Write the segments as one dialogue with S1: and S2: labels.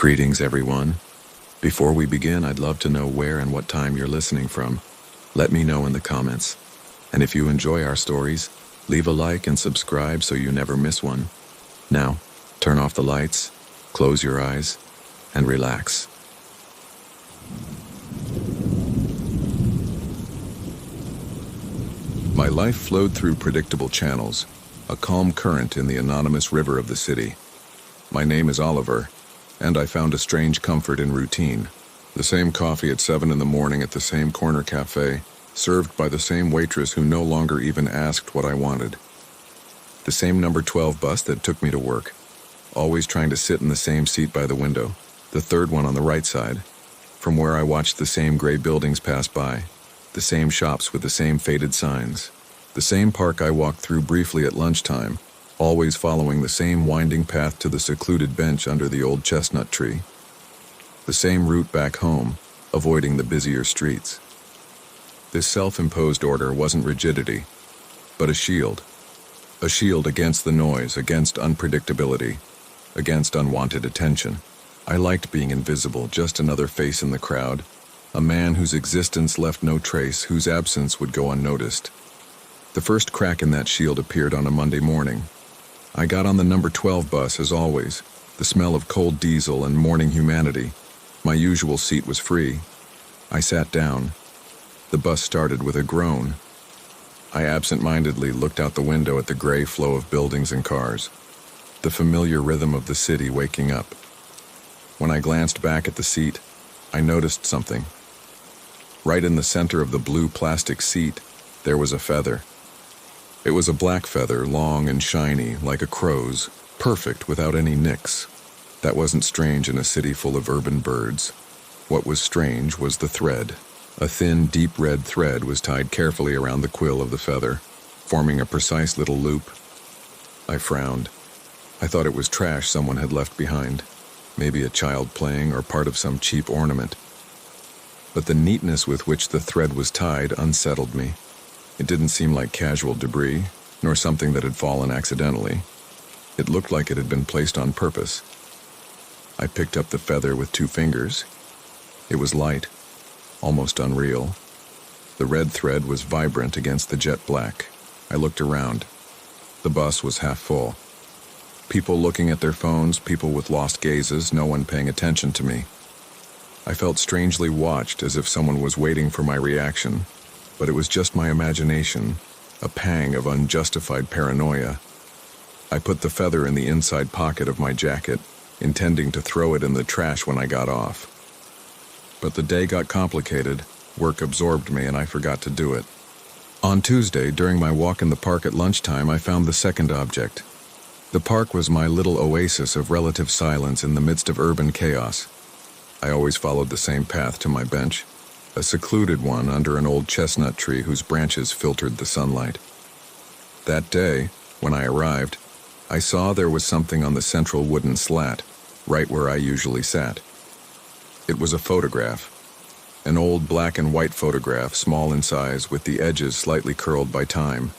S1: Greetings, everyone. Before we begin, I'd love to know where and what time you're listening from. Let me know in the comments. And if you enjoy our stories, leave a like and subscribe so you never miss one. Now, turn off the lights, close your eyes, and relax. My life flowed through predictable channels, a calm current in the anonymous river of the city. My name is Oliver, and I found a strange comfort in routine. The same coffee at 7 in the morning at the same corner cafe, served by the same waitress who no longer even asked what I wanted. The same number 12 bus that took me to work, always trying to sit in the same seat by the window, the third one on the right side, from where I watched the same gray buildings pass by, the same shops with the same faded signs, the same park I walked through briefly at lunchtime, always following the same winding path to the secluded bench under the old chestnut tree. The same route back home, avoiding the busier streets. This self-imposed order wasn't rigidity, but a shield. A shield against the noise, against unpredictability, against unwanted attention. I liked being invisible, just another face in the crowd, a man whose existence left no trace, whose absence would go unnoticed. The first crack in that shield appeared on a Monday morning. I got on the number 12 bus as always, the smell of cold diesel and morning humanity. My usual seat was free. I sat down. The bus started with a groan. I absent-mindedly looked out the window at the gray flow of buildings and cars, the familiar rhythm of the city waking up. When I glanced back at the seat, I noticed something. Right in the center of the blue plastic seat, there was a feather. It was a black feather, long and shiny, like a crow's, perfect without any nicks. That wasn't strange in a city full of urban birds. What was strange was the thread. A thin, deep red thread was tied carefully around the quill of the feather, forming a precise little loop. I frowned. I thought it was trash someone had left behind, maybe a child playing or part of some cheap ornament. But the neatness with which the thread was tied unsettled me. It didn't seem like casual debris, nor something that had fallen accidentally. It looked like it had been placed on purpose. I picked up the feather with 2 fingers. It was light, almost unreal. The red thread was vibrant against the jet black. I looked around. The bus was half full. People looking at their phones, people with lost gazes, no one paying attention to me. I felt strangely watched, as if someone was waiting for my reaction. But it was just my imagination, a pang of unjustified paranoia. I put the feather in the inside pocket of my jacket, intending to throw it in the trash when I got off. But the day got complicated, work absorbed me, and I forgot to do it. On Tuesday, during my walk in the park at lunchtime, I found the second object. The park was my little oasis of relative silence in the midst of urban chaos. I always followed the same path to my bench, a secluded one under an old chestnut tree whose branches filtered the sunlight. That day, when I arrived, I saw there was something on the central wooden slat, right where I usually sat. It was a photograph, an old black and white photograph, small in size, with the edges slightly curled by time.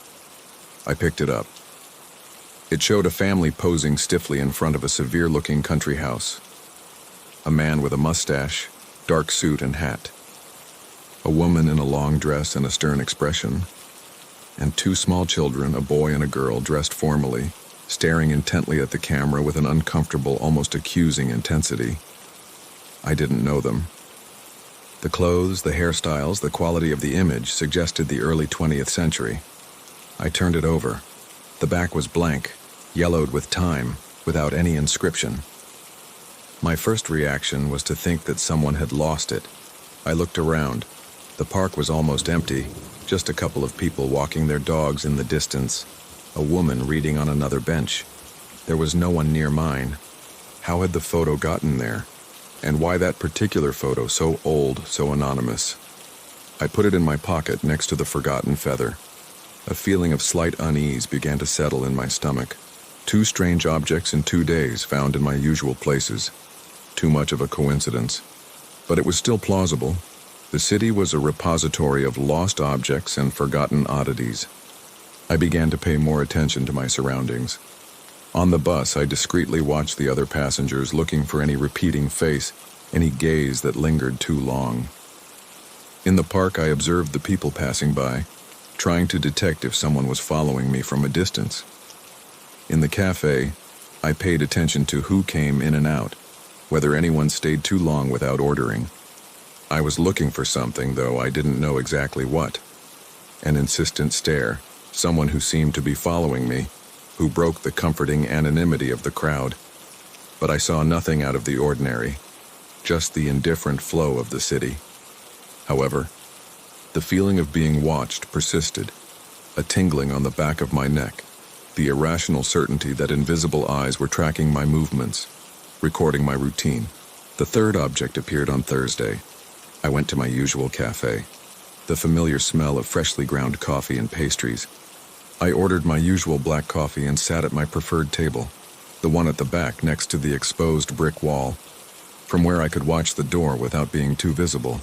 S1: I picked it up. It showed a family posing stiffly in front of a severe-looking country house. A man with a mustache, dark suit and hat. A woman in a long dress and a stern expression, and 2 small children, a boy and a girl, dressed formally, staring intently at the camera with an uncomfortable, almost accusing intensity. I didn't know them. The clothes, the hairstyles, the quality of the image suggested the early 20th century. I turned it over. The back was blank, yellowed with time, without any inscription. My first reaction was to think that someone had lost it. I looked around. The park was almost empty, just a couple of people walking their dogs in the distance, a woman reading on another bench. There was no one near mine. How had the photo gotten there? And why that particular photo, so old, so anonymous? I put it in my pocket next to the forgotten feather. A feeling of slight unease began to settle in my stomach. 2 strange objects in 2 days found in my usual places. Too much of a coincidence. But it was still plausible. The city was a repository of lost objects and forgotten oddities. I began to pay more attention to my surroundings. On the bus, I discreetly watched the other passengers, looking for any repeating face, any gaze that lingered too long. In the park, I observed the people passing by, trying to detect if someone was following me from a distance. In the cafe, I paid attention to who came in and out, whether anyone stayed too long without ordering. I was looking for something, though I didn't know exactly what. An insistent stare, someone who seemed to be following me, who broke the comforting anonymity of the crowd. But I saw nothing out of the ordinary, just the indifferent flow of the city. However, the feeling of being watched persisted, a tingling on the back of my neck, the irrational certainty that invisible eyes were tracking my movements, recording my routine. The third object appeared on Thursday. I went to my usual cafe, the familiar smell of freshly ground coffee and pastries. I ordered my usual black coffee and sat at my preferred table, the one at the back next to the exposed brick wall, from where I could watch the door without being too visible.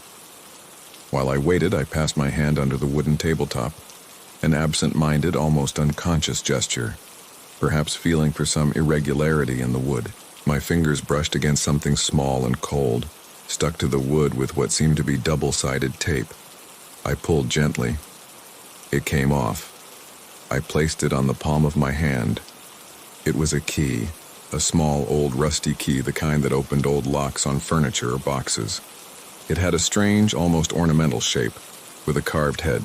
S1: While I waited, I passed my hand under the wooden tabletop, an absent-minded, almost unconscious gesture, perhaps feeling for some irregularity in the wood. My fingers brushed against something small and cold, stuck to the wood with what seemed to be double-sided tape. I pulled gently. It came off. I placed it on the palm of my hand. It was a key, a small, old, rusty key, the kind that opened old locks on furniture or boxes. It had a strange, almost ornamental shape, with a carved head.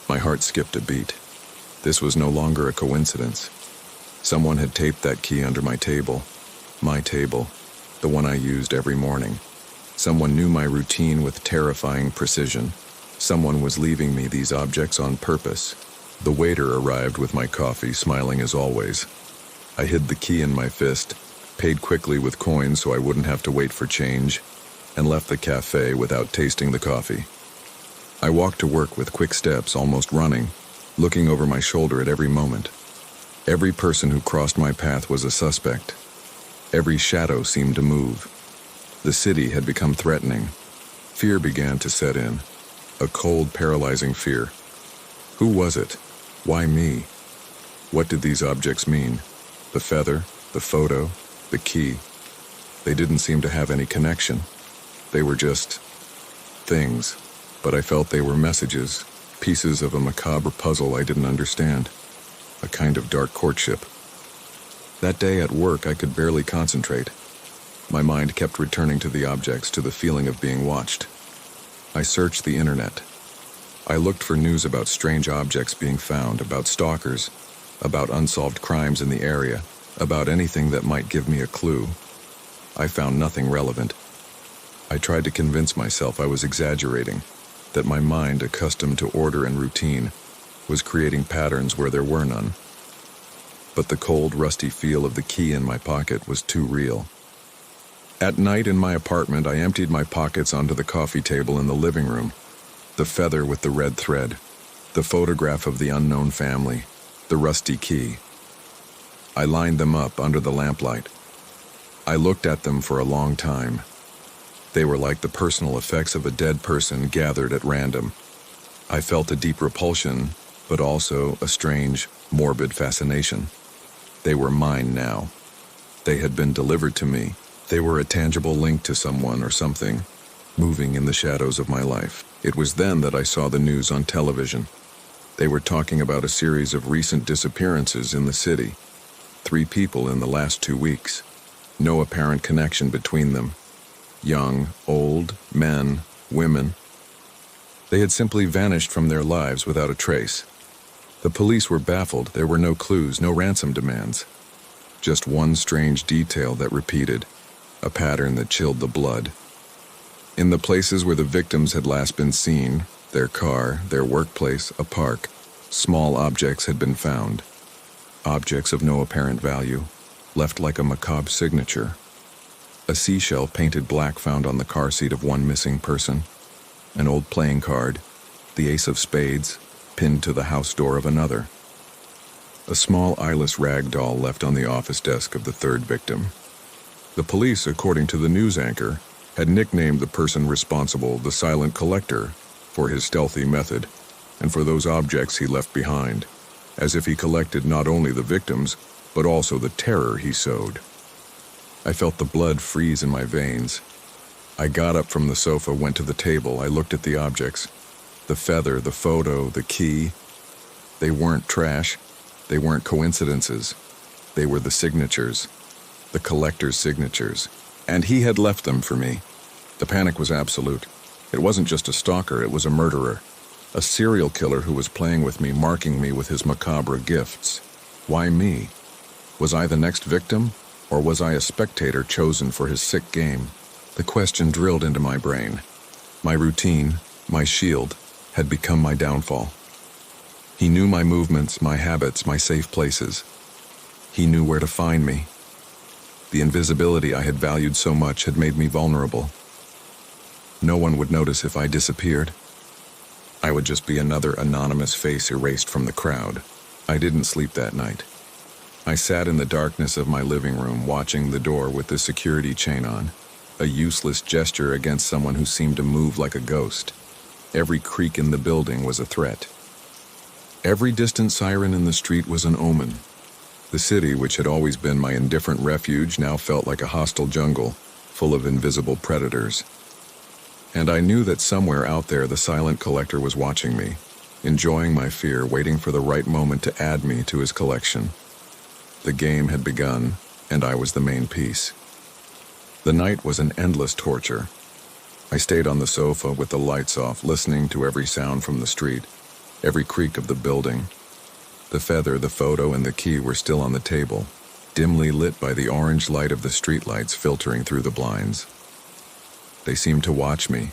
S1: My heart skipped a beat. This was no longer a coincidence. Someone had taped that key under my table, the one I used every morning. Someone knew my routine with terrifying precision. Someone was leaving me these objects on purpose. The waiter arrived with my coffee, smiling as always. I hid the key in my fist, paid quickly with coins so I wouldn't have to wait for change, and left the cafe without tasting the coffee. I walked to work with quick steps, almost running, looking over my shoulder at every moment. Every person who crossed my path was a suspect. Every shadow seemed to move. The city had become threatening. Fear began to set in, a cold, paralyzing fear. Who was it? Why me? What did these objects mean? The feather, the photo, the key. They didn't seem to have any connection. They were just things, but I felt they were messages, pieces of a macabre puzzle I didn't understand, a kind of dark courtship. That day at work, I could barely concentrate. My mind kept returning to the objects, to the feeling of being watched. I searched the internet. I looked for news about strange objects being found, about stalkers, about unsolved crimes in the area, about anything that might give me a clue. I found nothing relevant. I tried to convince myself I was exaggerating, that my mind, accustomed to order and routine, was creating patterns where there were none. But the cold, rusty feel of the key in my pocket was too real. At night in my apartment, I emptied my pockets onto the coffee table in the living room. The feather with the red thread, the photograph of the unknown family, the rusty key. I lined them up under the lamplight. I looked at them for a long time. They were like the personal effects of a dead person gathered at random. I felt a deep repulsion, but also a strange, morbid fascination. They were mine now. They had been delivered to me. They were a tangible link to someone or something, moving in the shadows of my life. It was then that I saw the news on television. They were talking about a series of recent disappearances in the city. 3 people in the last 2 weeks. No apparent connection between them. Young, old, men, women. They had simply vanished from their lives without a trace. The police were baffled. There were no clues, no ransom demands. Just one strange detail that repeated, a pattern that chilled the blood. In the places where the victims had last been seen, their car, their workplace, a park, small objects had been found. Objects of no apparent value, left like a macabre signature. A seashell painted black found on the car seat of one missing person. An old playing card, the ace of spades, pinned to the house door of another. A small eyeless rag doll left on the office desk of the third victim. The police, according to the news anchor, had nicknamed the person responsible the Silent Collector for his stealthy method and for those objects he left behind, as if he collected not only the victims, but also the terror he sowed. I felt the blood freeze in my veins. I got up from the sofa, went to the table. I looked at the objects. The feather, the photo, the key. They weren't trash. They weren't coincidences. They were the signatures. The collector's signatures. And he had left them for me. The panic was absolute. It wasn't just a stalker, it was a murderer. A serial killer who was playing with me, marking me with his macabre gifts. Why me? Was I the next victim? Or was I a spectator chosen for his sick game? The question drilled into my brain. My routine, my shield, had become my downfall. He knew my movements, my habits, my safe places. He knew where to find me. The invisibility I had valued so much had made me vulnerable. No one would notice if I disappeared. I would just be another anonymous face erased from the crowd. I didn't sleep that night. I sat in the darkness of my living room, watching the door with the security chain on, a useless gesture against someone who seemed to move like a ghost. Every creak in the building was a threat. Every distant siren in the street was an omen. The city, which had always been my indifferent refuge, now felt like a hostile jungle, full of invisible predators. And I knew that somewhere out there the silent collector was watching me, enjoying my fear, waiting for the right moment to add me to his collection. The game had begun, and I was the main piece. The night was an endless torture. I stayed on the sofa with the lights off, listening to every sound from the street, every creak of the building. The feather, the photo, and the key were still on the table, dimly lit by the orange light of the streetlights filtering through the blinds. They seemed to watch me,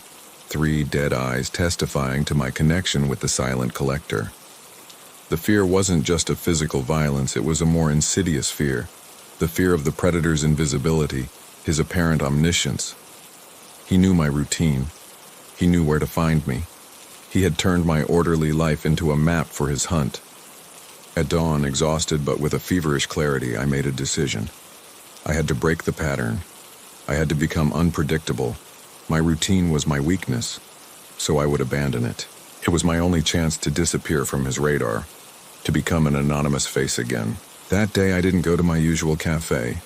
S1: 3 dead eyes testifying to my connection with the silent collector. The fear wasn't just of physical violence, it was a more insidious fear. The fear of the predator's invisibility, his apparent omniscience. He knew my routine. He knew where to find me. He had turned my orderly life into a map for his hunt. At dawn, exhausted but with a feverish clarity, I made a decision. I had to break the pattern. I had to become unpredictable. My routine was my weakness, so I would abandon it. It was my only chance to disappear from his radar, to become an anonymous face again. That day I didn't go to my usual cafe.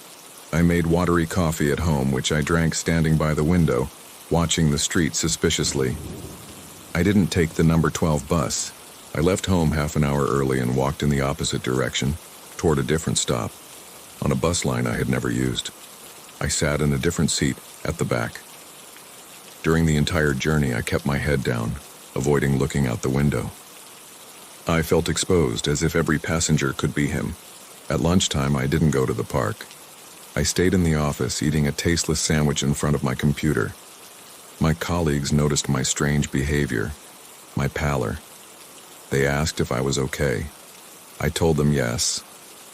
S1: I made watery coffee at home, which I drank standing by the window, watching the street suspiciously. I didn't take the number 12 bus. I left home half an hour early and walked in the opposite direction, toward a different stop, on a bus line I had never used. I sat in a different seat, at the back. During the entire journey, I kept my head down, avoiding looking out the window. I felt exposed, as if every passenger could be him. At lunchtime, I didn't go to the park. I stayed in the office, eating a tasteless sandwich in front of my computer. My colleagues noticed my strange behavior, my pallor. They asked if I was okay. I told them yes.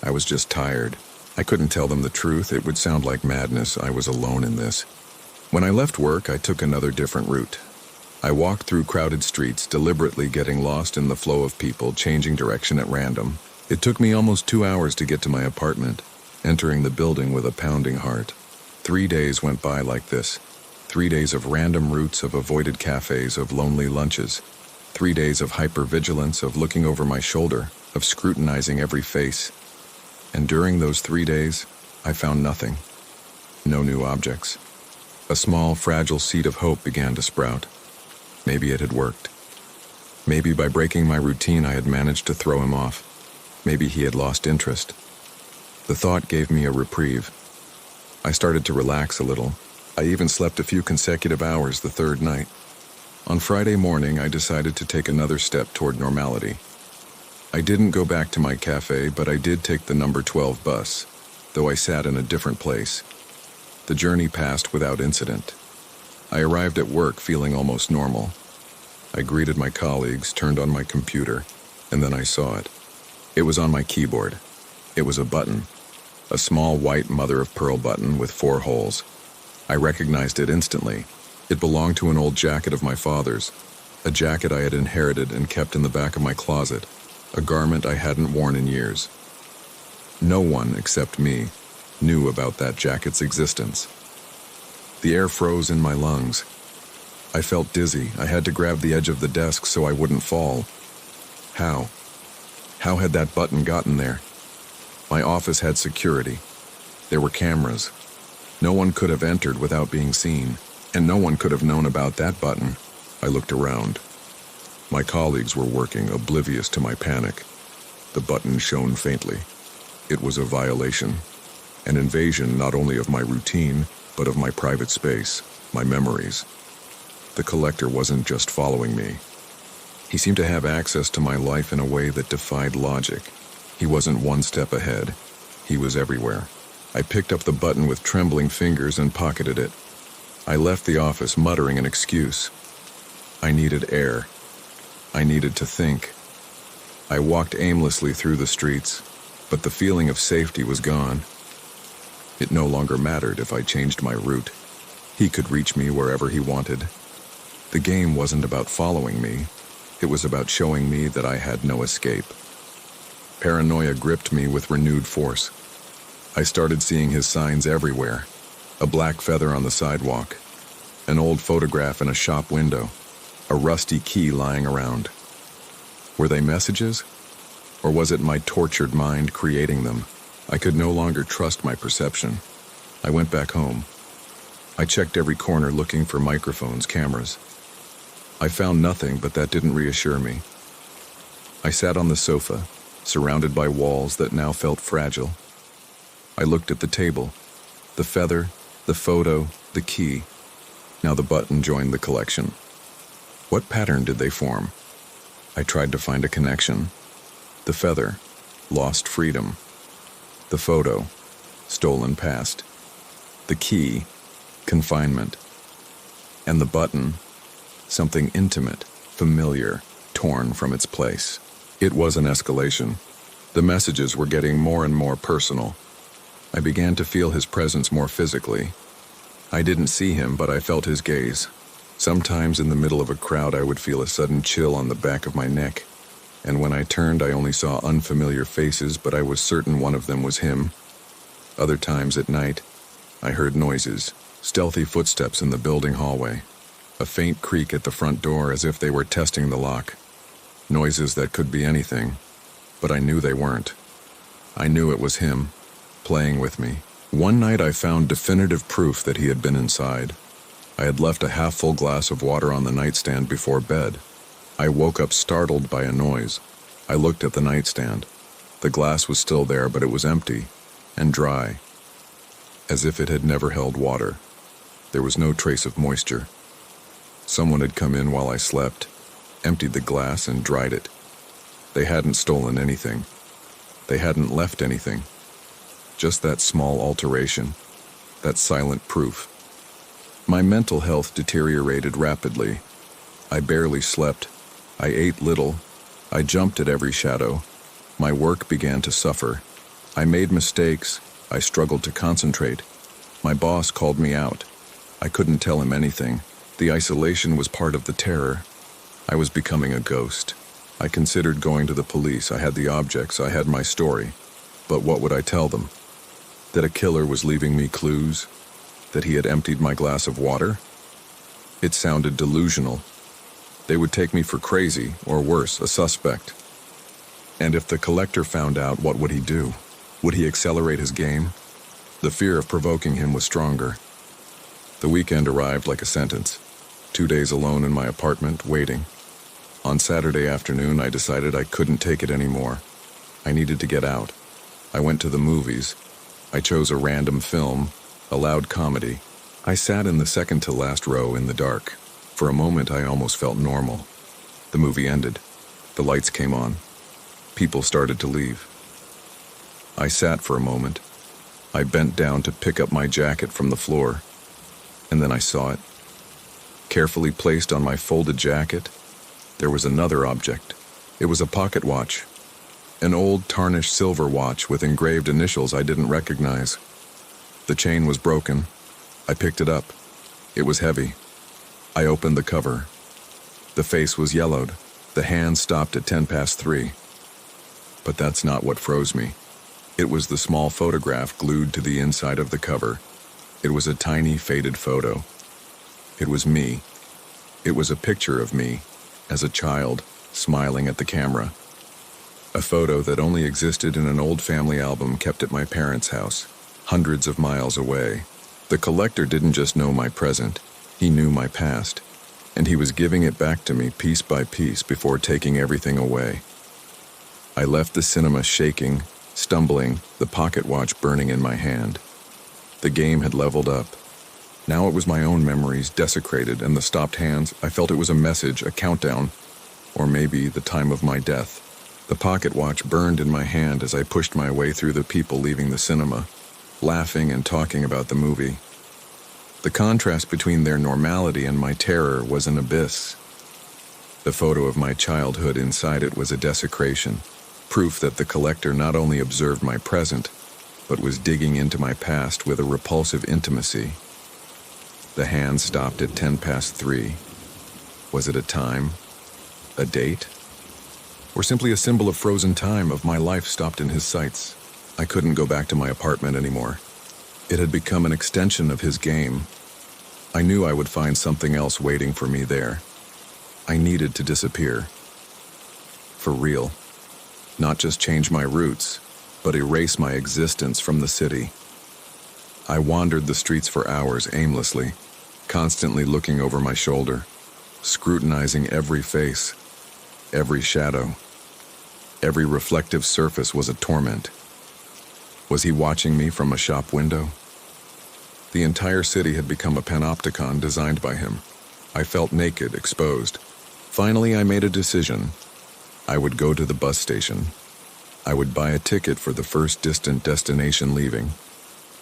S1: I was just tired. I couldn't tell them the truth. It would sound like madness. I was alone in this. When I left work, I took another different route. I walked through crowded streets, deliberately getting lost in the flow of people, changing direction at random. It took me almost 2 hours to get to my apartment, entering the building with a pounding heart. 3 days went by like this. 3 days of random routes, of avoided cafes, of lonely lunches. 3 days of hypervigilance, of looking over my shoulder, of scrutinizing every face. And during those 3 days, I found nothing. No new objects. A small, fragile seed of hope began to sprout. Maybe it had worked. Maybe by breaking my routine I had managed to throw him off. Maybe he had lost interest. The thought gave me a reprieve. I started to relax a little. I even slept a few consecutive hours the third night. On Friday morning, I decided to take another step toward normality. I didn't go back to my cafe, but I did take the number 12 bus, though I sat in a different place. The journey passed without incident. I arrived at work feeling almost normal. I greeted my colleagues, turned on my computer, and then I saw it. It was on my keyboard. It was a button. A small white mother-of-pearl button with 4 holes. I recognized it instantly. It belonged to an old jacket of my father's, a jacket I had inherited and kept in the back of my closet, a garment I hadn't worn in years. No one, except me, knew about that jacket's existence. The air froze in my lungs. I felt dizzy. I had to grab the edge of the desk so I wouldn't fall. How? How had that button gotten there? My office had security. There were cameras. No one could have entered without being seen, and no one could have known about that button. I looked around. My colleagues were working, oblivious to my panic. The button shone faintly. It was a violation, an invasion not only of my routine, but of my private space, my memories. The collector wasn't just following me. He seemed to have access to my life in a way that defied logic. He wasn't one step ahead. He was everywhere. I picked up the button with trembling fingers and pocketed it. I left the office muttering an excuse. I needed air. I needed to think. I walked aimlessly through the streets, but the feeling of safety was gone. It no longer mattered if I changed my route. He could reach me wherever he wanted. The game wasn't about following me. It was about showing me that I had no escape. Paranoia gripped me with renewed force. I started seeing his signs everywhere. A black feather on the sidewalk, an old photograph in a shop window, a rusty key lying around. Were they messages? Or was it my tortured mind creating them? I could no longer trust my perception. I went back home. I checked every corner looking for microphones, cameras. I found nothing, but that didn't reassure me. I sat on the sofa, surrounded by walls that now felt fragile. I looked at the table, the feather, the photo, the key. Now the button joined the collection. What pattern did they form? I tried to find a connection. The feather, lost freedom. The photo, stolen past. The key, confinement. And the button, something intimate, familiar, torn from its place. It was an escalation. The messages were getting more and more personal. I began to feel his presence more physically. I didn't see him, but I felt his gaze. Sometimes in the middle of a crowd, I would feel a sudden chill on the back of my neck. And when I turned, I only saw unfamiliar faces, but I was certain one of them was him. Other times at night, I heard noises, stealthy footsteps in the building hallway, a faint creak at the front door as if they were testing the lock. Noises that could be anything, but I knew they weren't. I knew it was him, playing with me. One night I found definitive proof that he had been inside. I had left a half-full glass of water on the nightstand before bed. I woke up startled by a noise. I looked at the nightstand. The glass was still there, but it was empty and dry, as if it had never held water. There was no trace of moisture. Someone had come in while I slept, emptied the glass and dried it. They hadn't stolen anything. They hadn't left anything. Just that small alteration, that silent proof. My mental health deteriorated rapidly. I barely slept. I ate little. I jumped at every shadow. My work began to suffer. I made mistakes. I struggled to concentrate. My boss called me out. I couldn't tell him anything. The isolation was part of the terror. I was becoming a ghost. I considered going to the police. I had the objects. I had my story. But what would I tell them? That a killer was leaving me clues? That he had emptied my glass of water? It sounded delusional. They would take me for crazy, or worse, a suspect. And if the collector found out, what would he do? Would he accelerate his game? The fear of provoking him was stronger. The weekend arrived like a sentence. 2 days alone in my apartment, waiting. On Saturday afternoon, I decided I couldn't take it anymore. I needed to get out. I went to the movies. I chose a random film, a loud comedy. I sat in the second-to-last row in the dark. For a moment, I almost felt normal. The movie ended. The lights came on. People started to leave. I sat for a moment. I bent down to pick up my jacket from the floor. And then I saw it. Carefully placed on my folded jacket, there was another object. It was a pocket watch. An old, tarnished silver watch with engraved initials I didn't recognize. The chain was broken. I picked it up. It was heavy. I opened the cover. The face was yellowed. The hand stopped at 3:10. But that's not what froze me. It was the small photograph glued to the inside of the cover. It was a tiny, faded photo. It was me. It was a picture of me, as a child, smiling at the camera. A photo that only existed in an old family album kept at my parents' house, hundreds of miles away. The collector didn't just know my present, he knew my past, and he was giving it back to me piece by piece before taking everything away. I left the cinema shaking, stumbling, the pocket watch burning in my hand. The game had leveled up. Now it was my own memories desecrated, and the stopped hands, I felt it was a message, a countdown, or maybe the time of my death. The pocket watch burned in my hand as I pushed my way through the people leaving the cinema, laughing and talking about the movie. The contrast between their normality and my terror was an abyss. The photo of my childhood inside it was a desecration, proof that the collector not only observed my present, but was digging into my past with a repulsive intimacy. The hand stopped at 3:10. Was it a time? A date? Or simply a symbol of frozen time of my life stopped in his sights? I couldn't go back to my apartment anymore. It had become an extension of his game. I knew I would find something else waiting for me there. I needed to disappear. For real. Not just change my roots, but erase my existence from the city. I wandered the streets for hours aimlessly, constantly looking over my shoulder, scrutinizing every face, every shadow. Every reflective surface was a torment. Was he watching me from a shop window? The entire city had become a panopticon designed by him. I felt naked, exposed. Finally, I made a decision. I would go to the bus station. I would buy a ticket for the first distant destination leaving.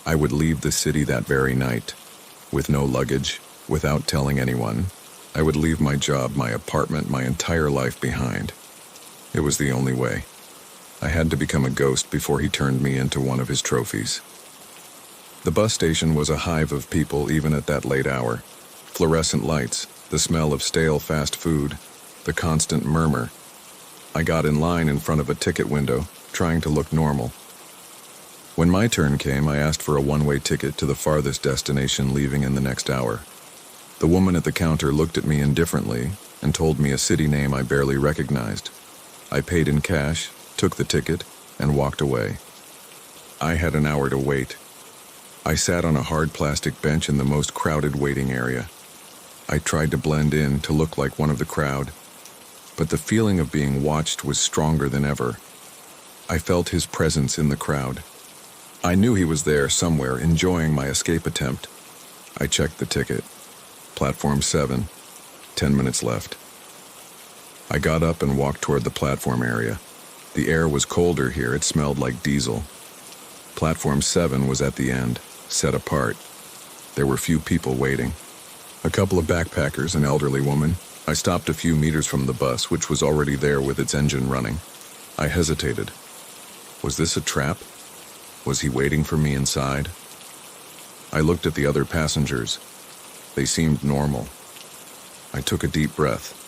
S1: I would leave the city that very night, with no luggage, without telling anyone. I would leave my job, my apartment, my entire life behind. It was the only way. I had to become a ghost before he turned me into one of his trophies. The bus station was a hive of people even at that late hour. Fluorescent lights, the smell of stale fast food, the constant murmur. I got in line in front of a ticket window, trying to look normal. When my turn came, I asked for a one-way ticket to the farthest destination leaving in the next hour. The woman at the counter looked at me indifferently and told me a city name I barely recognized. I paid in cash, took the ticket, and walked away. I had an hour to wait. I sat on a hard plastic bench in the most crowded waiting area. I tried to blend in, to look like one of the crowd, but the feeling of being watched was stronger than ever. I felt his presence in the crowd. I knew he was there somewhere, enjoying my escape attempt. I checked the ticket. Platform 7, 10 minutes left. I got up and walked toward the platform area. The air was colder here, it smelled like diesel. Platform 7 was at the end, set apart. There were few people waiting. A couple of backpackers, an elderly woman. I stopped a few meters from the bus, which was already there with its engine running. I hesitated. Was this a trap? Was he waiting for me inside? I looked at the other passengers. They seemed normal. I took a deep breath.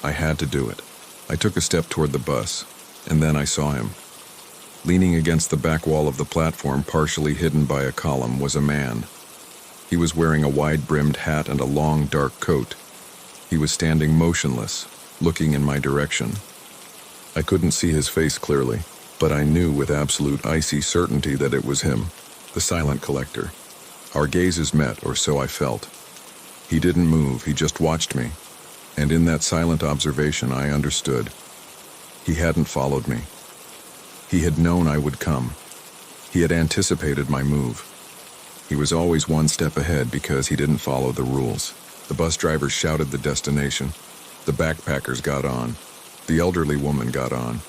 S1: I had to do it. I took a step toward the bus, and then I saw him. Leaning against the back wall of the platform, partially hidden by a column, was a man. He was wearing a wide-brimmed hat and a long, dark coat. He was standing motionless, looking in my direction. I couldn't see his face clearly, but I knew with absolute icy certainty that it was him, the silent collector. Our gazes met, or so I felt. He didn't move, he just watched me. And in that silent observation, I understood. He hadn't followed me. He had known I would come. He had anticipated my move. He was always one step ahead because he didn't follow the rules. The bus driver shouted the destination. The backpackers got on. The elderly woman got on.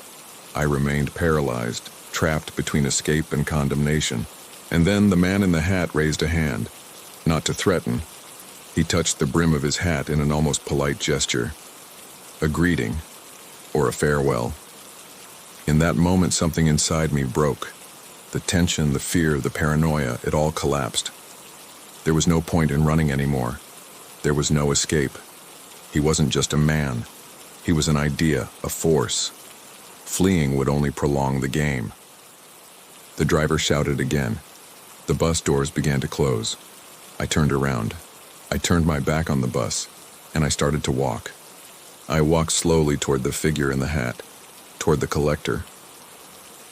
S1: I remained paralyzed, trapped between escape and condemnation. And then the man in the hat raised a hand, not to threaten. He touched the brim of his hat in an almost polite gesture. A greeting, or a farewell. In that moment, something inside me broke. The tension, the fear, the paranoia, it all collapsed. There was no point in running anymore. There was no escape. He wasn't just a man. He was an idea, a force. Fleeing would only prolong the game. The driver shouted again. The bus doors began to close. I turned around. I turned my back on the bus, and I started to walk. I walked slowly toward the figure in the hat. toward the collector.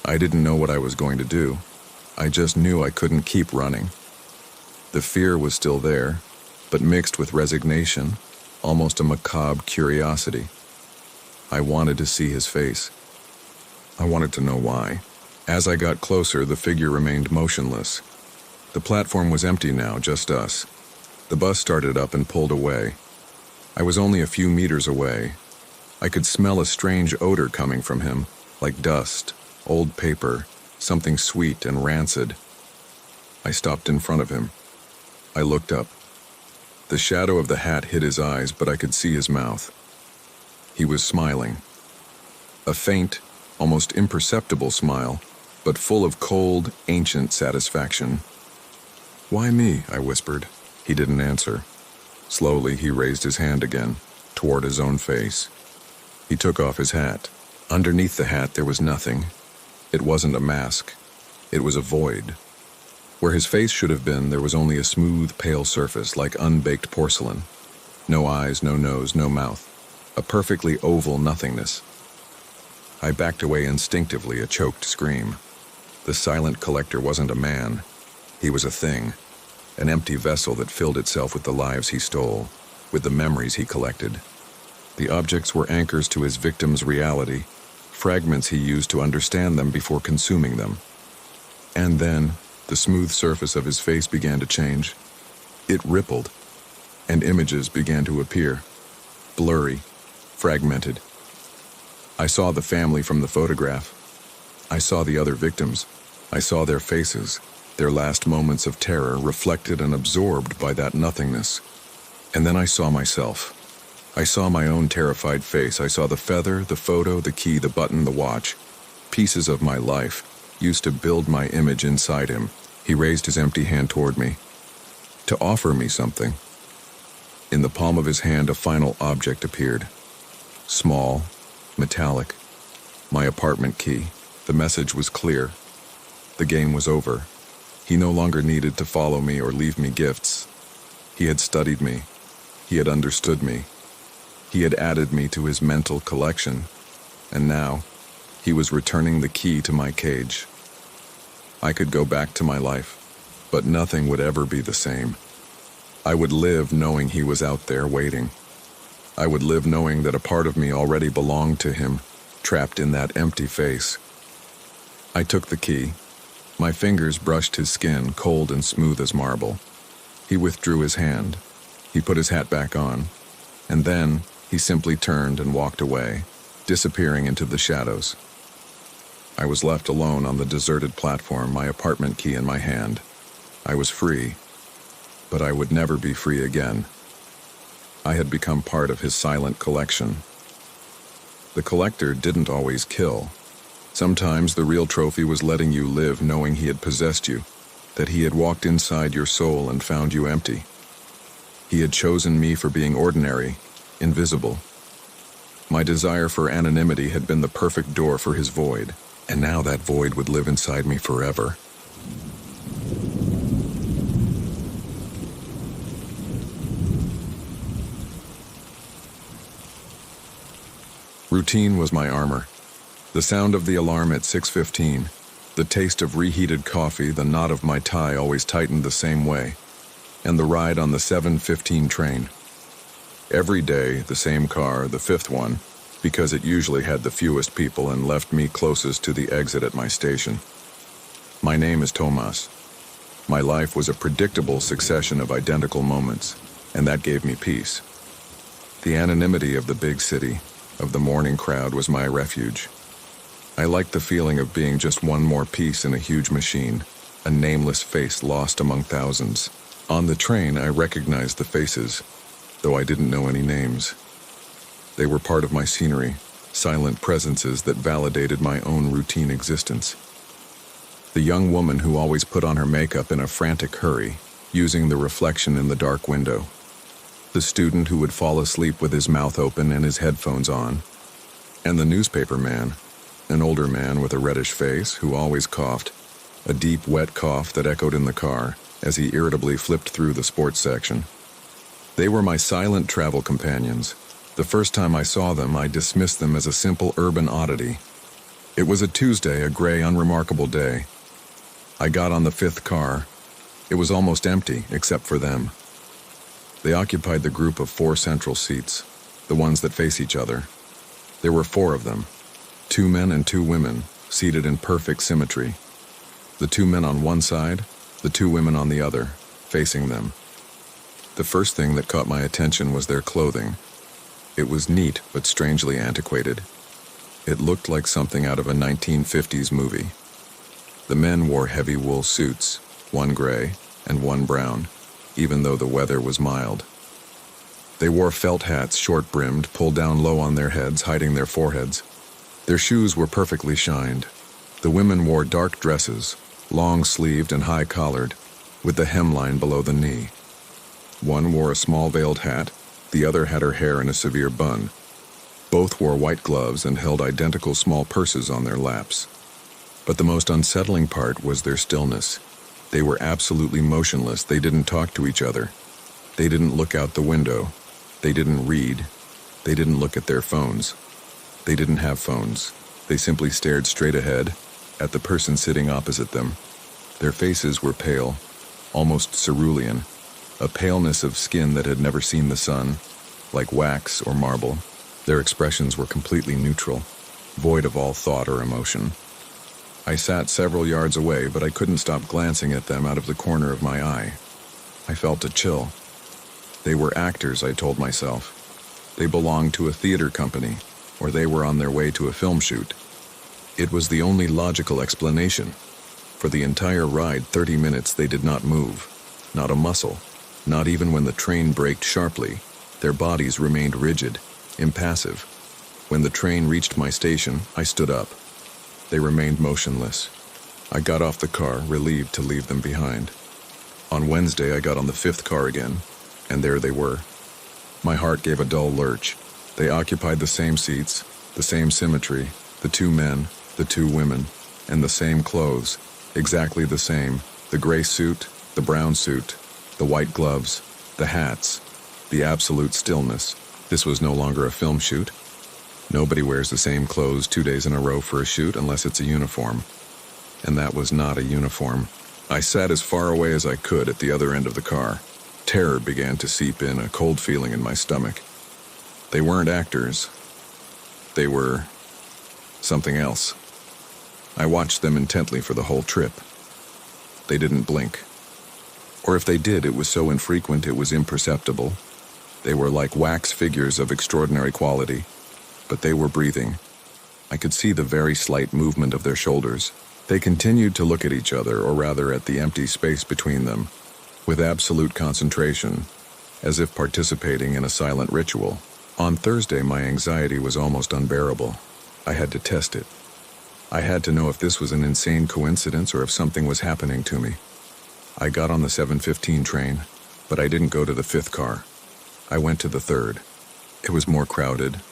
S1: I didn't know what I was going to do. I just knew I couldn't keep running. The fear was still there, but mixed with resignation, almost a macabre curiosity. I wanted to see his face. I wanted to know why. As I got closer, the figure remained motionless. The platform was empty now, just us. The bus started up and pulled away. I was only a few meters away. I could smell a strange odor coming from him, like dust, old paper, something sweet and rancid. I stopped in front of him. I looked up. The shadow of the hat hid his eyes, but I could see his mouth. He was smiling. A faint, almost imperceptible smile, but full of cold, ancient satisfaction. "Why me?" I whispered. He didn't answer. Slowly, he raised his hand again, toward his own face. He took off his hat. Underneath the hat, there was nothing. It wasn't a mask. It was a void. Where his face should have been, there was only a smooth, pale surface, like unbaked porcelain. No eyes, no nose, no mouth. A perfectly oval nothingness. I backed away instinctively, a choked scream. The silent collector wasn't a man. He was a thing. An empty vessel that filled itself with the lives he stole, with the memories he collected. The objects were anchors to his victims' reality, fragments he used to understand them before consuming them. And then, the smooth surface of his face began to change. It rippled, and images began to appear, blurry, fragmented. I saw the family from the photograph. I saw the other victims. I saw their faces, their last moments of terror reflected and absorbed by that nothingness. And then I saw myself. I saw my own terrified face. I saw the feather, the photo, the key, the button, the watch. Pieces of my life, used to build my image inside him. He raised his empty hand toward me, to offer me something. In the palm of his hand, a final object appeared. Small, metallic. My apartment key. The message was clear. The game was over. He no longer needed to follow me or leave me gifts. He had studied me. He had understood me. He had added me to his mental collection. And now, he was returning the key to my cage. I could go back to my life, but nothing would ever be the same. I would live knowing he was out there waiting. I would live knowing that a part of me already belonged to him, trapped in that empty face. I took the key. My fingers brushed his skin, cold and smooth as marble. He withdrew his hand. He put his hat back on. And then, he simply turned and walked away, disappearing into the shadows. I was left alone on the deserted platform, my apartment key in my hand. I was free, but I would never be free again. I had become part of his silent collection. The collector didn't always kill. Sometimes the real trophy was letting you live knowing he had possessed you, that he had walked inside your soul and found you empty. He had chosen me for being ordinary, invisible. My desire for anonymity had been the perfect door for his void, and now that void would live inside me forever. Routine was my armor. The sound of the alarm at 6:15, the taste of reheated coffee, the knot of my tie always tightened the same way, and the ride on the 7:15 train. Every day, the same car, the fifth one, because it usually had the fewest people and left me closest to the exit at my station. My name is Tomas. My life was a predictable succession of identical moments, and that gave me peace. The anonymity of the big city, of the morning crowd, was my refuge. I liked the feeling of being just one more piece in a huge machine, a nameless face lost among thousands. On the train, I recognized the faces, though I didn't know any names. They were part of my scenery, silent presences that validated my own routine existence. The young woman who always put on her makeup in a frantic hurry, using the reflection in the dark window. The student who would fall asleep with his mouth open and his headphones on. And the newspaper man, an older man with a reddish face who always coughed, a deep, wet cough that echoed in the car as he irritably flipped through the sports section. They were my silent travel companions. The first time I saw them, I dismissed them as a simple urban oddity, It was a Tuesday, a gray, unremarkable day. I got on the fifth car. It was almost empty, except for them. They occupied the group of 4 central seats, the ones that face each other. There were 4 of them, 2 men and 2 women, seated in perfect symmetry. The 2 men on one side, the 2 women on the other, facing them. The first thing that caught my attention was their clothing. It was neat but strangely antiquated. It looked like something out of a 1950s movie. The men wore heavy wool suits, one gray and one brown, even though the weather was mild. They wore felt hats, short-brimmed, pulled down low on their heads, hiding their foreheads. Their shoes were perfectly shined. The women wore dark dresses, long-sleeved and high-collared, with the hemline below the knee. One wore a small veiled hat, the other had her hair in a severe bun. Both wore white gloves and held identical small purses on their laps. But the most unsettling part was their stillness. They were absolutely motionless. They didn't talk to each other. They didn't look out the window. They didn't read. They didn't look at their phones. They didn't have phones. They simply stared straight ahead, at the person sitting opposite them. Their faces were pale, almost cerulean, a paleness of skin that had never seen the sun, like wax or marble. Their expressions were completely neutral, void of all thought or emotion. I sat several yards away, but I couldn't stop glancing at them out of the corner of my eye. I felt a chill. They were actors, I told myself. They belonged to a theater company, or they were on their way to a film shoot. It was the only logical explanation. For the entire ride, 30 minutes, they did not move. Not a muscle. Not even when the train braked sharply. Their bodies remained rigid, impassive. When the train reached my station, I stood up. They remained motionless. I got off the car, relieved to leave them behind. On Wednesday, I got on the 5th car again, and there they were. My heart gave a dull lurch. They occupied the same seats, the same symmetry, the 2 men, the 2 women, and the same clothes, exactly the same, the gray suit, the brown suit, the white gloves, the hats, the absolute stillness. This was no longer a film shoot. Nobody wears the same clothes 2 days in a row for a shoot unless it's a uniform. And that was not a uniform. I sat as far away as I could at the other end of the car. Terror began to seep in, a cold feeling in my stomach. They weren't actors. They were something else. I watched them intently for the whole trip. They didn't blink. Or if they did, it was so infrequent it was imperceptible. They were like wax figures of extraordinary quality, but they were breathing. I could see the very slight movement of their shoulders. They continued to look at each other, or rather at the empty space between them, with absolute concentration, as if participating in a silent ritual. On Thursday, my anxiety was almost unbearable. I had to test it. I had to know if this was an insane coincidence or if something was happening to me. I got on the 7:15 train, but I didn't go to the 5th car. I went to the 3rd. It was more crowded.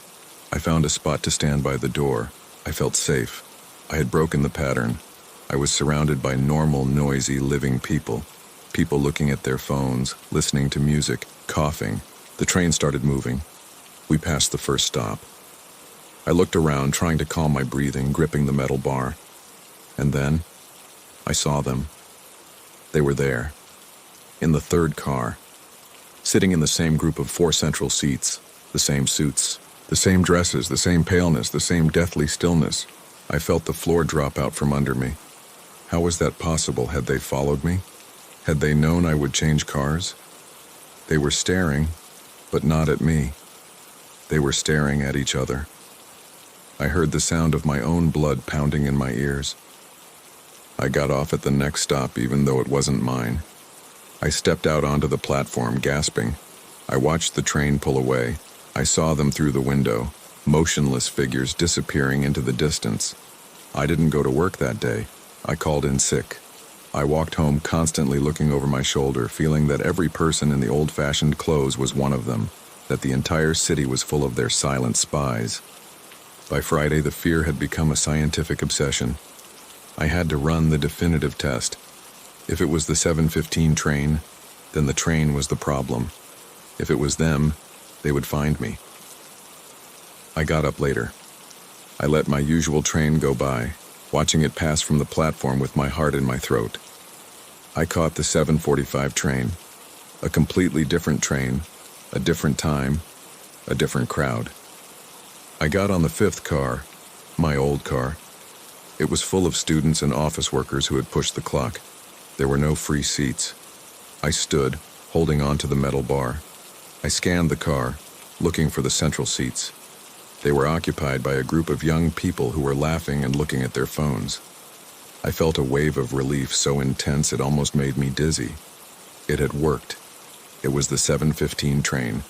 S1: I found a spot to stand by the door. I felt safe. I had broken the pattern. I was surrounded by normal, noisy, living people. People looking at their phones, listening to music, coughing. The train started moving. We passed the first stop. I looked around, trying to calm my breathing, gripping the metal bar. And then, I saw them. They were there, in the 3rd car, sitting in the same group of 4 central seats, the same suits, the same dresses, the same paleness, the same deathly stillness. I felt the floor drop out from under me. How was that possible? Had they followed me? Had they known I would change cars? They were staring, but not at me. They were staring at each other. I heard the sound of my own blood pounding in my ears. I got off at the next stop, even though it wasn't mine. I stepped out onto the platform, gasping. I watched the train pull away. I saw them through the window, motionless figures disappearing into the distance. I didn't go to work that day. I called in sick. I walked home constantly looking over my shoulder, feeling that every person in the old-fashioned clothes was one of them, that the entire city was full of their silent spies. By Friday, the fear had become a scientific obsession. I had to run the definitive test. If it was the 7:15 train, then the train was the problem. If it was them, they would find me. I got up later. I let my usual train go by, watching it pass from the platform with my heart in my throat. I caught the 7:45 train, a completely different train, a different time, a different crowd. I got on the fifth car, my old car. It was full of students and office workers who had pushed the clock. There were no free seats. I stood, holding on to the metal bar. I scanned the car, looking for the central seats. They were occupied by a group of young people who were laughing and looking at their phones. I felt a wave of relief so intense it almost made me dizzy. It had worked. It was the 7:15 train.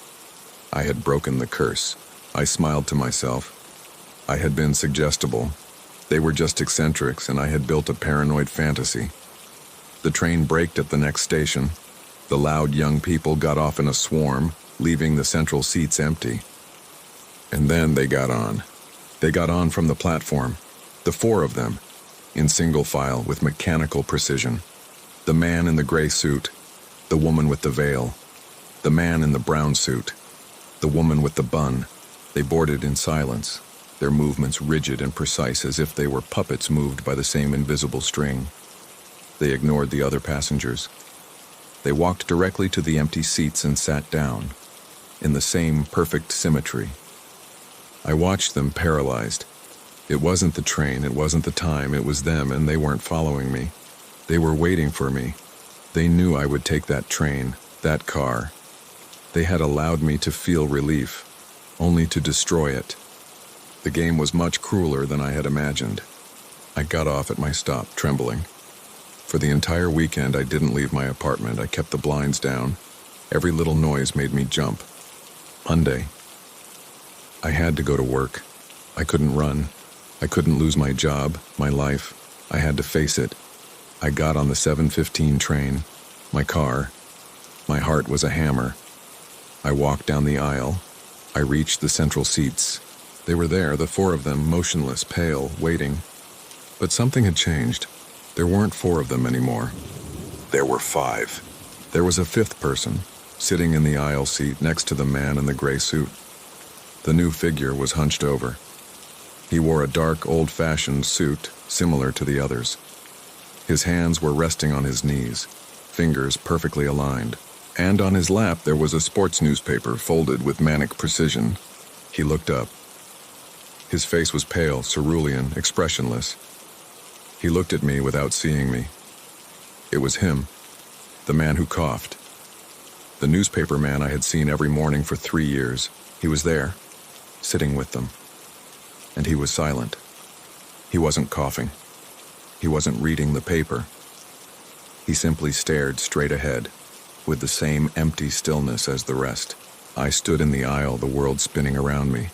S1: I had broken the curse. I smiled to myself. I had been suggestible. They were just eccentrics, and I had built a paranoid fantasy. The train braked at the next station. The loud young people got off in a swarm, leaving the central seats empty. And then they got on. They got on from the platform, the four of them, in single file with mechanical precision. The man in the gray suit, the woman with the veil, the man in the brown suit, the woman with the bun. They boarded in silence, their movements rigid and precise as if they were puppets moved by the same invisible string. They ignored the other passengers. They walked directly to the empty seats and sat down, in the same perfect symmetry. I watched them paralyzed. It wasn't the train, it wasn't the time, it was them, and they weren't following me. They were waiting for me. They knew I would take that train, that car. They had allowed me to feel relief, only to destroy it. The game was much crueler than I had imagined. I got off at my stop, trembling. For the entire weekend, I didn't leave my apartment. I kept the blinds down. Every little noise made me jump. Monday. I had to go to work. I couldn't run. I couldn't lose my job, my life. I had to face it. I got on the 7:15 train, my car. My heart was a hammer. I walked down the aisle. I reached the central seats. They were there, the four of them, motionless, pale, waiting. But something had changed. There weren't four of them anymore. There were five. There was a fifth person, sitting in the aisle seat next to the man in the gray suit. The new figure was hunched over. He wore a dark, old-fashioned suit, similar to the others. His hands were resting on his knees, fingers perfectly aligned, and on his lap there was a sports newspaper folded with manic precision. He looked up. His face was pale, cerulean, expressionless. He looked at me without seeing me. It was him, the man who coughed. The newspaper man I had seen every morning for 3 years. He was there, sitting with them. And he was silent. He wasn't coughing. He wasn't reading the paper. He simply stared straight ahead, with the same empty stillness as the rest. I stood in the aisle, the world spinning around me.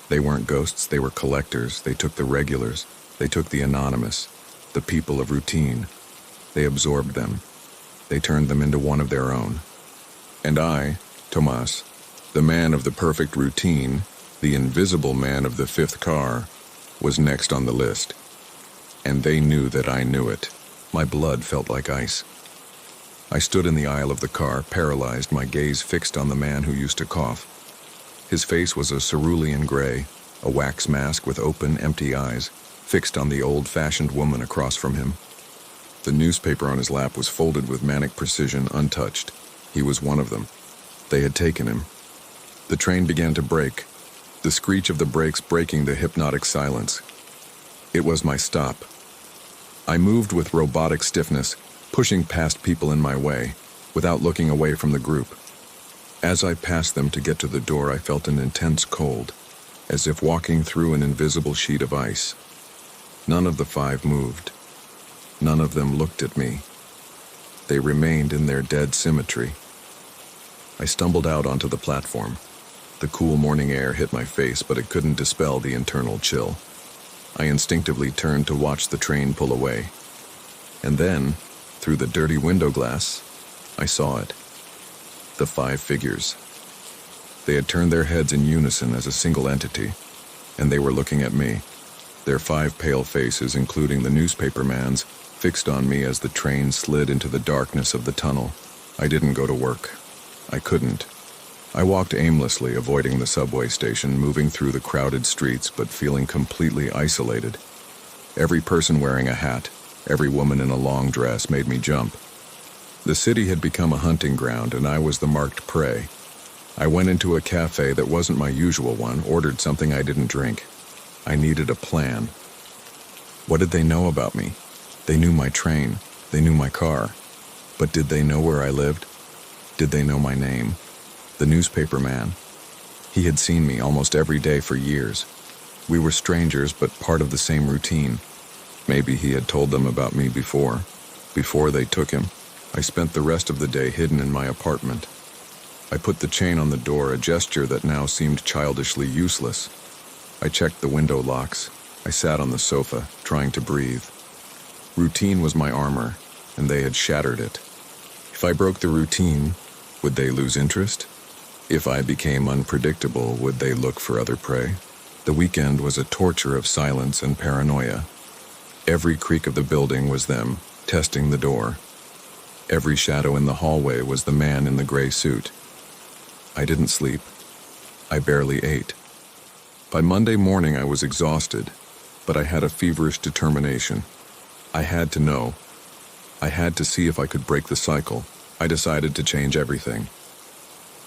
S1: They weren't ghosts, they were collectors. They took the regulars. They took the anonymous, the people of routine. They absorbed them. They turned them into one of their own. And I, Tomas, the man of the perfect routine, the invisible man of the fifth car, was next on the list. And they knew that I knew it. My blood felt like ice. I stood in the aisle of the car, paralyzed, my gaze fixed on the man who used to cough. His face was a cerulean gray, a wax mask with open, empty eyes, fixed on the old-fashioned woman across from him. The newspaper on his lap was folded with manic precision, untouched. He was one of them. They had taken him. The train began to brake, the screech of the brakes breaking the hypnotic silence. It was my stop. I moved with robotic stiffness, pushing past people in my way, without looking away from the group. As I passed them to get to the door, I felt an intense cold, as if walking through an invisible sheet of ice. None of the five moved. None of them looked at me. They remained in their dead symmetry. I stumbled out onto the platform. The cool morning air hit my face, but it couldn't dispel the internal chill. I instinctively turned to watch the train pull away. And then, through the dirty window glass, I saw it. The five figures. They had turned their heads in unison as a single entity, and they were looking at me. Their five pale faces, including the newspaper man's, fixed on me as the train slid into the darkness of the tunnel. I didn't go to work. I couldn't. I walked aimlessly, avoiding the subway station, moving through the crowded streets but feeling completely isolated. Every person wearing a hat, every woman in a long dress made me jump. The city had become a hunting ground, and I was the marked prey. I went into a cafe that wasn't my usual one, ordered something I didn't drink. I needed a plan. What did they know about me? They knew my train. They knew my car. But did they know where I lived? Did they know my name? The newspaper man. He had seen me almost every day for years. We were strangers, but part of the same routine. Maybe he had told them about me before they took him. I spent the rest of the day hidden in my apartment. I put the chain on the door, a gesture that now seemed childishly useless. I checked the window locks. I sat on the sofa, trying to breathe. Routine was my armor, and they had shattered it. If I broke the routine, would they lose interest? If I became unpredictable, would they look for other prey? The weekend was a torture of silence and paranoia. Every creak of the building was them, testing the door. Every shadow in the hallway was the man in the gray suit. I didn't sleep. I barely ate. By Monday morning I was exhausted, but I had a feverish determination. I had to know. I had to see if I could break the cycle. I decided to change everything.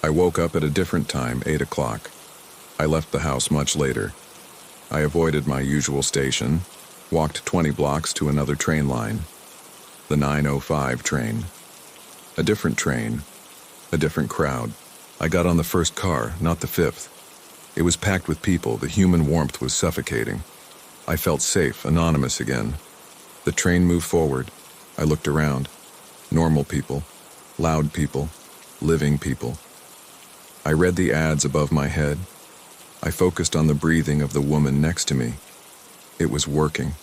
S1: I woke up at a different time, 8 o'clock. I left the house much later. I avoided my usual station, walked 20 blocks to another train line. The 9:05 train. A different train. A different crowd. I got on the first car, not the fifth. It was packed with people. The human warmth was suffocating. I felt safe, anonymous again. The train moved forward. I looked around. Normal people. Loud people. Living people. I read the ads above my head. I focused on the breathing of the woman next to me. It was working.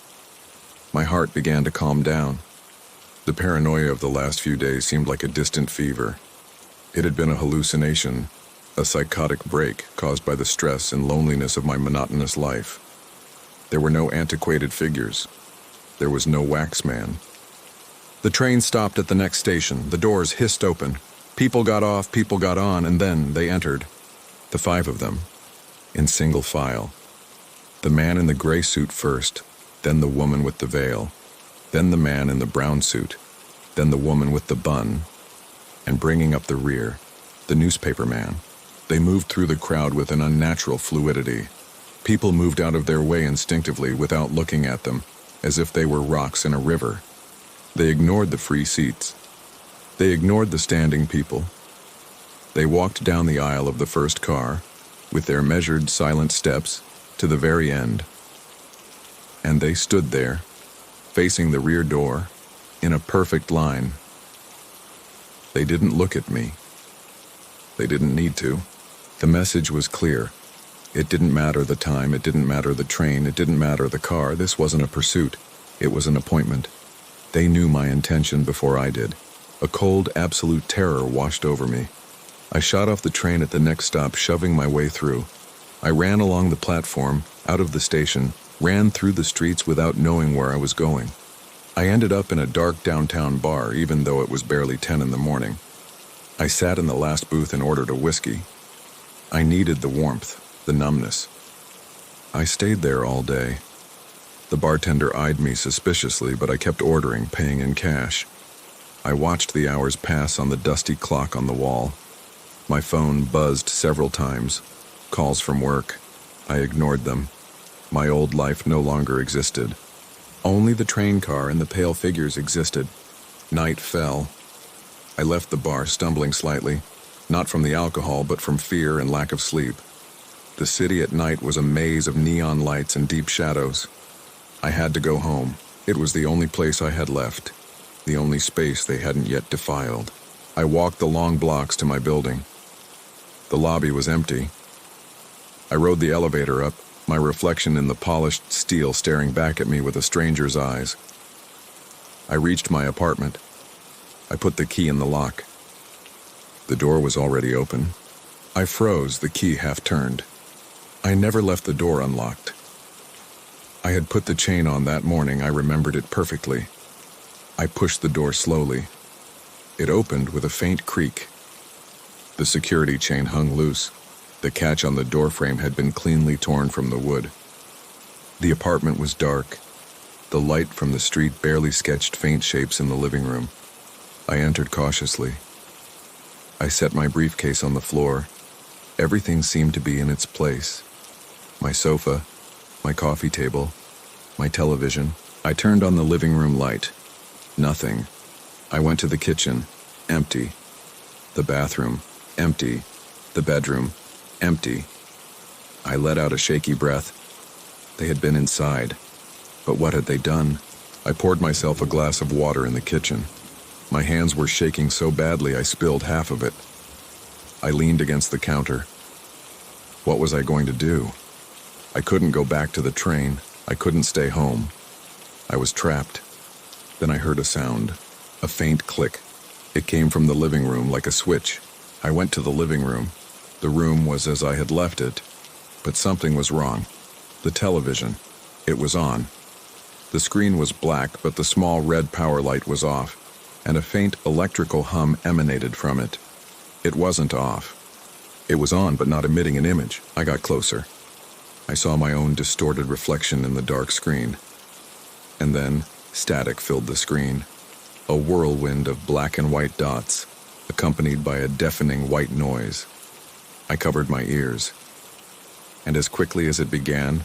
S1: My heart began to calm down. The paranoia of the last few days seemed like a distant fever. It had been a hallucination, a psychotic break caused by the stress and loneliness of my monotonous life. There were no antiquated figures. There was no wax man. The train stopped at the next station. The doors hissed open. People got off, people got on, and then they entered. The 5 of them, in single file. The man in the gray suit first, then the woman with the veil, then the man in the brown suit, then the woman with the bun, and bringing up the rear, the newspaper man. They moved through the crowd with an unnatural fluidity. People moved out of their way instinctively without looking at them, as if they were rocks in a river. They ignored the free seats. They ignored the standing people. They walked down the aisle of the first car, with their measured, silent steps, to the very end. And they stood there, facing the rear door, in a perfect line. They didn't look at me. They didn't need to. The message was clear. It didn't matter the time, it didn't matter the train, it didn't matter the car. This wasn't a pursuit. It was an appointment. They knew my intention before I did. A cold, absolute terror washed over me. I shot off the train at the next stop, shoving my way through. I ran along the platform, out of the station, ran through the streets without knowing where I was going. I ended up in a dark downtown bar, even though it was barely 10 in the morning. I sat in the last booth and ordered a whiskey. I needed the warmth, the numbness. I stayed there all day. The bartender eyed me suspiciously, but I kept ordering, paying in cash. I watched the hours pass on the dusty clock on the wall. My phone buzzed several times. Calls from work. I ignored them. My old life no longer existed. Only the train car and the pale figures existed. Night fell. I left the bar, stumbling slightly, not from the alcohol, but from fear and lack of sleep. The city at night was a maze of neon lights and deep shadows. I had to go home. It was the only place I had left, the only space they hadn't yet defiled. I walked the long blocks to my building. The lobby was empty. I rode the elevator up, my reflection in the polished steel staring back at me with a stranger's eyes. I reached my apartment. I put the key in the lock. The door was already open. I froze, the key half turned. I never left the door unlocked. I had put the chain on that morning. I remembered it perfectly. I pushed the door slowly. It opened with a faint creak. The security chain hung loose. The catch on the doorframe had been cleanly torn from the wood. The apartment was dark. The light from the street barely sketched faint shapes in the living room. I entered cautiously. I set my briefcase on the floor. Everything seemed to be in its place. My sofa, my coffee table, my television. I turned on the living room light. Nothing. I went to the kitchen. Empty. The bathroom. Empty. The bedroom. Empty. I let out a shaky breath. They had been inside. But what had they done? I poured myself a glass of water in the kitchen. My hands were shaking so badly I spilled half of it. I leaned against the counter. What was I going to do? I couldn't go back to the train. I couldn't stay home. I was trapped. Then I heard a sound, a faint click. It came from the living room like a switch. I went to the living room. The room was as I had left it, but something was wrong. The television. It was on. The screen was black, but the small red power light was off, and a faint electrical hum emanated from it. It wasn't off. It was on, but not emitting an image. I got closer. I saw my own distorted reflection in the dark screen. And then, static filled the screen. A whirlwind of black and white dots, accompanied by a deafening white noise. I covered my ears. And as quickly as it began,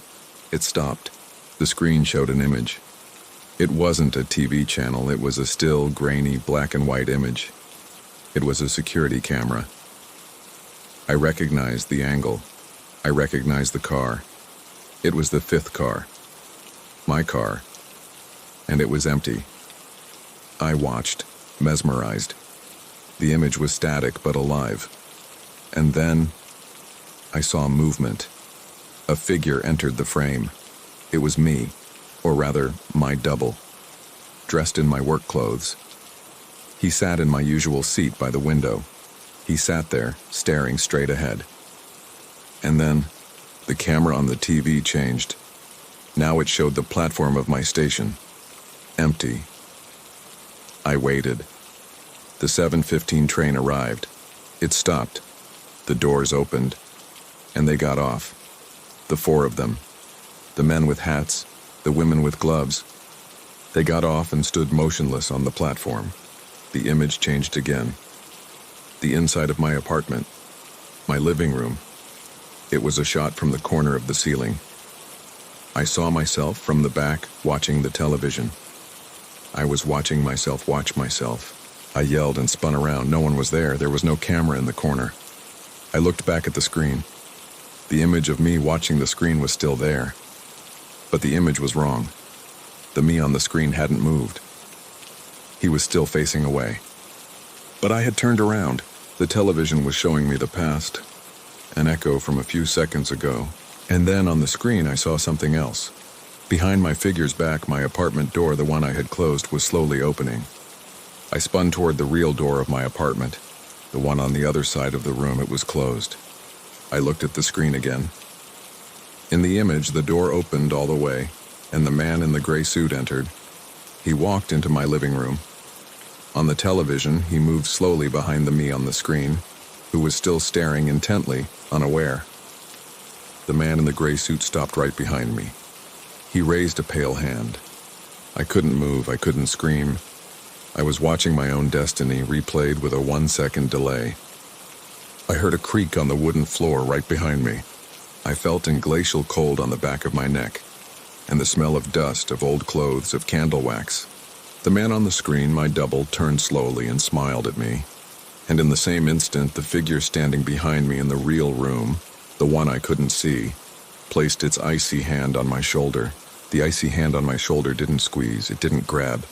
S1: it stopped. The screen showed an image. It wasn't a TV channel, it was a still, grainy, black and white image. It was a security camera. I recognized the angle. I recognized the car. It was the fifth car. My car. And it was empty. I watched, mesmerized. The image was static but alive. And then I saw movement. A figure entered the frame. It was me, or rather, my double, dressed in my work clothes. He sat in my usual seat by the window. He sat there, staring straight ahead. And then, the camera on the TV changed. Now it showed the platform of my station. Empty. I waited. The 7:15 train arrived. It stopped. The doors opened. And they got off. The four of them. The men with hats, the women with gloves. They got off and stood motionless on the platform. The image changed again. The inside of my apartment. My living room. It was a shot from the corner of the ceiling. I saw myself from the back, watching the television. I was watching myself watch myself. I yelled and spun around. No one was there. There was no camera in the corner. I looked back at the screen. The image of me watching the screen was still there. But the image was wrong. The me on the screen hadn't moved. He was still facing away. But I had turned around. The television was showing me the past, an echo from a few seconds ago. And then on the screen I saw something else. Behind my figure's back, my apartment door, the one I had closed, was slowly opening. I spun toward the real door of my apartment. The one on the other side of the room, it was closed. I looked at the screen again. In the image, the door opened all the way, and the man in the gray suit entered. He walked into my living room. On the television, he moved slowly behind the me on the screen, who was still staring intently, unaware. The man in the gray suit stopped right behind me. He raised a pale hand. I couldn't move, I couldn't scream. I was watching my own destiny replayed with a 1-second delay. I heard a creak on the wooden floor right behind me. I felt in glacial cold on the back of my neck, and the smell of dust, of old clothes, of candle wax. The man on the screen, my double, turned slowly and smiled at me. And in the same instant, the figure standing behind me in the real room, the one I couldn't see, placed its icy hand on my shoulder. The icy hand on my shoulder didn't squeeze, it didn't grab.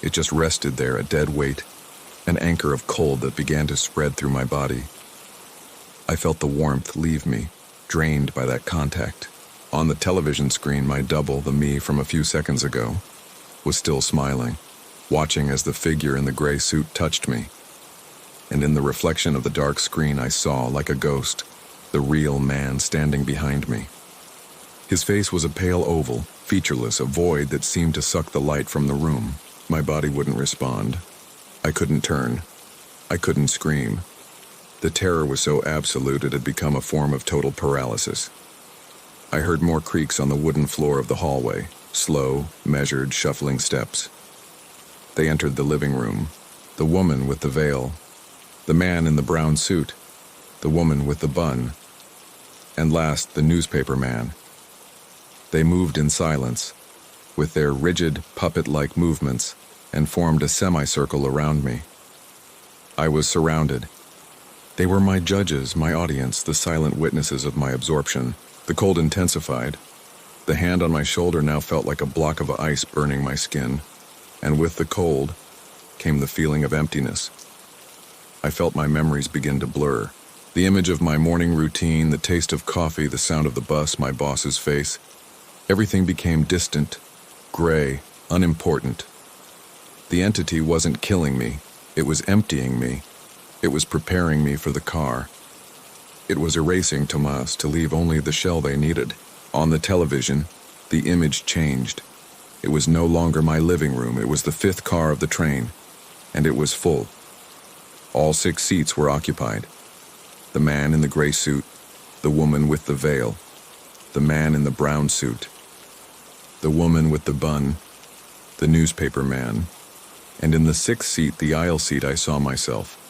S1: It just rested there, a dead weight, an anchor of cold that began to spread through my body. I felt the warmth leave me, drained by that contact. On the television screen, my double, the me from a few seconds ago, was still smiling, watching as the figure in the gray suit touched me. And in the reflection of the dark screen, I saw, like a ghost, the real man standing behind me. His face was a pale oval, featureless, a void that seemed to suck the light from the room. My body wouldn't respond. I couldn't turn. I couldn't scream. The terror was so absolute it had become a form of total paralysis. I heard more creaks on the wooden floor of the hallway, slow, measured, shuffling steps. They entered the living room. The woman with the veil, the man in the brown suit, the woman with the bun, and last, the newspaper man. They moved in silence, with their rigid, puppet-like movements, and formed a semicircle around me. I was surrounded. They were my judges, my audience, the silent witnesses of my absorption. The cold intensified. The hand on my shoulder now felt like a block of ice burning my skin, and with the cold came the feeling of emptiness. I felt my memories begin to blur. The image of my morning routine, the taste of coffee, the sound of the bus, my boss's face, everything became distant, gray, unimportant. The entity wasn't killing me. It was emptying me. It was preparing me for the car. It was erasing Tomas to leave only the shell they needed. On the television, the image changed. It was no longer my living room. It was the fifth car of the train, and it was full. All 6 seats were occupied. The man in the gray suit, the woman with the veil, the man in the brown suit, the woman with the bun, the newspaper man, and in the 6th seat, the aisle seat, I saw myself.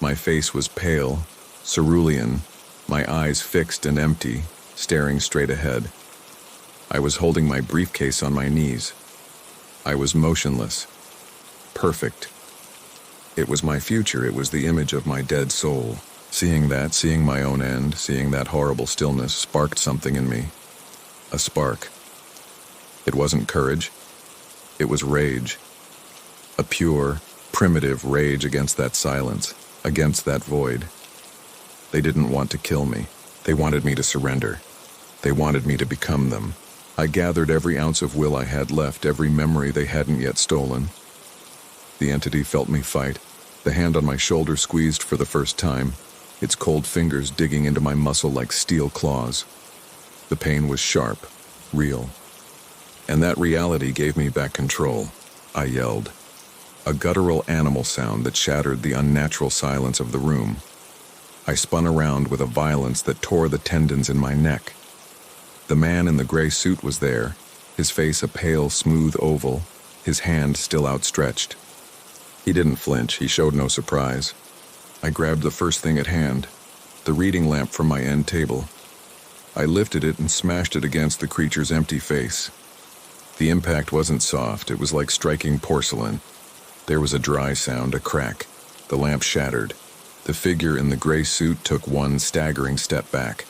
S1: My face was pale, cerulean, my eyes fixed and empty, staring straight ahead. I was holding my briefcase on my knees. I was motionless, perfect. It was my future. It was the image of my dead soul. Seeing that, seeing my own end, seeing that horrible stillness sparked something in me. A spark. It wasn't courage. It was rage. A pure, primitive rage against that silence, against that void. They didn't want to kill me. They wanted me to surrender. They wanted me to become them. I gathered every ounce of will I had left, every memory they hadn't yet stolen. The entity felt me fight. The hand on my shoulder squeezed for the first time, its cold fingers digging into my muscle like steel claws. The pain was sharp, real. And that reality gave me back control. I yelled. A guttural animal sound that shattered the unnatural silence of the room. I spun around with a violence that tore the tendons in my neck. The man in the gray suit was there, his face a pale, smooth oval, his hand still outstretched. He didn't flinch. He showed no surprise. I grabbed the first thing at hand, the reading lamp from my end table. I lifted it and smashed it against the creature's empty face. The impact wasn't soft. It was like striking porcelain. There was a dry sound, a crack. The lamp shattered. The figure in the gray suit took one staggering step back.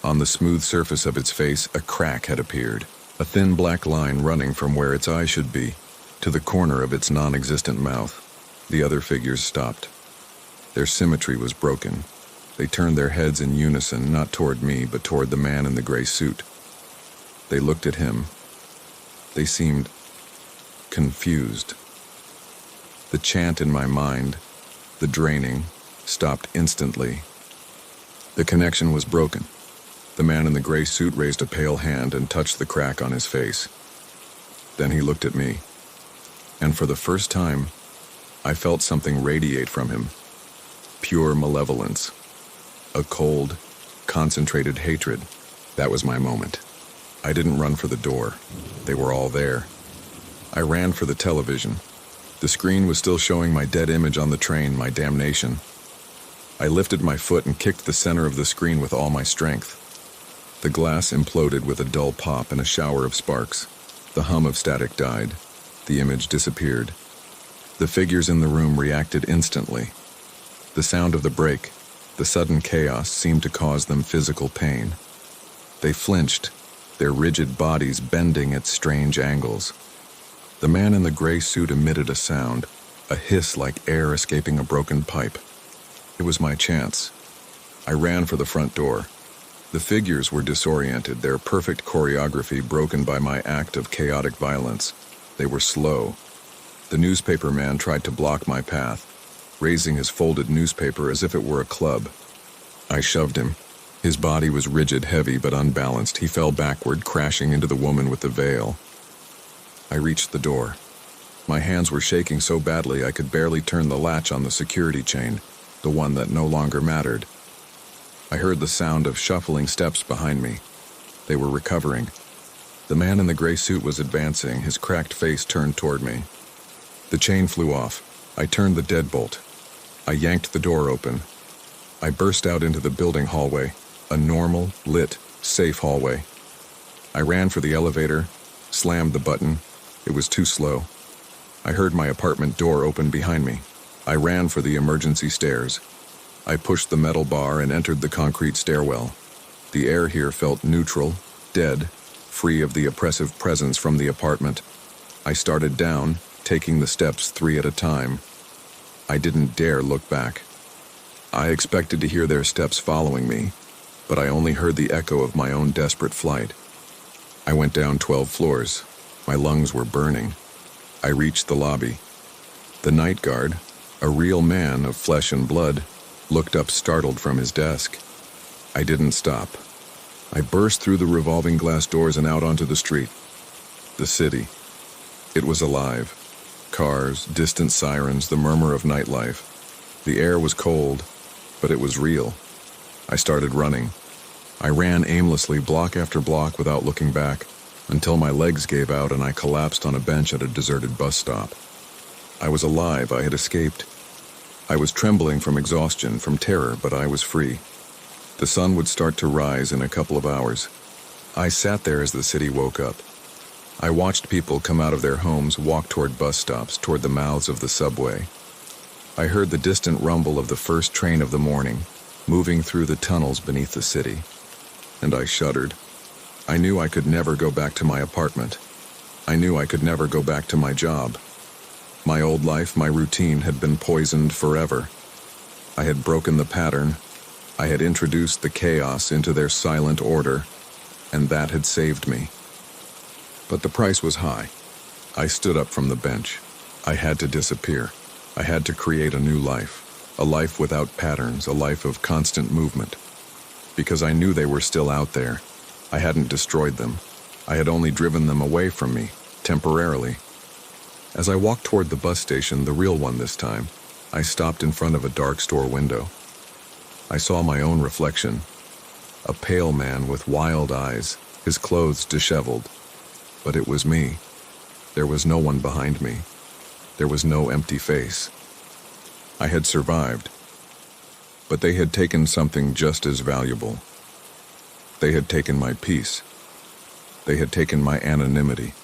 S1: On the smooth surface of its face, a crack had appeared, a thin black line running from where its eye should be to the corner of its non-existent mouth. The other figures stopped. Their symmetry was broken. They turned their heads in unison, not toward me, but toward the man in the gray suit. They looked at him. They seemed confused. The chant in my mind, the draining, stopped instantly. The connection was broken. The man in the gray suit raised a pale hand and touched the crack on his face. Then he looked at me. And for the first time, I felt something radiate from him. Pure malevolence. A cold, concentrated hatred. That was my moment. I didn't run for the door. They were all there. I ran for the television. The screen was still showing my dead image on the train, my damnation. I lifted my foot and kicked the center of the screen with all my strength. The glass imploded with a dull pop and a shower of sparks. The hum of static died. The image disappeared. The figures in the room reacted instantly. The sound of the break, the sudden chaos, seemed to cause them physical pain. They flinched, their rigid bodies bending at strange angles. The man in the gray suit emitted a sound, a hiss like air escaping a broken pipe. It was my chance. I ran for the front door. The figures were disoriented, their perfect choreography broken by my act of chaotic violence. They were slow. The newspaper man tried to block my path, raising his folded newspaper as if it were a club. I shoved him. His body was rigid, heavy, but unbalanced. He fell backward, crashing into the woman with the veil. I reached the door. My hands were shaking so badly I could barely turn the latch on the security chain. the one that no longer mattered. I heard the sound of shuffling steps behind me. They were recovering. The man in the gray suit was advancing, his cracked face turned toward me. The chain flew off. I turned the deadbolt. I yanked the door open. I burst out into the building hallway, a normal, lit, safe hallway. I ran for the elevator, slammed the button. It was too slow. I heard my apartment door open behind me. I ran for the emergency stairs. I pushed the metal bar and entered the concrete stairwell. The air here felt neutral, dead, free of the oppressive presence from the apartment. I started down, taking the steps 3 at a time. I didn't dare look back. I expected to hear their steps following me, but I only heard the echo of my own desperate flight. I went down 12 floors. My lungs were burning. I reached the lobby. The night guard, a real man of flesh and blood, looked up startled from his desk. I didn't stop. I burst through the revolving glass doors and out onto the street. The city. It was alive. Cars, distant sirens, the murmur of nightlife. The air was cold, but it was real. I started running. I ran aimlessly block after block without looking back, until my legs gave out and I collapsed on a bench at a deserted bus stop. I was alive. I had escaped. I was trembling from exhaustion, from terror, but I was free. The sun would start to rise in a couple of hours. I sat there as the city woke up. I watched people come out of their homes, walk toward bus stops, toward the mouths of the subway. I heard the distant rumble of the first train of the morning, moving through the tunnels beneath the city. And I shuddered. I knew I could never go back to my apartment. I knew I could never go back to my job. My old life, my routine had been poisoned forever. I had broken the pattern. I had introduced the chaos into their silent order, and that had saved me. But the price was high. I stood up from the bench. I had to disappear. I had to create a new life, a life without patterns, a life of constant movement. Because I knew they were still out there. I hadn't destroyed them. I had only driven them away from me, temporarily. As I walked toward the bus station, the real one this time, I stopped in front of a dark store window. I saw my own reflection, a pale man with wild eyes, his clothes disheveled. But it was me. There was no one behind me. There was no empty face. I had survived. But they had taken something just as valuable. They had taken my peace. They had taken my anonymity.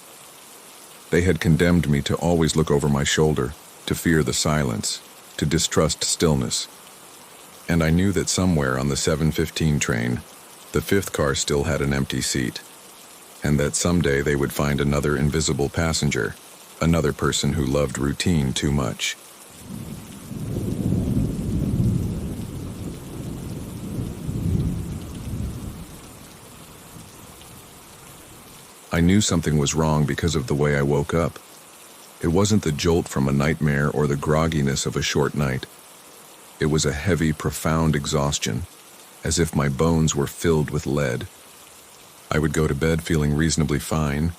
S1: They had condemned me to always look over my shoulder, to fear the silence, to distrust stillness. And I knew that somewhere on the 7:15 train, the 5th car still had an empty seat, and that someday they would find another invisible passenger, another person who loved routine too much. I knew something was wrong because of the way I woke up. It wasn't the jolt from a nightmare or the grogginess of a short night. It was a heavy, profound exhaustion, as if my bones were filled with lead. I would go to bed feeling reasonably fine,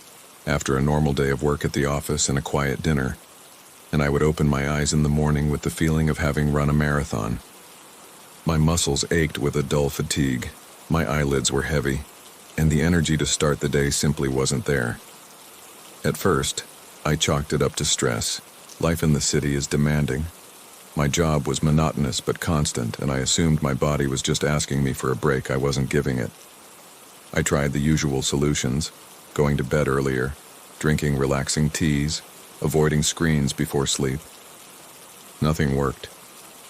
S1: after a normal day of work at the office and a quiet dinner, and I would open my eyes in the morning with the feeling of having run a marathon. My muscles ached with a dull fatigue, my eyelids were heavy, and the energy to start the day simply wasn't there. At first, I chalked it up to stress. Life in the city is demanding. My job was monotonous but constant, and I assumed my body was just asking me for a break I wasn't giving it. I tried the usual solutions, going to bed earlier, drinking relaxing teas, avoiding screens before sleep. Nothing worked.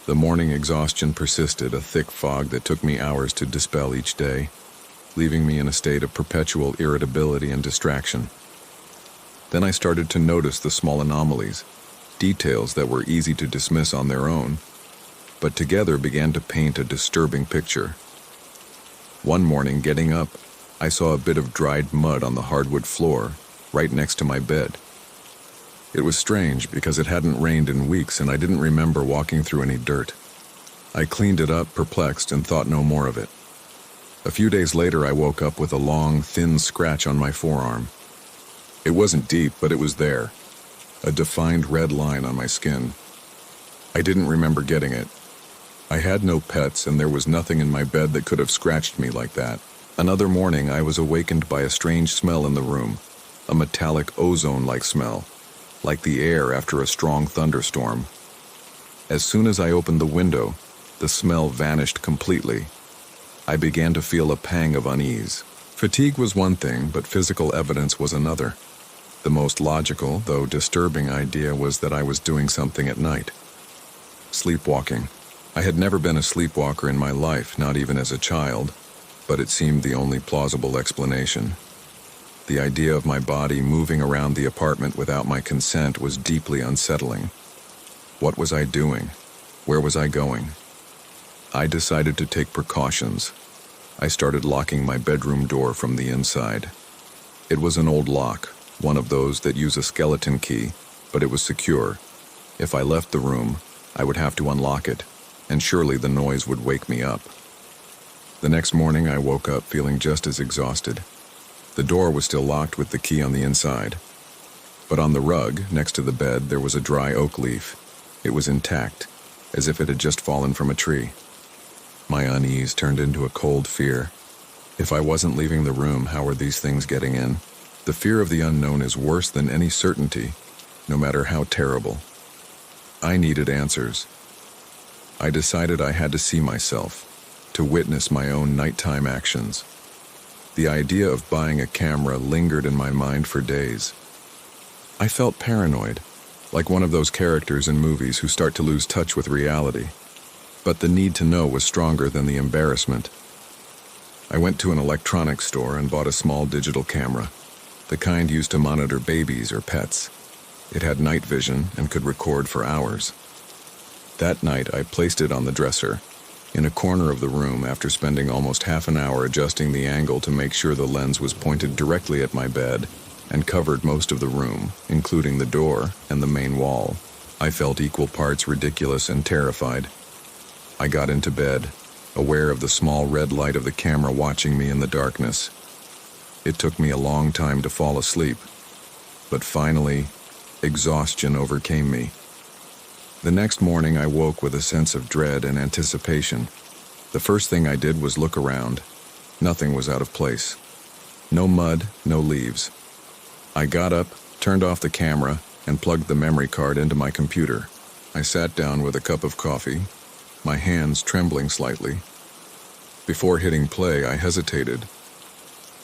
S1: The morning exhaustion persisted, a thick fog that took me hours to dispel each day, leaving me in a state of perpetual irritability and distraction. Then I started to notice the small anomalies, details that were easy to dismiss on their own, but together began to paint a disturbing picture. One morning, getting up, I saw a bit of dried mud on the hardwood floor, right next to my bed. It was strange because it hadn't rained in weeks and I didn't remember walking through any dirt. I cleaned it up, perplexed, and thought no more of it. A few days later, I woke up with a long, thin scratch on my forearm. It wasn't deep, but it was there, a defined red line on my skin. I didn't remember getting it. I had no pets, and there was nothing in my bed that could have scratched me like that. Another morning, I was awakened by a strange smell in the room, a metallic ozone-like smell, like the air after a strong thunderstorm. As soon as I opened the window, the smell vanished completely. I began to feel a pang of unease. Fatigue was one thing, but physical evidence was another. The most logical, though disturbing idea was that I was doing something at night. Sleepwalking. I had never been a sleepwalker in my life, not even as a child, but it seemed the only plausible explanation. The idea of my body moving around the apartment without my consent was deeply unsettling. What was I doing? Where was I going? I decided to take precautions. I started locking my bedroom door from the inside. It was an old lock, one of those that use a skeleton key, but it was secure. If I left the room, I would have to unlock it, and surely the noise would wake me up. The next morning, I woke up feeling just as exhausted. The door was still locked with the key on the inside. But on the rug, next to the bed, there was a dry oak leaf. It was intact, as if it had just fallen from a tree. My unease turned into a cold fear. If I wasn't leaving the room, how were these things getting in? The fear of the unknown is worse than any certainty, no matter how terrible. I needed answers. I decided I had to see myself, to witness my own nighttime actions. The idea of buying a camera lingered in my mind for days. I felt paranoid, like one of those characters in movies who start to lose touch with reality. But the need to know was stronger than the embarrassment. I went to an electronics store and bought a small digital camera, the kind used to monitor babies or pets. It had night vision and could record for hours. That night, I placed it on the dresser, in a corner of the room after spending almost half an hour adjusting the angle to make sure the lens was pointed directly at my bed and covered most of the room, including the door and the main wall. I felt equal parts ridiculous and terrified. I got into bed, aware of the small red light of the camera watching me in the darkness. It took me a long time to fall asleep, but finally, exhaustion overcame me. The next morning, I woke with a sense of dread and anticipation. The first thing I did was look around. Nothing was out of place. No mud, no leaves. I got up, turned off the camera, and plugged the memory card into my computer. I sat down with a cup of coffee, my hands trembling slightly. Before hitting play, I hesitated.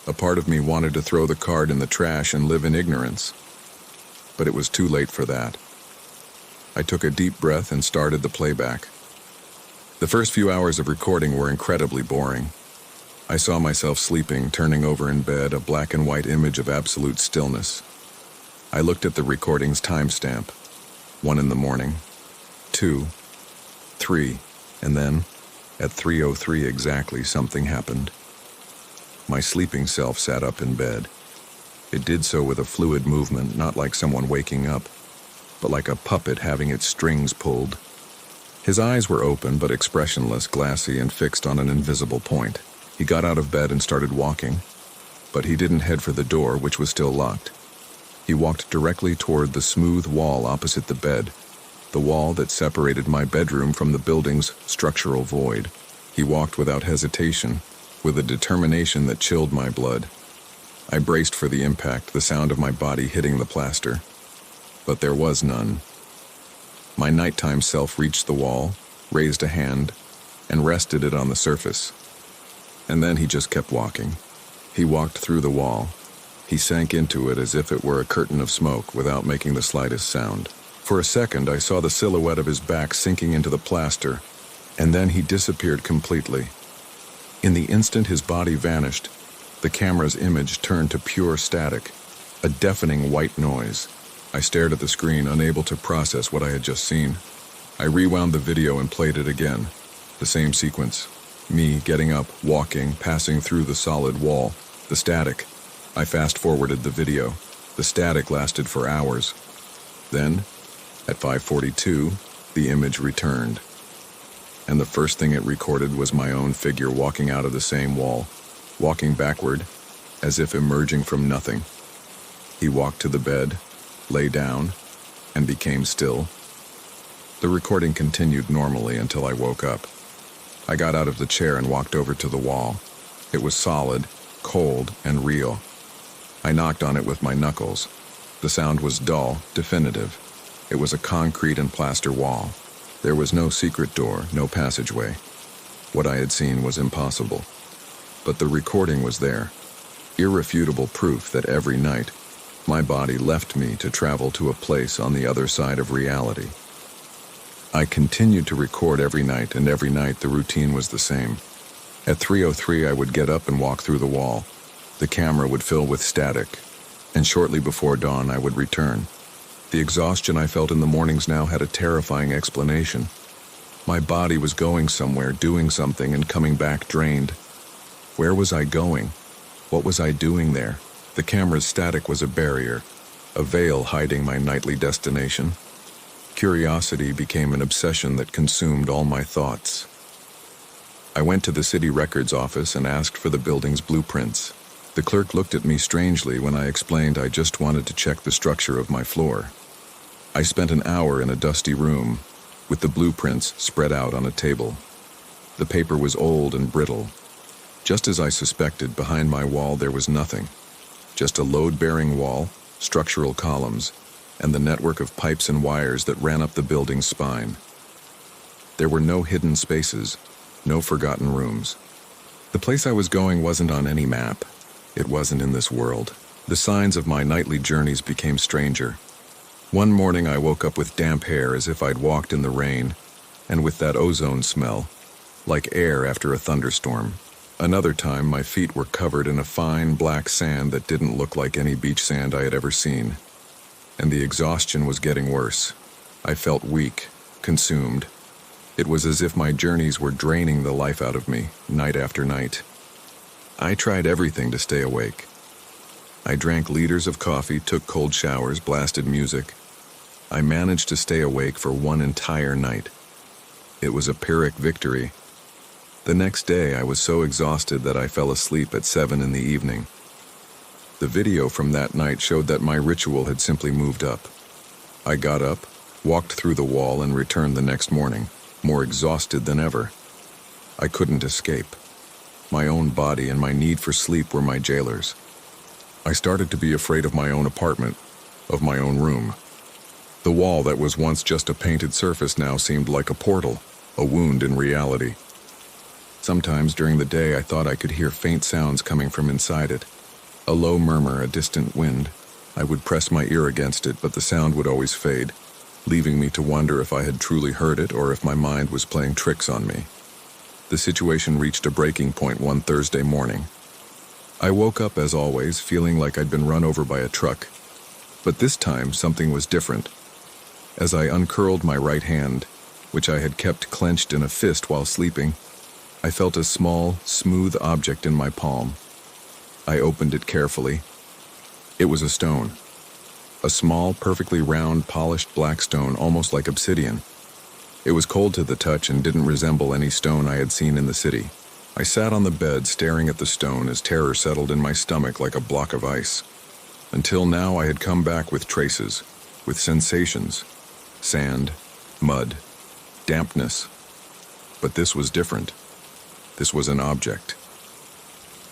S1: A part of me wanted to throw the card in the trash and live in ignorance. But it was too late for that. I took a deep breath and started the playback. The first few hours of recording were incredibly boring. I saw myself sleeping, turning over in bed, a black and white image of absolute stillness. I looked at the recording's timestamp. 1 in the morning, 2, 3, and then, at 3:03 exactly, something happened. My sleeping self sat up in bed. It did so with a fluid movement, not like someone waking up, but like a puppet having its strings pulled. His eyes were open but expressionless, glassy, and fixed on an invisible point. He got out of bed and started walking, but he didn't head for the door, which was still locked. He walked directly toward the smooth wall opposite the bed, the wall that separated my bedroom from the building's structural void. He walked without hesitation, with a determination that chilled my blood. I braced for the impact, the sound of my body hitting the plaster. But there was none. My nighttime self reached the wall, raised a hand, and rested it on the surface. And then he just kept walking. He walked through the wall. He sank into it as if it were a curtain of smoke without making the slightest sound. For a second, I saw the silhouette of his back sinking into the plaster, and then he disappeared completely. In the instant his body vanished, the camera's image turned to pure static, a deafening white noise. I stared at the screen, unable to process what I had just seen. I rewound the video and played it again. The same sequence. Me getting up, walking, passing through the solid wall. The static. I fast-forwarded the video. The static lasted for hours. Then, at 5:42, the image returned. And the first thing it recorded was my own figure walking out of the same wall, walking backward, as if emerging from nothing. He walked to the bed, lay down, and became still. The recording continued normally until I woke up. I got out of the chair and walked over to the wall. It was solid, cold, and real. I knocked on it with my knuckles. The sound was dull, definitive. It was a concrete and plaster wall. There was no secret door, no passageway. What I had seen was impossible. But the recording was there. Irrefutable proof that every night, my body left me to travel to a place on the other side of reality. I continued to record every night, and every night the routine was the same. At 3:03, I would get up and walk through the wall. The camera would fill with static, and shortly before dawn, I would return. The exhaustion I felt in the mornings now had a terrifying explanation. My body was going somewhere, doing something, and coming back drained. Where was I going? What was I doing there? The camera's static was a barrier, a veil hiding my nightly destination. Curiosity became an obsession that consumed all my thoughts. I went to the city records office and asked for the building's blueprints. The clerk looked at me strangely when I explained I just wanted to check the structure of my floor. I spent an hour in a dusty room, with the blueprints spread out on a table. The paper was old and brittle. Just as I suspected, behind my wall there was nothing. Just a load-bearing wall, structural columns, and the network of pipes and wires that ran up the building's spine. There were no hidden spaces, no forgotten rooms. The place I was going wasn't on any map. It wasn't in this world. The signs of my nightly journeys became stranger. One morning I woke up with damp hair as if I'd walked in the rain, and with that ozone smell, like air after a thunderstorm. Another time my feet were covered in a fine black sand that didn't look like any beach sand I had ever seen. And the exhaustion was getting worse. I felt weak, consumed. It was as if my journeys were draining the life out of me, night after night. I tried everything to stay awake. I drank liters of coffee, took cold showers, blasted music. I managed to stay awake for one entire night. It was a Pyrrhic victory. The next day I was so exhausted that I fell asleep at 7 in the evening. The video from that night showed that my ritual had simply moved up. I got up, walked through the wall, and returned the next morning, more exhausted than ever. I couldn't escape. My own body and my need for sleep were my jailers. I started to be afraid of my own apartment, of my own room. The wall that was once just a painted surface now seemed like a portal, a wound in reality. Sometimes during the day I thought I could hear faint sounds coming from inside it. A low murmur, a distant wind. I would press my ear against it, but the sound would always fade, leaving me to wonder if I had truly heard it or if my mind was playing tricks on me. The situation reached a breaking point one Thursday morning. I woke up, as always, feeling like I'd been run over by a truck. But this time, something was different. As I uncurled my right hand, which I had kept clenched in a fist while sleeping, I felt a small, smooth object in my palm. I opened it carefully. It was a stone. A small, perfectly round, polished black stone, almost like obsidian. It was cold to the touch and didn't resemble any stone I had seen in the city. I sat on the bed staring at the stone as terror settled in my stomach like a block of ice. Until now I had come back with traces, with sensations. Sand, mud, dampness. But this was different. This was an object.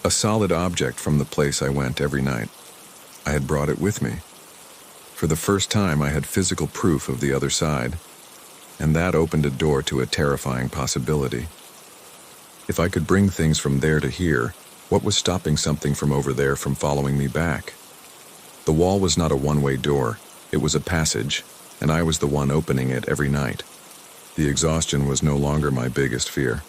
S1: A solid object from the place I went every night. I had brought it with me. For the first time I had physical proof of the other side, and that opened a door to a terrifying possibility. If I could bring things from there to here, what was stopping something from over there from following me back? The wall was not a one-way door. It was a passage, and I was the one opening it every night. The exhaustion was no longer my biggest fear.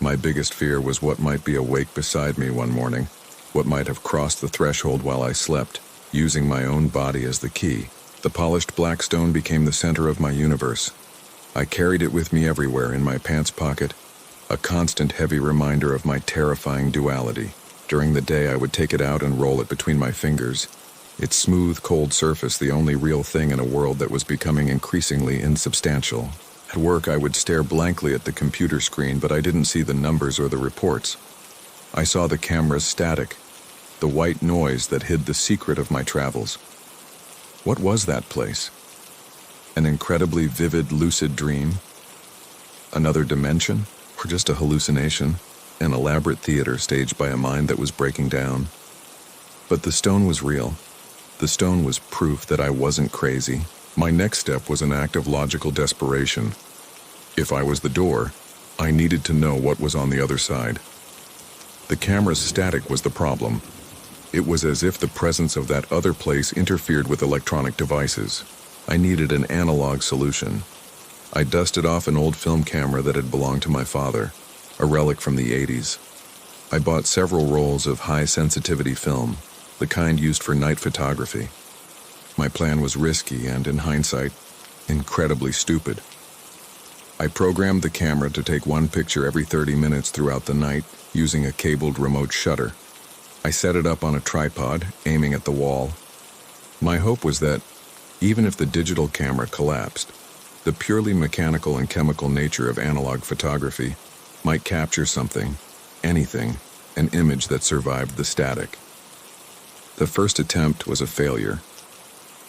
S1: My biggest fear was what might be awake beside me one morning, what might have crossed the threshold while I slept, using my own body as the key. The polished black stone became the center of my universe. I carried it with me everywhere, in my pants pocket, a constant heavy reminder of my terrifying duality. During the day I would take it out and roll it between my fingers, its smooth, cold surface the only real thing in a world that was becoming increasingly insubstantial. At work I would stare blankly at the computer screen, but I didn't see the numbers or the reports. I saw the camera's static, the white noise that hid the secret of my travels. What was that place? An incredibly vivid, lucid dream? Another dimension? Or just a hallucination? An elaborate theater staged by a mind that was breaking down? But the stone was real. The stone was proof that I wasn't crazy. My next step was an act of logical desperation. If I was the door, I needed to know what was on the other side. The camera's static was the problem. It was as if the presence of that other place interfered with electronic devices. I needed an analog solution. I dusted off an old film camera that had belonged to my father, a relic from the 80s. I bought several rolls of high-sensitivity film, the kind used for night photography. My plan was risky and, in hindsight, incredibly stupid. I programmed the camera to take one picture every 30 minutes throughout the night using a cabled remote shutter. I set it up on a tripod, aiming at the wall. My hope was that, even if the digital camera collapsed, the purely mechanical and chemical nature of analog photography might capture something, anything, an image that survived the static. The first attempt was a failure.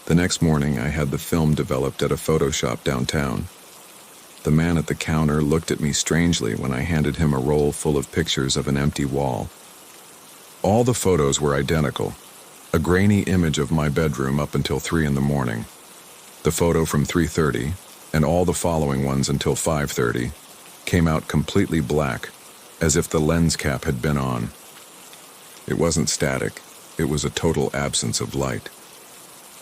S1: The next morning, I had the film developed at a photo shop downtown. The man at the counter looked at me strangely when I handed him a roll full of pictures of an empty wall. All the photos were identical, a grainy image of my bedroom up until 3 in the morning. The photo from 3:30, and all the following ones until 5:30, came out completely black, as if the lens cap had been on. It wasn't static, it was a total absence of light.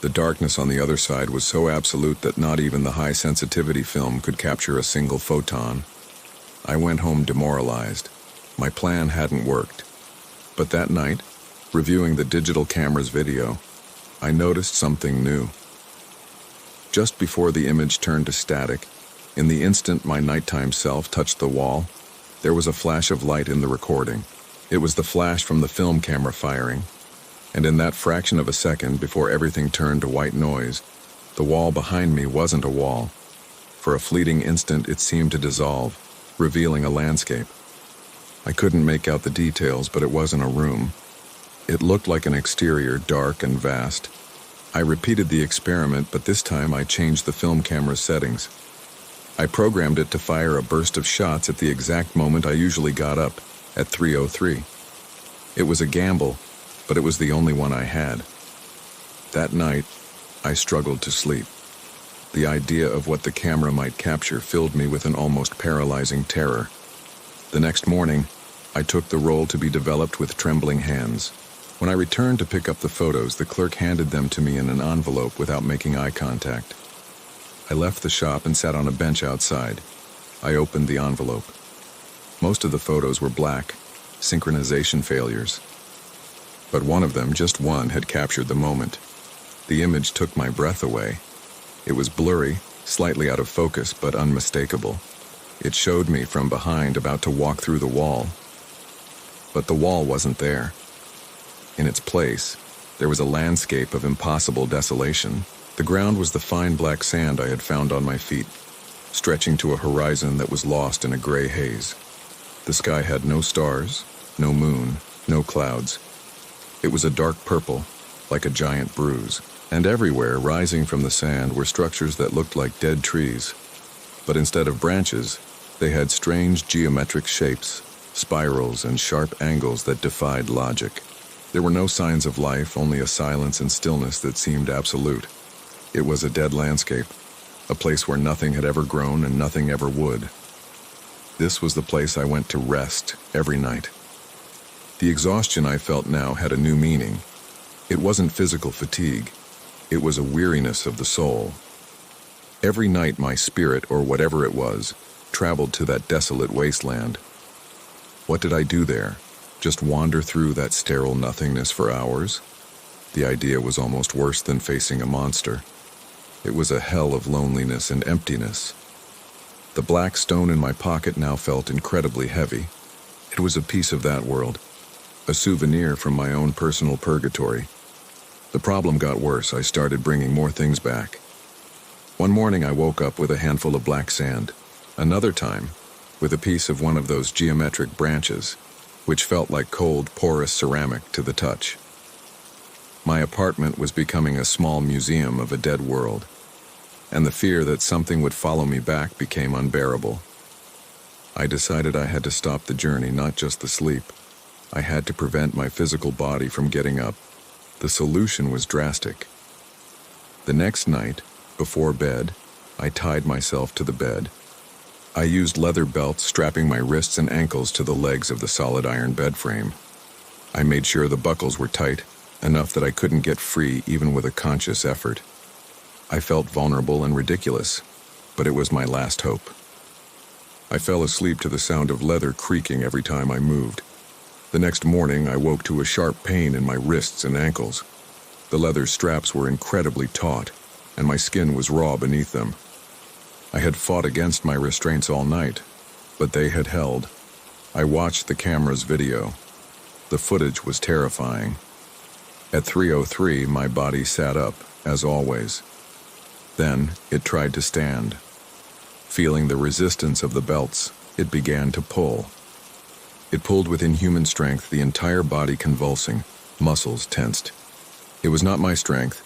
S1: The darkness on the other side was so absolute that not even the high-sensitivity film could capture a single photon. I went home demoralized. My plan hadn't worked. But that night, reviewing the digital camera's video, I noticed something new. Just before the image turned to static, in the instant my nighttime self touched the wall, there was a flash of light in the recording. It was the flash from the film camera firing. And in that fraction of a second before everything turned to white noise, the wall behind me wasn't a wall. For a fleeting instant, it seemed to dissolve, revealing a landscape. I couldn't make out the details, but it wasn't a room. It looked like an exterior, dark and vast. I repeated the experiment, but this time I changed the film camera's settings. I programmed it to fire a burst of shots at the exact moment I usually got up, at 3:03. It was a gamble, but it was the only one I had. That night, I struggled to sleep. The idea of what the camera might capture filled me with an almost paralyzing terror. The next morning, I took the roll to be developed with trembling hands. When I returned to pick up the photos, the clerk handed them to me in an envelope without making eye contact. I left the shop and sat on a bench outside. I opened the envelope. Most of the photos were black, synchronization failures. But one of them, just one, had captured the moment. The image took my breath away. It was blurry, slightly out of focus, but unmistakable. It showed me from behind about to walk through the wall. But the wall wasn't there. In its place, there was a landscape of impossible desolation. The ground was the fine black sand I had found on my feet, stretching to a horizon that was lost in a gray haze. The sky had no stars, no moon, no clouds. It was a dark purple, like a giant bruise, and everywhere, rising from the sand, were structures that looked like dead trees. But instead of branches, they had strange geometric shapes, spirals and sharp angles that defied logic. There were no signs of life, only a silence and stillness that seemed absolute. It was a dead landscape, a place where nothing had ever grown and nothing ever would. This was the place I went to rest every night. The exhaustion I felt now had a new meaning. It wasn't physical fatigue. It was a weariness of the soul. Every night my spirit, or whatever it was, traveled to that desolate wasteland. What did I do there? Just wander through that sterile nothingness for hours? The idea was almost worse than facing a monster. It was a hell of loneliness and emptiness. The black stone in my pocket now felt incredibly heavy. It was a piece of that world, a souvenir from my own personal purgatory. The problem got worse. I started bringing more things back. One morning I woke up with a handful of black sand. Another time, with a piece of one of those geometric branches, which felt like cold, porous ceramic to the touch. My apartment was becoming a small museum of a dead world. and the fear that something would follow me back became unbearable. I decided I had to stop the journey, not just the sleep. I had to prevent my physical body from getting up. The solution was drastic. The next night, before bed, I tied myself to the bed. I used leather belts strapping my wrists and ankles to the legs of the solid iron bed frame. I made sure the buckles were tight, enough that I couldn't get free even with a conscious effort. I felt vulnerable and ridiculous, but it was my last hope. I fell asleep to the sound of leather creaking every time I moved. The next morning, I woke to a sharp pain in my wrists and ankles. The leather straps were incredibly taut, and my skin was raw beneath them. I had fought against my restraints all night, but they had held. I watched the camera's video. The footage was terrifying. At 3:03, my body sat up, as always. Then, it tried to stand. Feeling the resistance of the belts, it began to pull. It pulled with inhuman strength, the entire body convulsing, muscles tensed. It was not my strength.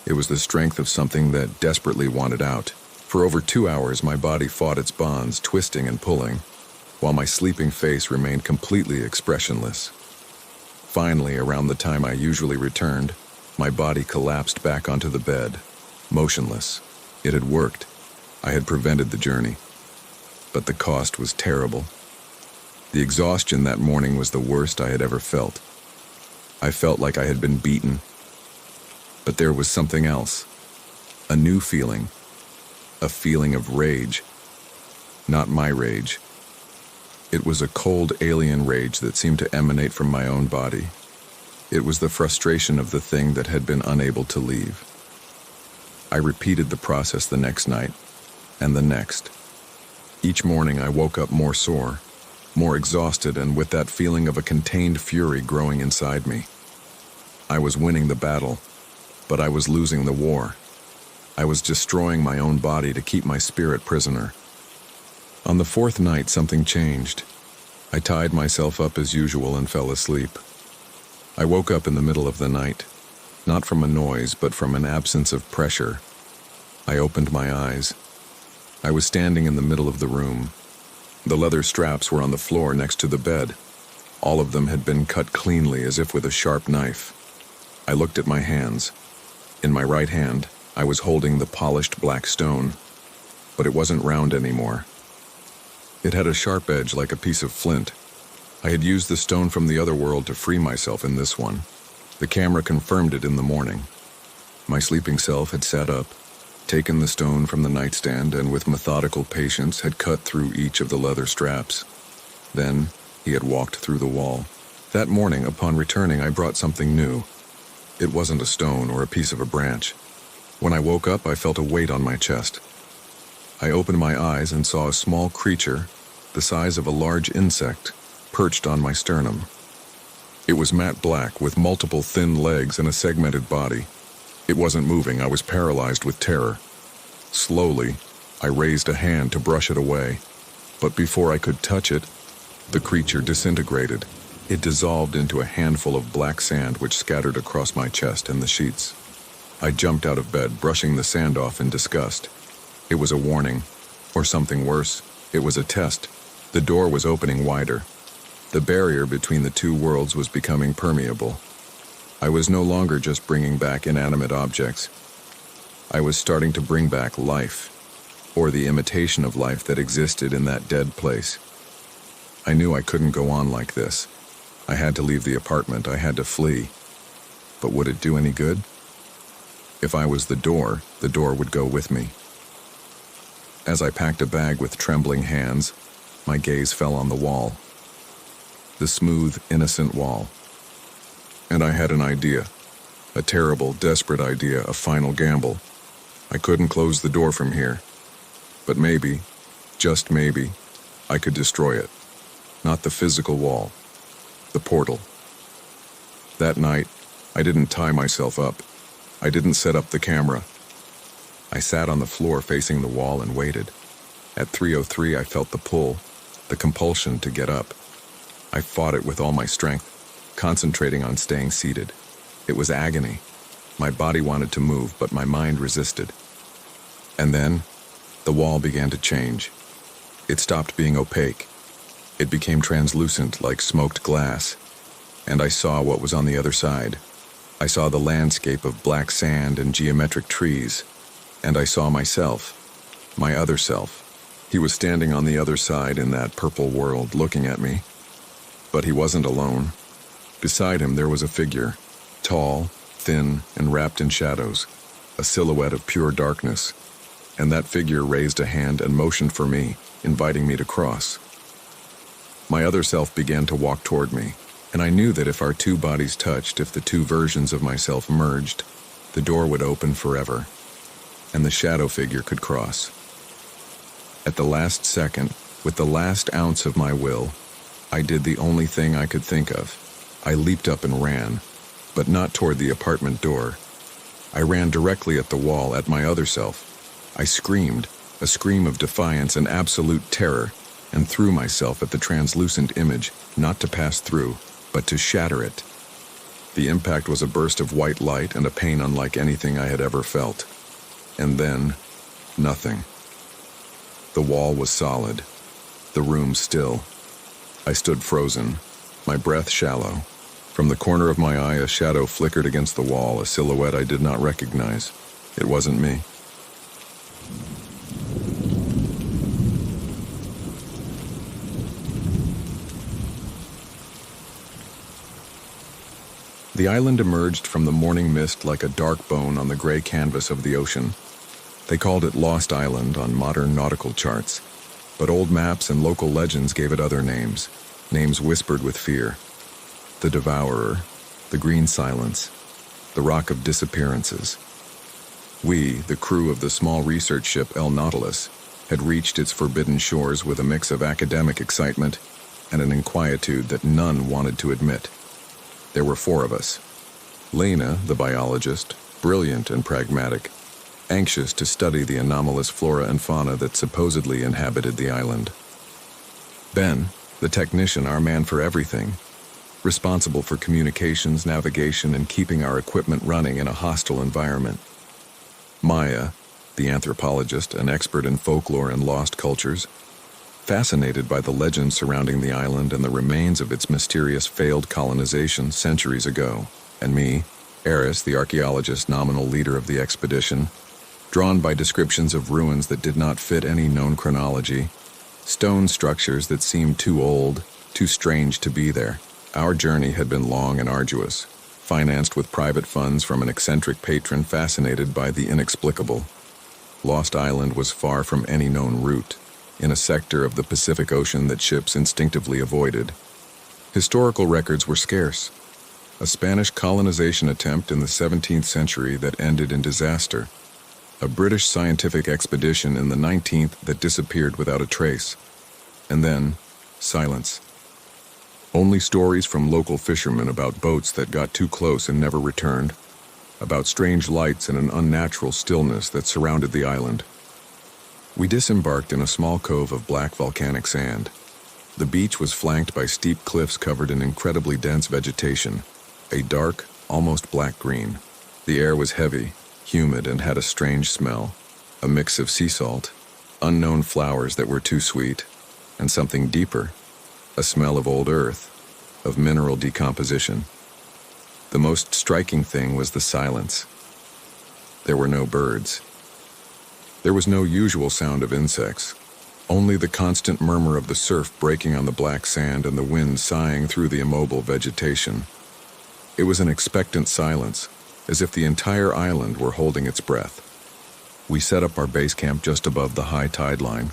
S1: It was the strength of something that desperately wanted out. For over 2 hours, my body fought its bonds, twisting and pulling, while my sleeping face remained completely expressionless. Finally, around the time I usually returned, my body collapsed back onto the bed, motionless. It had worked. I had prevented the journey. But the cost was terrible. The exhaustion that morning was the worst I had ever felt. I felt like I had been beaten. But there was something else. A new feeling. A feeling of rage. Not my rage. It was a cold alien rage that seemed to emanate from my own body. It was the frustration of the thing that had been unable to leave. I repeated the process the next night, and the next. Each morning I woke up more sore, more exhausted, and with that feeling of a contained fury growing inside me. I was winning the battle, but I was losing the war. I was destroying my own body to keep my spirit prisoner. On the fourth night, something changed. I tied myself up as usual and fell asleep. I woke up in the middle of the night, not from a noise, but from an absence of pressure. I opened my eyes. I was standing in the middle of the room. The leather straps were on the floor next to the bed. All of them had been cut cleanly, as if with a sharp knife. I looked at my hands. In my right hand, I was holding the polished black stone, but it wasn't round anymore. It had a sharp edge like a piece of flint. I had used the stone from the other world to free myself in this one. The camera confirmed it in the morning. My sleeping self had sat up, taken the stone from the nightstand, and with methodical patience had cut through each of the leather straps. Then, he had walked through the wall. That morning, upon returning, I brought something new. It wasn't a stone or a piece of a branch. When I woke up, I felt a weight on my chest. I opened my eyes and saw a small creature, the size of a large insect, perched on my sternum. It was matte black with multiple thin legs and a segmented body. It wasn't moving. I was paralyzed with terror. Slowly, I raised a hand to brush it away, but before I could touch it, the creature disintegrated. It dissolved into a handful of black sand which scattered across my chest and the sheets. I jumped out of bed, brushing the sand off in disgust. It was a warning, or something worse. It was a test. The door was opening wider. The barrier between the two worlds was becoming permeable. I was no longer just bringing back inanimate objects. I was starting to bring back life, or the imitation of life that existed in that dead place. I knew I couldn't go on like this. I had to leave the apartment. I had to flee. But would it do any good? If I was the door would go with me. As I packed a bag with trembling hands, my gaze fell on the wall. The smooth, innocent wall. And I had an idea. A terrible, desperate idea, a final gamble. I couldn't close the door from here. But maybe, just maybe, I could destroy it. Not the physical wall. The portal. That night, I didn't tie myself up. I didn't set up the camera. I sat on the floor facing the wall and waited. At 3:03, I felt the pull, the compulsion to get up. I fought it with all my strength, concentrating on staying seated. It was agony. My body wanted to move, but my mind resisted. And then, the wall began to change. It stopped being opaque. It became translucent like smoked glass, and I saw what was on the other side. I saw the landscape of black sand and geometric trees, and I saw myself, my other self. He was standing on the other side in that purple world looking at me. But he wasn't alone. Beside him there was a figure, tall, thin, and wrapped in shadows, a silhouette of pure darkness, and that figure raised a hand and motioned for me, inviting me to cross. My other self began to walk toward me, and I knew that if our two bodies touched, if the two versions of myself merged, the door would open forever, and the shadow figure could cross. At the last second, with the last ounce of my will, I did the only thing I could think of. I leaped up and ran, but not toward the apartment door. I ran directly at the wall, at my other self. I screamed, a scream of defiance and absolute terror, and threw myself at the translucent image, not to pass through, but to shatter it. The impact was a burst of white light and a pain unlike anything I had ever felt. And then, nothing. The wall was solid, the room still. I stood frozen, my breath shallow. From the corner of my eye, a shadow flickered against the wall, a silhouette I did not recognize. It wasn't me. The island emerged from the morning mist like a dark bone on the gray canvas of the ocean. They called it Lost Island on modern nautical charts, but old maps and local legends gave it other names, names whispered with fear. The Devourer, the Green Silence, the Rock of Disappearances. We, the crew of the small research ship El Nautilus, had reached its forbidden shores with a mix of academic excitement and an inquietude that none wanted to admit. There were 4 of us. Lena, the biologist, brilliant and pragmatic, anxious to study the anomalous flora and fauna that supposedly inhabited the island. Ben, the technician, our man for everything, responsible for communications, navigation, and keeping our equipment running in a hostile environment. Maya, the anthropologist, an expert in folklore and lost cultures, fascinated by the legends surrounding the island and the remains of its mysterious failed colonization centuries ago. And me, Eris, the archaeologist, nominal leader of the expedition, drawn by descriptions of ruins that did not fit any known chronology, stone structures that seemed too old, too strange to be there. Our journey had been long and arduous, financed with private funds from an eccentric patron fascinated by the inexplicable. Lost Island was far from any known route, in a sector of the Pacific Ocean that ships instinctively avoided. Historical records were scarce. A Spanish colonization attempt in the 17th century that ended in disaster. A British scientific expedition in the 19th that disappeared without a trace. And then, silence. Only stories from local fishermen about boats that got too close and never returned, about strange lights and an unnatural stillness that surrounded the island. We disembarked in a small cove of black volcanic sand. The beach was flanked by steep cliffs covered in incredibly dense vegetation, a dark, almost black green. The air was heavy, humid, and had a strange smell, a mix of sea salt, unknown flowers that were too sweet, and something deeper, a smell of old earth, of mineral decomposition. The most striking thing was the silence. There were no birds. There was no usual sound of insects, only the constant murmur of the surf breaking on the black sand and the wind sighing through the immobile vegetation. It was an expectant silence, as if the entire island were holding its breath. We set up our base camp just above the high tide line,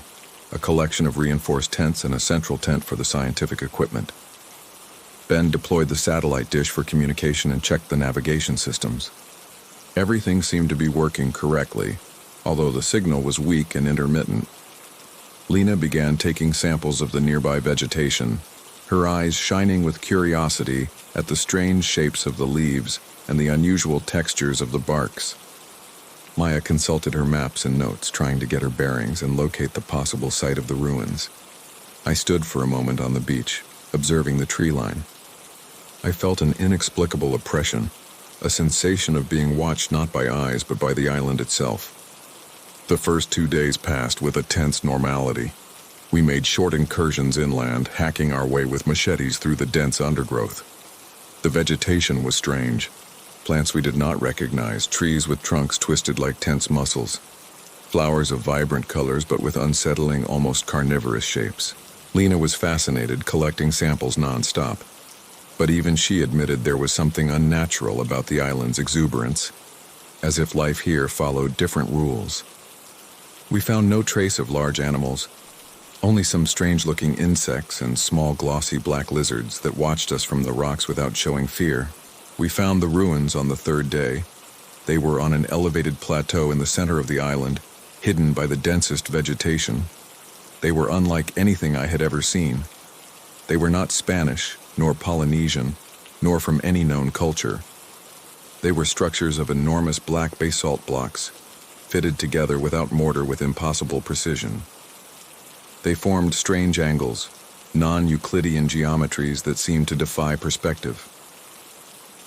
S1: a collection of reinforced tents and a central tent for the scientific equipment. Ben deployed the satellite dish for communication and checked the navigation systems. Everything seemed to be working correctly, although the signal was weak and intermittent. Lena began taking samples of the nearby vegetation, her eyes shining with curiosity at the strange shapes of the leaves and the unusual textures of the barks. Maya consulted her maps and notes, trying to get her bearings and locate the possible site of the ruins. I stood for a moment on the beach, observing the tree line. I felt an inexplicable oppression, a sensation of being watched not by eyes but by the island itself. The first 2 days passed with a tense normality. We made short incursions inland, hacking our way with machetes through the dense undergrowth. The vegetation was strange. Plants we did not recognize, trees with trunks twisted like tense muscles. Flowers of vibrant colors but with unsettling, almost carnivorous shapes. Lena was fascinated, collecting samples non-stop. But even she admitted there was something unnatural about the island's exuberance, as if life here followed different rules. We found no trace of large animals, only some strange-looking insects and small glossy black lizards that watched us from the rocks without showing fear. We found the ruins on the third day. They were on an elevated plateau in the center of the island, hidden by the densest vegetation. They were unlike anything I had ever seen. They were not Spanish, nor Polynesian, nor from any known culture. They were structures of enormous black basalt blocks, fitted together without mortar with impossible precision. They formed strange angles, non-Euclidean geometries that seemed to defy perspective.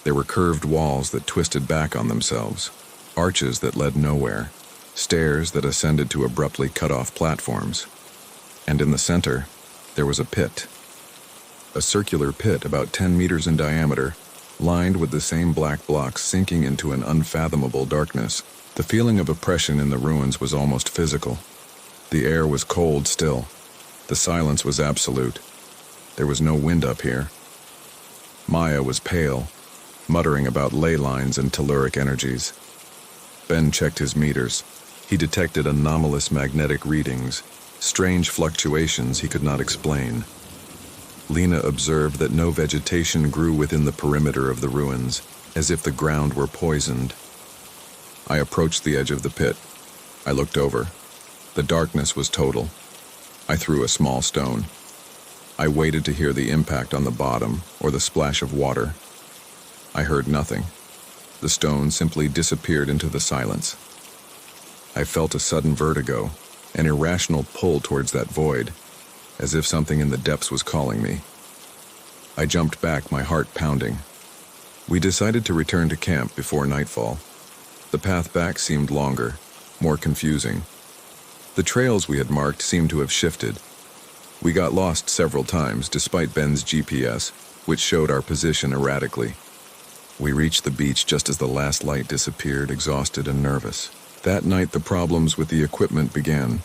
S1: There were curved walls that twisted back on themselves, arches that led nowhere, stairs that ascended to abruptly cut-off platforms. And in the center, there was a pit. A circular pit about 10 meters in diameter, lined with the same black blocks sinking into an unfathomable darkness. The feeling of oppression in the ruins was almost physical. The air was cold still. The silence was absolute. There was no wind up here. Maya was pale, muttering about ley lines and telluric energies. Ben checked his meters. He detected anomalous magnetic readings, strange fluctuations he could not explain. Lena observed that no vegetation grew within the perimeter of the ruins, as if the ground were poisoned. I approached the edge of the pit. I looked over. The darkness was total. I threw a small stone. I waited to hear the impact on the bottom or the splash of water. I heard nothing. The stone simply disappeared into the silence. I felt a sudden vertigo, an irrational pull towards that void, as if something in the depths was calling me. I jumped back, my heart pounding. We decided to return to camp before nightfall. The path back seemed longer, more confusing. The trails we had marked seemed to have shifted. We got lost several times, despite Ben's GPS, which showed our position erratically. We reached the beach just as the last light disappeared, exhausted and nervous. That night, the problems with the equipment began.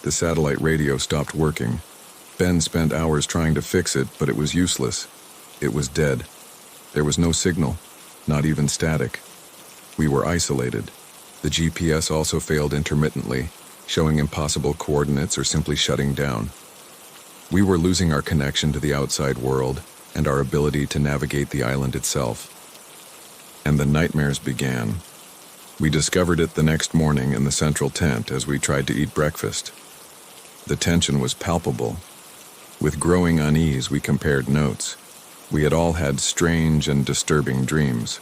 S1: The satellite radio stopped working. Ben spent hours trying to fix it, but it was useless. It was dead. There was no signal, not even static. We were isolated. The GPS also failed intermittently, showing impossible coordinates or simply shutting down. We were losing our connection to the outside world and our ability to navigate the island itself. And the nightmares began. We discovered it the next morning in the central tent as we tried to eat breakfast. The tension was palpable. With growing unease, we compared notes. We had all had strange and disturbing dreams.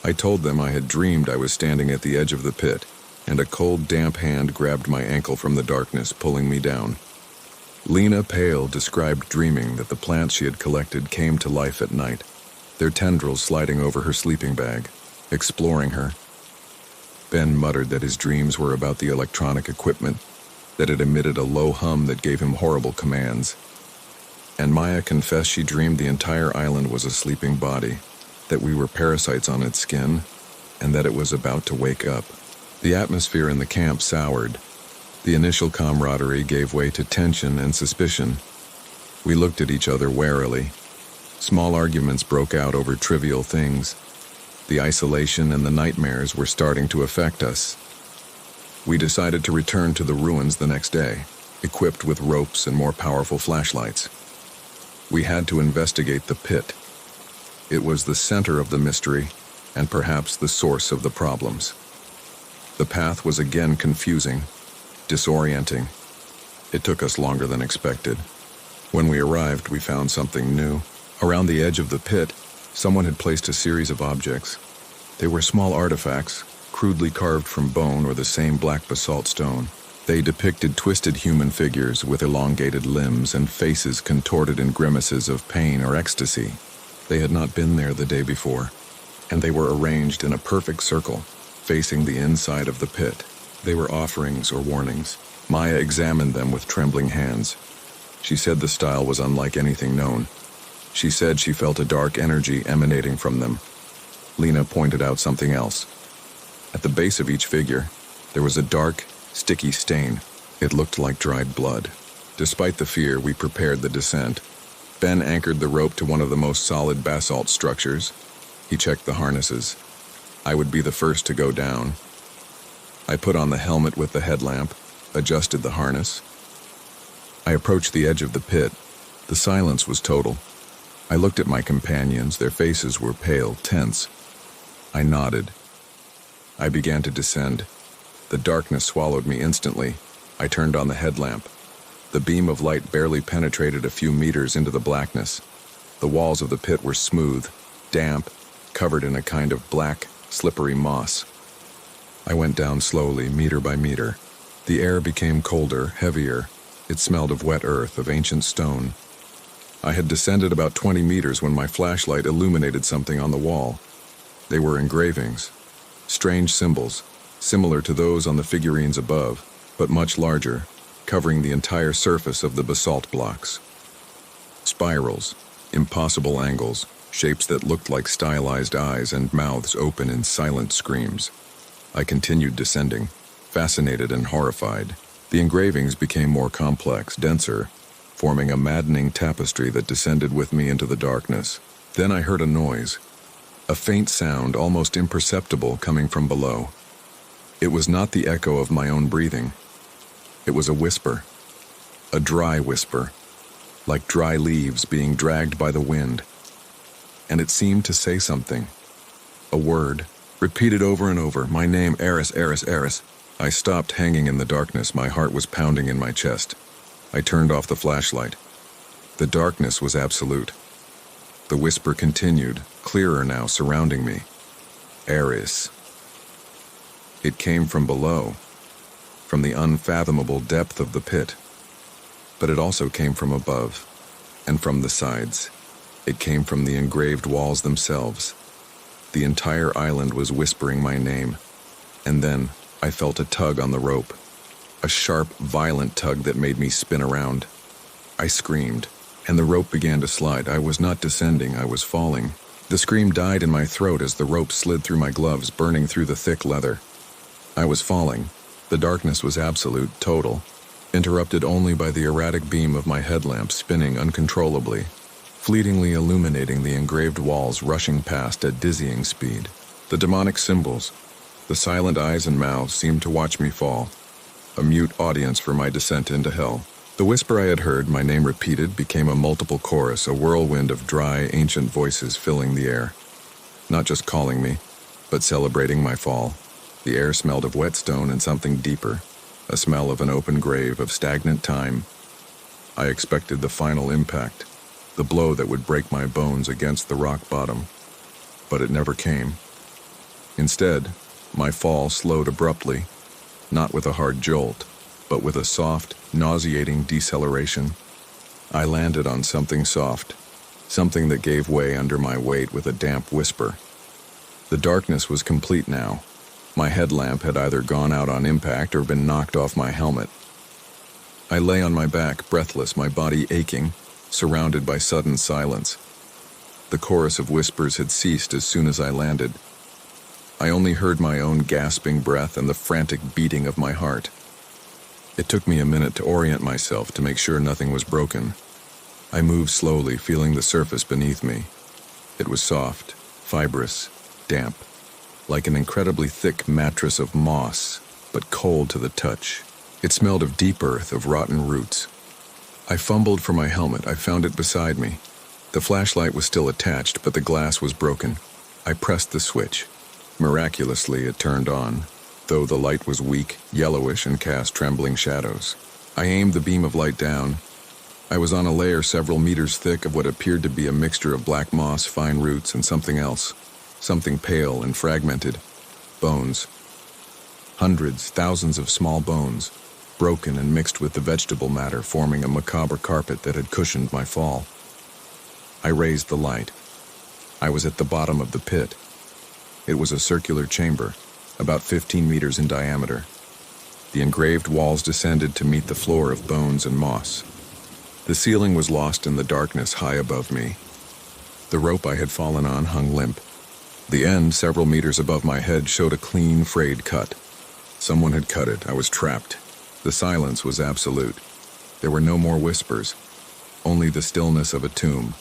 S1: I told them I had dreamed I was standing at the edge of the pit, and a cold, damp hand grabbed my ankle from the darkness, pulling me down. Lena, pale, described dreaming that the plants she had collected came to life at night, their tendrils sliding over her sleeping bag, exploring her. Ben muttered that his dreams were about the electronic equipment, that it emitted a low hum that gave him horrible commands. And Maya confessed she dreamed the entire island was a sleeping body, that we were parasites on its skin, and that it was about to wake up. The atmosphere in the camp soured. The initial camaraderie gave way to tension and suspicion. We looked at each other warily. Small arguments broke out over trivial things. The isolation and the nightmares were starting to affect us. We decided to return to the ruins the next day, equipped with ropes and more powerful flashlights. We had to investigate the pit. It was the center of the mystery, and perhaps the source of the problems. The path was again confusing, disorienting. It took us longer than expected. When we arrived, we found something new. Around the edge of the pit, someone had placed a series of objects. They were small artifacts, crudely carved from bone or the same black basalt stone. They depicted twisted human figures with elongated limbs and faces contorted in grimaces of pain or ecstasy. They had not been there the day before, and they were arranged in a perfect circle, facing the inside of the pit. They were offerings or warnings. Maya examined them with trembling hands. She said the style was unlike anything known. She said she felt a dark energy emanating from them. Lena pointed out something else. At the base of each figure, there was a dark, sticky stain. It looked like dried blood. Despite the fear, we prepared the descent. Ben anchored the rope to one of the most solid basalt structures. He checked the harnesses. I would be the first to go down. I put on the helmet with the headlamp, adjusted the harness. I approached the edge of the pit. The silence was total. I looked at my companions. Their faces were pale, tense. I nodded. I began to descend. The darkness swallowed me instantly. I turned on the headlamp. The beam of light barely penetrated a few meters into the blackness. The walls of the pit were smooth, damp, covered in a kind of black, slippery moss. I went down slowly, meter by meter. The air became colder, heavier. It smelled of wet earth, of ancient stone. I had descended about 20 meters when my flashlight illuminated something on the wall. They were engravings, strange symbols, similar to those on the figurines above, but much larger, covering the entire surface of the basalt blocks. Spirals, impossible angles, shapes that looked like stylized eyes and mouths open in silent screams. I continued descending, fascinated and horrified. The engravings became more complex, denser, forming a maddening tapestry that descended with me into the darkness. Then I heard a noise, a faint sound, almost imperceptible, coming from below. It was not the echo of my own breathing. It was a whisper, a dry whisper, like dry leaves being dragged by the wind. And it seemed to say something, a word, repeated over and over, my name, Eris, Eris, Eris. I stopped, hanging in the darkness. My heart was pounding in my chest. I turned off the flashlight. The darkness was absolute. The whisper continued, clearer now, surrounding me. Eris. It came from below, from the unfathomable depth of the pit. But it also came from above, and from the sides. It came from the engraved walls themselves. The entire island was whispering my name. And then I felt a tug on the rope, a sharp, violent tug that made me spin around. I screamed, and the rope began to slide. I was not descending, I was falling. The scream died in my throat as the rope slid through my gloves, burning through the thick leather. I was falling. The darkness was absolute, total, interrupted only by the erratic beam of my headlamp spinning uncontrollably, fleetingly illuminating the engraved walls rushing past at dizzying speed. The demonic symbols, the silent eyes and mouths seemed to watch me fall, a mute audience for my descent into hell. The whisper I had heard, my name repeated, became a multiple chorus, a whirlwind of dry, ancient voices filling the air. Not just calling me, but celebrating my fall. The air smelled of whetstone and something deeper, a smell of an open grave, of stagnant time. I expected the final impact, the blow that would break my bones against the rock bottom. But it never came. Instead, my fall slowed abruptly, not with a hard jolt, but with a soft, nauseating deceleration. I landed on something soft, something that gave way under my weight with a damp whisper. The darkness was complete now. My headlamp had either gone out on impact or been knocked off my helmet. I lay on my back, breathless, my body aching, surrounded by sudden silence. The chorus of whispers had ceased as soon as I landed. I only heard my own gasping breath and the frantic beating of my heart. It took me a minute to orient myself, to make sure nothing was broken. I moved slowly, feeling the surface beneath me. It was soft, fibrous, damp, like an incredibly thick mattress of moss, but cold to the touch. It smelled of deep earth, of rotten roots. I fumbled for my helmet. I found it beside me. The flashlight was still attached, but the glass was broken. I pressed the switch. Miraculously, it turned on, though the light was weak, yellowish, and cast trembling shadows. I aimed the beam of light down. I was on a layer several meters thick of what appeared to be a mixture of black moss, fine roots, and something else. Something pale and fragmented. Bones. Hundreds, thousands of small bones, broken and mixed with the vegetable matter, forming a macabre carpet that had cushioned my fall. I raised the light. I was at the bottom of the pit. It was a circular chamber, about 15 meters in diameter. The engraved walls descended to meet the floor of bones and moss. The ceiling was lost in the darkness high above me. The rope I had fallen on hung limp. The end, several meters above my head, showed a clean, frayed cut. Someone had cut it. I was trapped. The silence was absolute. There were no more whispers, only the stillness of a tomb.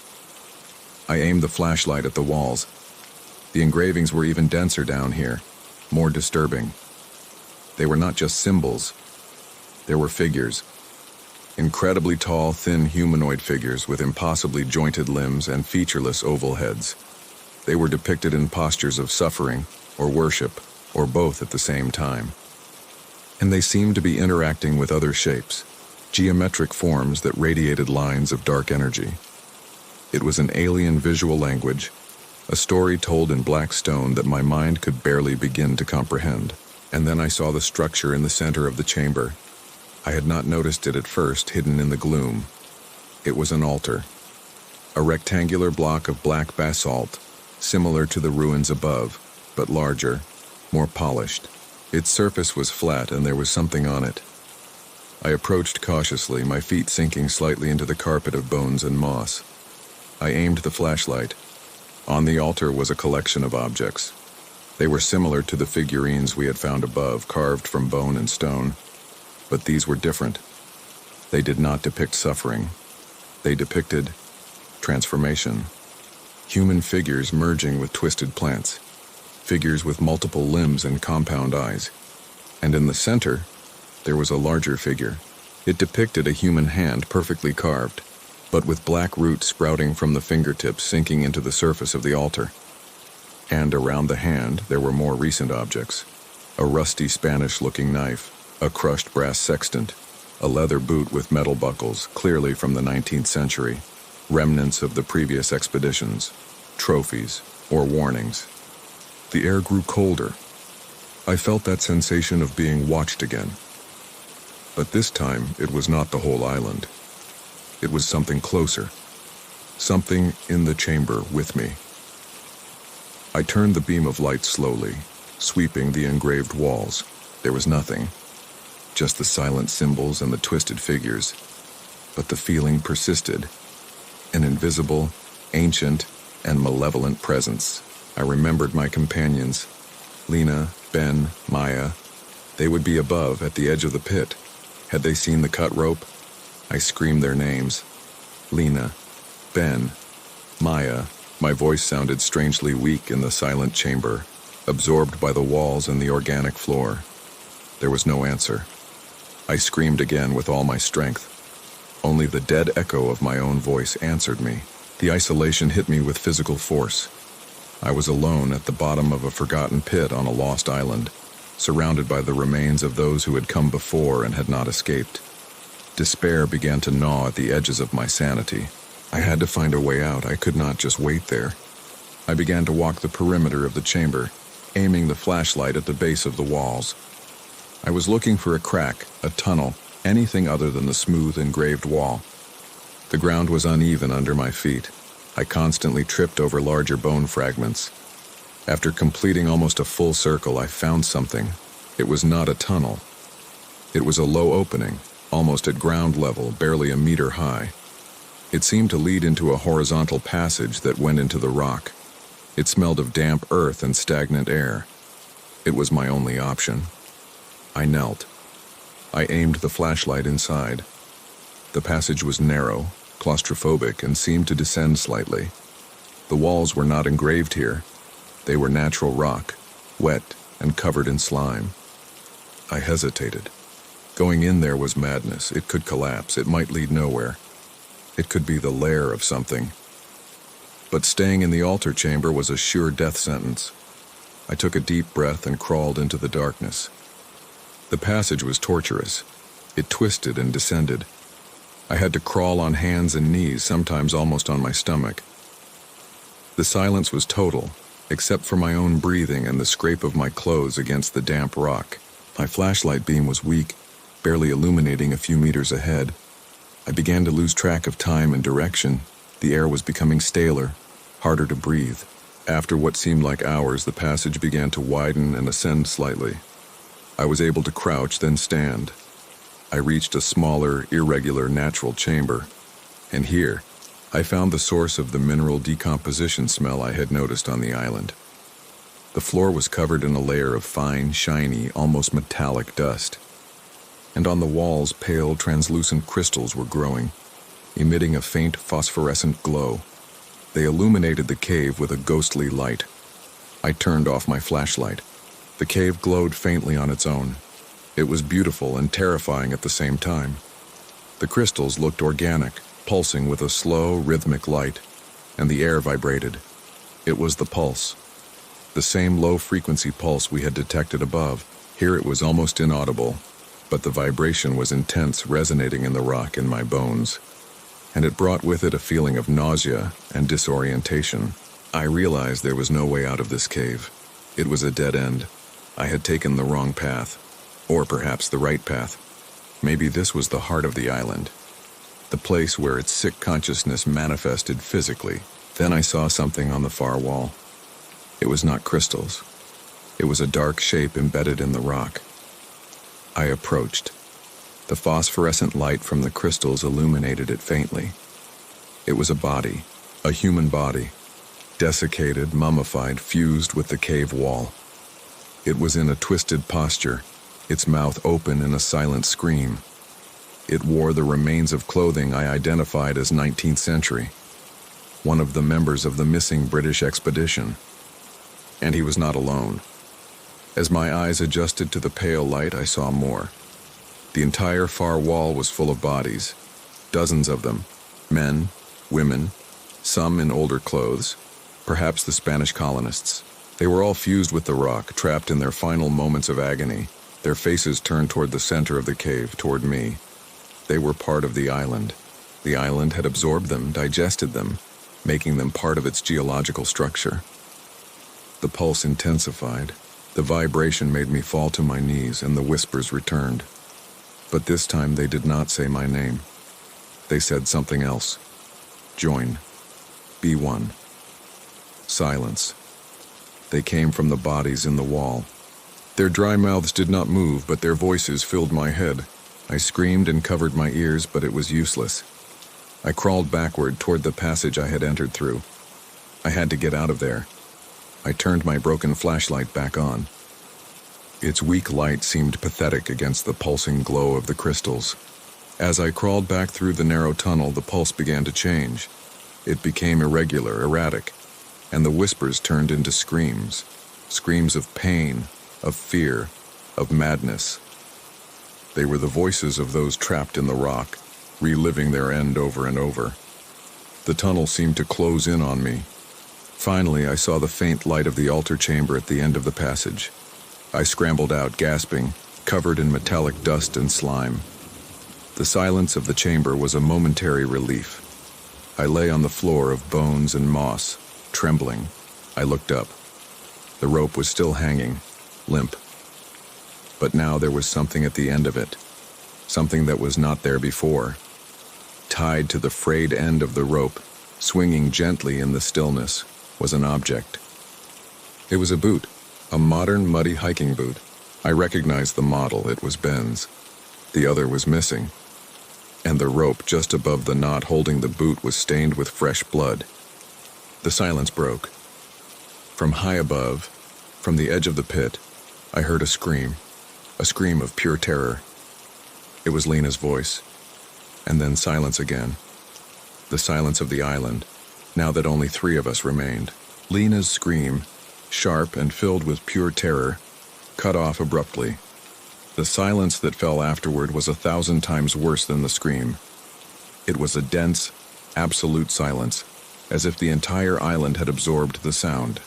S1: I aimed the flashlight at the walls. The engravings were even denser down here, more disturbing. They were not just symbols. There were figures. Incredibly tall, thin humanoid figures with impossibly jointed limbs and featureless oval heads. They were depicted in postures of suffering or worship, or both at the same time. And they seemed to be interacting with other shapes, geometric forms that radiated lines of dark energy. It was an alien visual language, a story told in black stone that my mind could barely begin to comprehend. And then I saw the structure in the center of the chamber. I had not noticed it at first, hidden in the gloom. It was an altar, a rectangular block of black basalt, similar to the ruins above, but larger, more polished. Its surface was flat and there was something on it. I approached cautiously, my feet sinking slightly into the carpet of bones and moss. I aimed the flashlight. On the altar was a collection of objects. They were similar to the figurines we had found above, carved from bone and stone. But these were different. They did not depict suffering. They depicted transformation. Human figures merging with twisted plants. Figures with multiple limbs and compound eyes. And in the center, there was a larger figure. It depicted a human hand perfectly carved, but with black roots sprouting from the fingertips sinking into the surface of the altar. And around the hand, there were more recent objects. A rusty Spanish-looking knife, a crushed brass sextant, a leather boot with metal buckles, clearly from the 19th century, remnants of the previous expeditions, trophies, or warnings. The air grew colder. I felt that sensation of being watched again. But this time, it was not the whole island. It was something closer. Something in the chamber with me. I turned the beam of light slowly, sweeping the engraved walls. There was nothing. Just the silent symbols and the twisted figures. But the feeling persisted. An invisible, ancient, and malevolent presence. I remembered my companions. Lena, Ben, Maya. They would be above, at the edge of the pit. Had they seen the cut rope? I screamed their names. Lena, Ben, Maya. My voice sounded strangely weak in the silent chamber, absorbed by the walls and the organic floor. There was no answer. I screamed again with all my strength. Only the dead echo of my own voice answered me. The isolation hit me with physical force. I was alone at the bottom of a forgotten pit on a lost island, surrounded by the remains of those who had come before and had not escaped. Despair began to gnaw at the edges of my sanity. I had to find a way out. I could not just wait there. I began to walk the perimeter of the chamber, aiming the flashlight at the base of the walls. I was looking for a crack, a tunnel, anything other than the smooth engraved wall. The ground was uneven under my feet. I constantly tripped over larger bone fragments. After completing almost a full circle, I found something. It was not a tunnel. It was a low opening, almost at ground level, barely a meter high. It seemed to lead into a horizontal passage that went into the rock. It smelled of damp earth and stagnant air. It was my only option. I knelt. I aimed the flashlight inside. The passage was narrow, claustrophobic, and seemed to descend slightly. The walls were not engraved here. They were natural rock, wet and covered in slime. I hesitated. Going in there was madness. It could collapse. It might lead nowhere. It could be the lair of something. But staying in the altar chamber was a sure death sentence. I took a deep breath and crawled into the darkness. The passage was torturous. It twisted and descended. I had to crawl on hands and knees, sometimes almost on my stomach. The silence was total, except for my own breathing and the scrape of my clothes against the damp rock. My flashlight beam was weak, barely illuminating a few meters ahead. I began to lose track of time and direction. The air was becoming staler, harder to breathe. After what seemed like hours, the passage began to widen and ascend slightly. I was able to crouch, then stand. I reached a smaller, irregular natural chamber, and here, I found the source of the mineral decomposition smell I had noticed on the island. The floor was covered in a layer of fine, shiny, almost metallic dust, and on the walls pale, translucent crystals were growing, emitting a faint phosphorescent glow. They illuminated the cave with a ghostly light. I turned off my flashlight. The cave glowed faintly on its own. It was beautiful and terrifying at the same time. The crystals looked organic, pulsing with a slow, rhythmic light, and the air vibrated. It was the pulse. The same low-frequency pulse we had detected above. Here it was almost inaudible, but the vibration was intense, resonating in the rock in my bones, and it brought with it a feeling of nausea and disorientation. I realized there was no way out of this cave. It was a dead end. I had taken the wrong path, or perhaps the right path. Maybe this was the heart of the island, the place where its sick consciousness manifested physically. Then I saw something on the far wall. It was not crystals. It was a dark shape embedded in the rock. I approached. The phosphorescent light from the crystals illuminated it faintly. It was a body, a human body, desiccated, mummified, fused with the cave wall. It was in a twisted posture, its mouth open in a silent scream. It wore the remains of clothing I identified as 19th century, one of the members of the missing British expedition. And he was not alone. As my eyes adjusted to the pale light, I saw more. The entire far wall was full of bodies, dozens of them, men, women, some in older clothes, perhaps the Spanish colonists. They were all fused with the rock, trapped in their final moments of agony, their faces turned toward the center of the cave, toward me. They were part of the island. The island had absorbed them, digested them, making them part of its geological structure. The pulse intensified. The vibration made me fall to my knees, and the whispers returned. But this time they did not say my name. They said something else. Join. Be one. Silence. They came from the bodies in the wall. Their dry mouths did not move, but their voices filled my head. I screamed and covered my ears, but it was useless. I crawled backward toward the passage I had entered through. I had to get out of there. I turned my broken flashlight back on. Its weak light seemed pathetic against the pulsing glow of the crystals. As I crawled back through the narrow tunnel, the pulse began to change. It became irregular, erratic, and the whispers turned into screams. Screams of pain, of fear, of madness. They were the voices of those trapped in the rock, reliving their end over and over. The tunnel seemed to close in on me. Finally, I saw the faint light of the altar chamber at the end of the passage. I scrambled out, gasping, covered in metallic dust and slime. The silence of the chamber was a momentary relief. I lay on the floor of bones and moss, trembling. I looked up. The rope was still hanging, limp. But now there was something at the end of it, something that was not there before. Tied to the frayed end of the rope, swinging gently in the stillness, was an object. It was a boot, a modern muddy hiking boot. I recognized the model. It was Ben's. The other was missing, and the rope just above the knot holding the boot was stained with fresh blood. The silence broke. From high above, from the edge of the pit, I heard a scream of pure terror. It was Lena's voice, and then silence again. The silence of the island, now that only 3 of us remained. Lena's scream, sharp and filled with pure terror, cut off abruptly. The silence that fell afterward was 1,000 times worse than the scream. It was a dense, absolute silence, as if the entire island had absorbed the sound.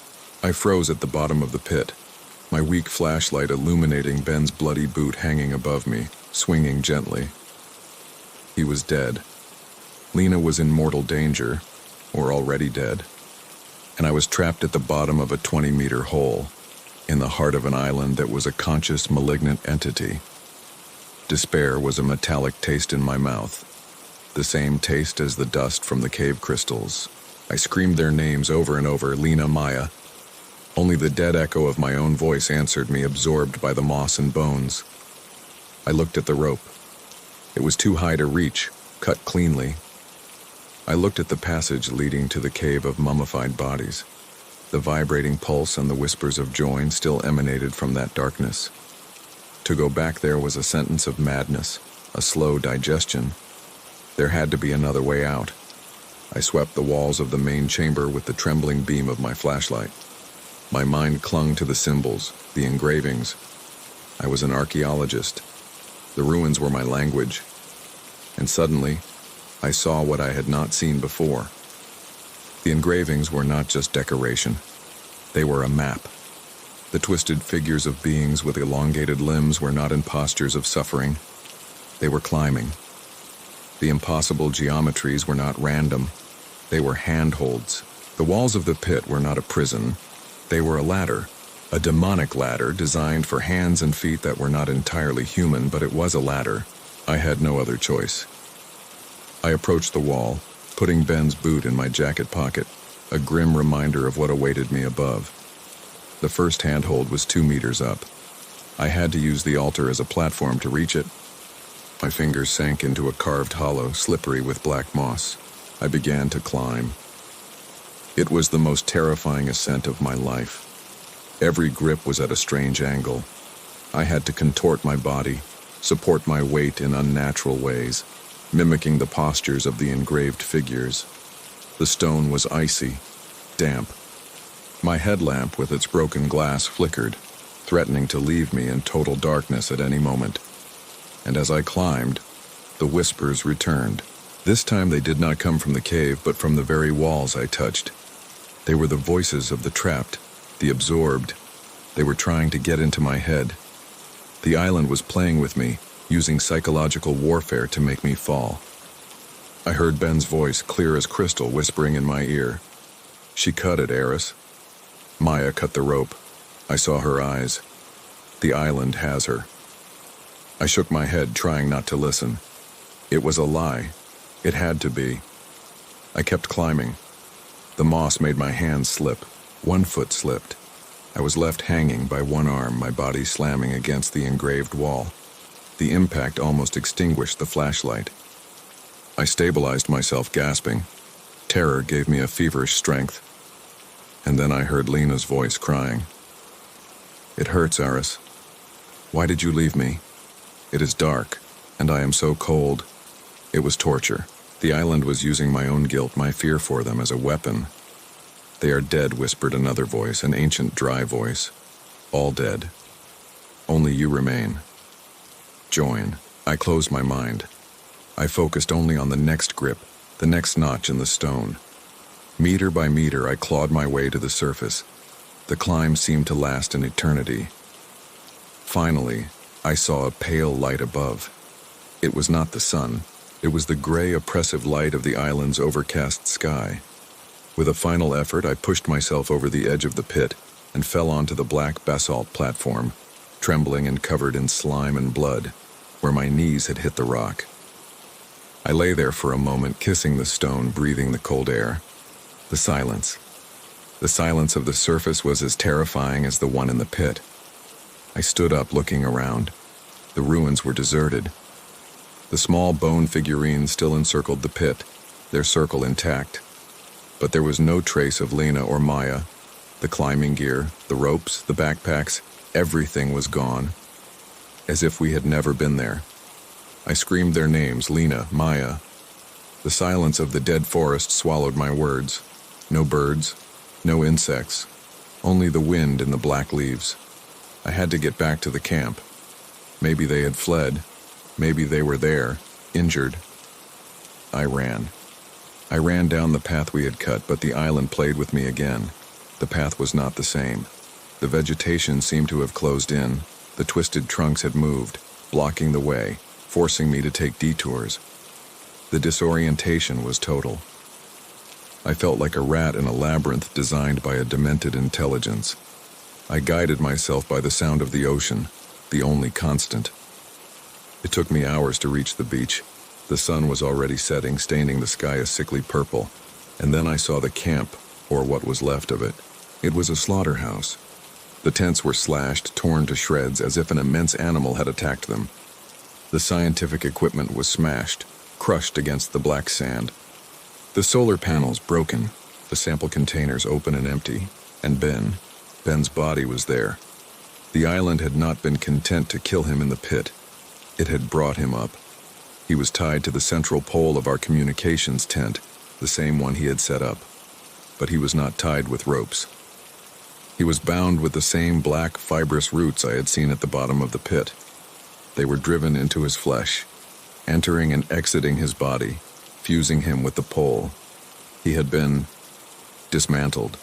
S1: I froze at the bottom of the pit, my weak flashlight illuminating Ben's bloody boot hanging above me, swinging gently. He was dead. Lena was in mortal danger, or already dead, and I was trapped at the bottom of a 20-meter hole, in the heart of an island that was a conscious, malignant entity. Despair was a metallic taste in my mouth, the same taste as the dust from the cave crystals. I screamed their names over and over, Lena, Maya. Only the dead echo of my own voice answered me, absorbed by the moss and bones. I looked at the rope. It was too high to reach, cut cleanly. I looked at the passage leading to the cave of mummified bodies. The vibrating pulse and the whispers of joy still emanated from that darkness. To go back there was a sentence of madness, a slow digestion. There had to be another way out. I swept the walls of the main chamber with the trembling beam of my flashlight. My mind clung to the symbols, the engravings. I was an archaeologist. The ruins were my language. And suddenly, I saw what I had not seen before. The engravings were not just decoration. They were a map. The twisted figures of beings with elongated limbs were not in postures of suffering. They were climbing. The impossible geometries were not random. They were handholds. The walls of the pit were not a prison. They were a ladder, a demonic ladder designed for hands and feet that were not entirely human, but it was a ladder. I had no other choice. I approached the wall, putting Ben's boot in my jacket pocket, a grim reminder of what awaited me above. The first handhold was 2 meters up. I had to use the altar as a platform to reach it. My fingers sank into a carved hollow, slippery with black moss. I began to climb. It was the most terrifying ascent of my life. Every grip was at a strange angle. I had to contort my body, support my weight in unnatural ways, mimicking the postures of the engraved figures. The stone was icy, damp. My headlamp with its broken glass flickered, threatening to leave me in total darkness at any moment. And as I climbed, the whispers returned. This time they did not come from the cave, but from the very walls I touched. They were the voices of the trapped, the absorbed. They were trying to get into my head. The island was playing with me, using psychological warfare to make me fall. I heard Ben's voice, clear as crystal, whispering in my ear. "She cut it, Eris. Maya cut the rope. I saw her eyes. The island has her." I shook my head, trying not to listen. It was a lie. It had to be. I kept climbing. The moss made my hands slip. One foot slipped. I was left hanging by one arm, my body slamming against the engraved wall. The impact almost extinguished the flashlight. I stabilized myself, gasping. Terror gave me a feverish strength. And then I heard Lena's voice crying. "It hurts, Eris. Why did you leave me? It is dark, and I am so cold." It was torture. The island was using my own guilt, my fear for them, as a weapon. "They are dead," whispered another voice, an ancient, dry voice. "All dead. Only you remain. Join." I closed my mind. I focused only on the next grip, the next notch in the stone. Meter by meter, I clawed my way to the surface. The climb seemed to last an eternity. Finally, I saw a pale light above. It was not the sun. It was the gray, oppressive light of the island's overcast sky. With a final effort, I pushed myself over the edge of the pit and fell onto the black basalt platform, trembling and covered in slime and blood, where my knees had hit the rock. I lay there for a moment, kissing the stone, breathing the cold air. The silence. The silence of the surface was as terrifying as the one in the pit. I stood up, looking around. The ruins were deserted. The small bone figurines still encircled the pit, their circle intact. But there was no trace of Lena or Maya. The climbing gear, the ropes, the backpacks, everything was gone, as if we had never been there. I screamed their names, Lena, Maya. The silence of the dead forest swallowed my words. No birds, no insects, only the wind and the black leaves. I had to get back to the camp. Maybe they had fled. Maybe they were there, injured. I ran. I ran down the path we had cut, but the island played with me again. The path was not the same. The vegetation seemed to have closed in. The twisted trunks had moved, blocking the way, forcing me to take detours. The disorientation was total. I felt like a rat in a labyrinth designed by a demented intelligence. I guided myself by the sound of the ocean, the only constant. It took me hours to reach the beach. The sun was already setting, staining the sky a sickly purple, and then I saw the camp, or what was left of it. It was a slaughterhouse. The tents were slashed, torn to shreds as if an immense animal had attacked them. The scientific equipment was smashed, crushed against the black sand. The solar panels broken, the sample containers open and empty, and Ben's body was there. The island had not been content to kill him in the pit. It had brought him up. He was tied to the central pole of our communications tent, the same one he had set up. But he was not tied with ropes. He was bound with the same black, fibrous roots I had seen at the bottom of the pit. They were driven into his flesh, entering and exiting his body, fusing him with the pole. He had been dismantled.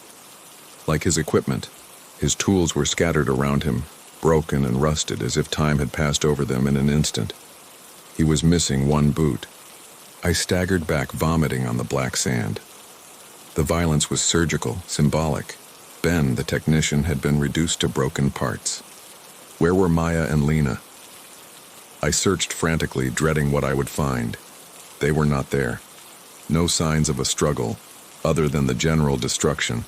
S1: Like his equipment, his tools were scattered around him, broken and rusted as if time had passed over them in an instant. He was missing one boot. I staggered back, vomiting on the black sand. The violence was surgical, symbolic. Ben, the technician, had been reduced to broken parts. Where were Maya and Lena? I searched frantically, dreading what I would find. They were not there. No signs of a struggle, other than the general destruction.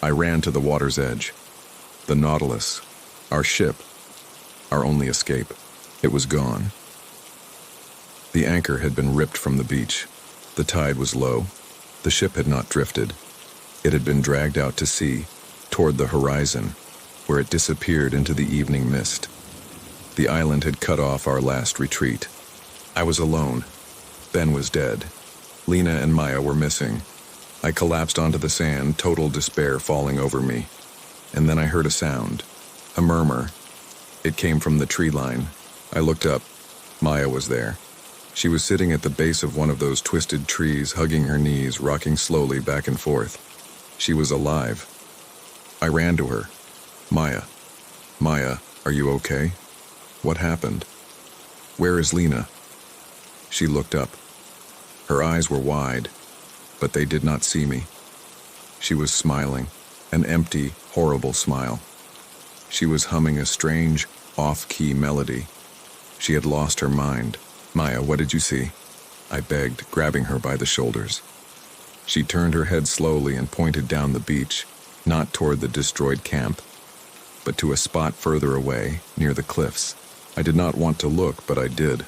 S1: I ran to the water's edge. The Nautilus, our ship, our only escape. It was gone. The anchor had been ripped from the beach. The tide was low. The ship had not drifted. It had been dragged out to sea, toward the horizon, where it disappeared into the evening mist. The island had cut off our last retreat. I was alone. Ben was dead. Lena and Maya were missing. I collapsed onto the sand, total despair falling over me. And then I heard a sound, a murmur. It came from the tree line. I looked up. Maya was there. She was sitting at the base of one of those twisted trees, hugging her knees, rocking slowly back and forth. She was alive. I ran to her. Maya, are you okay? What happened? Where is Lena? She looked up. Her eyes were wide, but they did not see me. She was smiling, an empty, horrible smile. She was humming a strange, off-key melody. She had lost her mind. Maya, what did you see? I begged, grabbing her by the shoulders. She turned her head slowly and pointed down the beach, not toward the destroyed camp, but to a spot further away, near the cliffs. I did not want to look, but I did.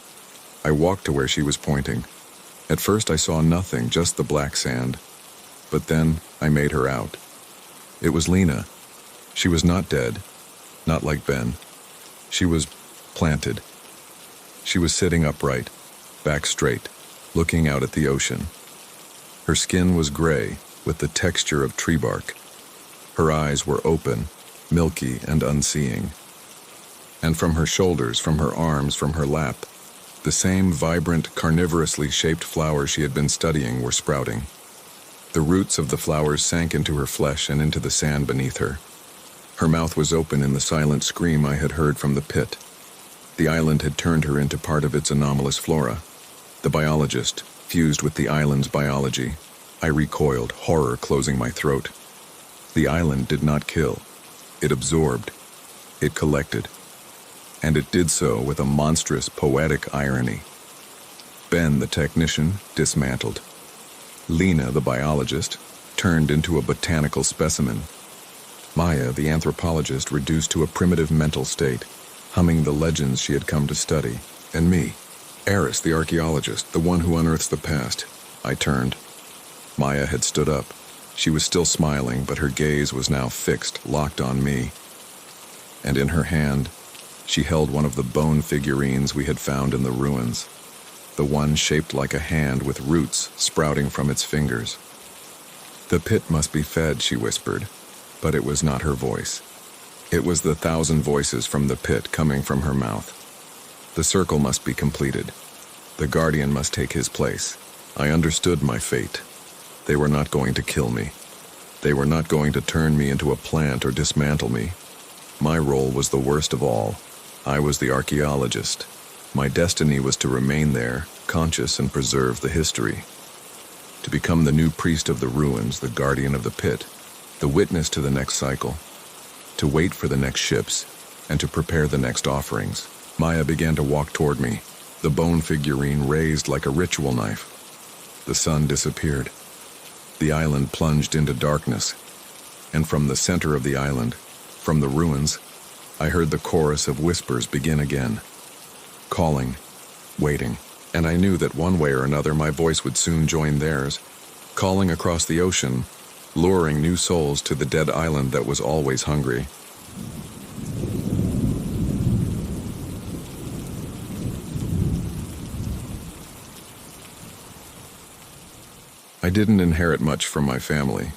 S1: I walked to where she was pointing. At first I saw nothing, just the black sand. But then I made her out. It was Lena. She was not dead, not like Ben. She was planted. She was sitting upright, back straight, looking out at the ocean. Her skin was gray, with the texture of tree bark. Her eyes were open, milky and unseeing. And from her shoulders, from her arms, from her lap, the same vibrant, carnivorously shaped flowers she had been studying were sprouting. The roots of the flowers sank into her flesh and into the sand beneath her. Her mouth was open in the silent scream I had heard from the pit. The island had turned her into part of its anomalous flora. The biologist fused with the island's biology. I recoiled, horror closing my throat. The island did not kill. It absorbed. It collected. And it did so with a monstrous, poetic irony. Ben, the technician, dismantled. Lena, the biologist, turned into a botanical specimen. Maya, the anthropologist, reduced to a primitive mental state, humming the legends she had come to study. And me, Eris, the archaeologist, the one who unearths the past. I turned. Maya had stood up. She was still smiling, but her gaze was now fixed, locked on me. And in her hand, she held one of the bone figurines we had found in the ruins, the one shaped like a hand with roots sprouting from its fingers. The pit must be fed, she whispered, but it was not her voice. It was the 1,000 voices from the pit coming from her mouth. The circle must be completed. The guardian must take his place. I understood my fate. They were not going to kill me. They were not going to turn me into a plant or dismantle me. My role was the worst of all. I was the archaeologist. My destiny was to remain there, conscious and preserve the history. To become the new priest of the ruins, the guardian of the pit, the witness to the next cycle. To wait for the next ships, and to prepare the next offerings. Maya began to walk toward me, the bone figurine raised like a ritual knife. The sun disappeared. The island plunged into darkness. And from the center of the island, from the ruins, I heard the chorus of whispers begin again. Calling, waiting, and I knew that one way or another my voice would soon join theirs, calling across the ocean, luring new souls to the dead island that was always hungry. I didn't inherit much from my family,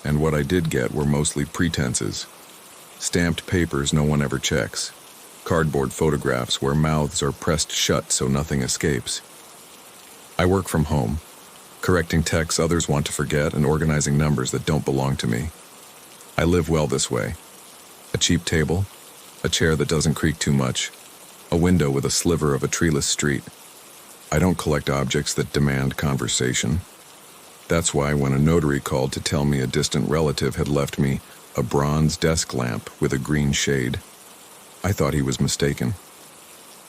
S1: and what I did get were mostly pretenses. Stamped papers no one ever checks. Cardboard photographs where mouths are pressed shut so nothing escapes. I work from home, correcting texts others want to forget and organizing numbers that don't belong to me. I live well this way. A cheap table, a chair that doesn't creak too much, a window with a sliver of a treeless street. I don't collect objects that demand conversation. That's why when a notary called to tell me a distant relative had left me a bronze desk lamp with a green shade, I thought he was mistaken.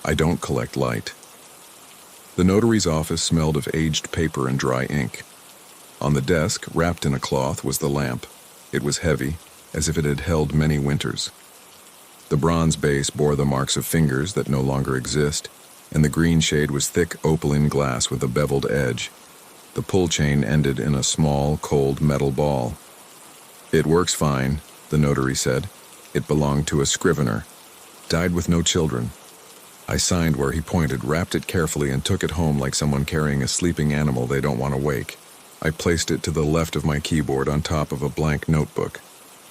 S1: I don't collect light. The notary's office smelled of aged paper and dry ink. On the desk, wrapped in a cloth, was the lamp. It was heavy, as if it had held many winters. The bronze base bore the marks of fingers that no longer exist, and the green shade was thick opaline glass with a beveled edge. The pull chain ended in a small, cold metal ball. "It works fine," the notary said. "It belonged to a scrivener. Died with no children." I signed where he pointed, wrapped it carefully, and took it home like someone carrying a sleeping animal they don't want to wake. I placed it to the left of my keyboard on top of a blank notebook.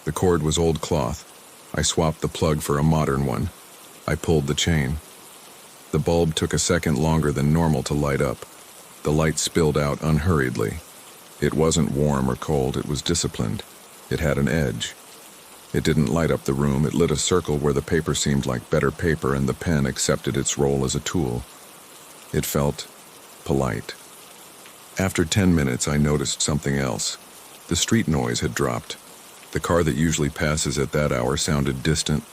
S1: The cord was old cloth. I swapped the plug for a modern one. I pulled the chain. The bulb took a second longer than normal to light up. The light spilled out unhurriedly. It wasn't warm or cold, it was disciplined. It had an edge. It didn't light up the room, it lit a circle where the paper seemed like better paper and the pen accepted its role as a tool. It felt polite. After 10 minutes, I noticed something else. The street noise had dropped. The car that usually passes at that hour sounded distant.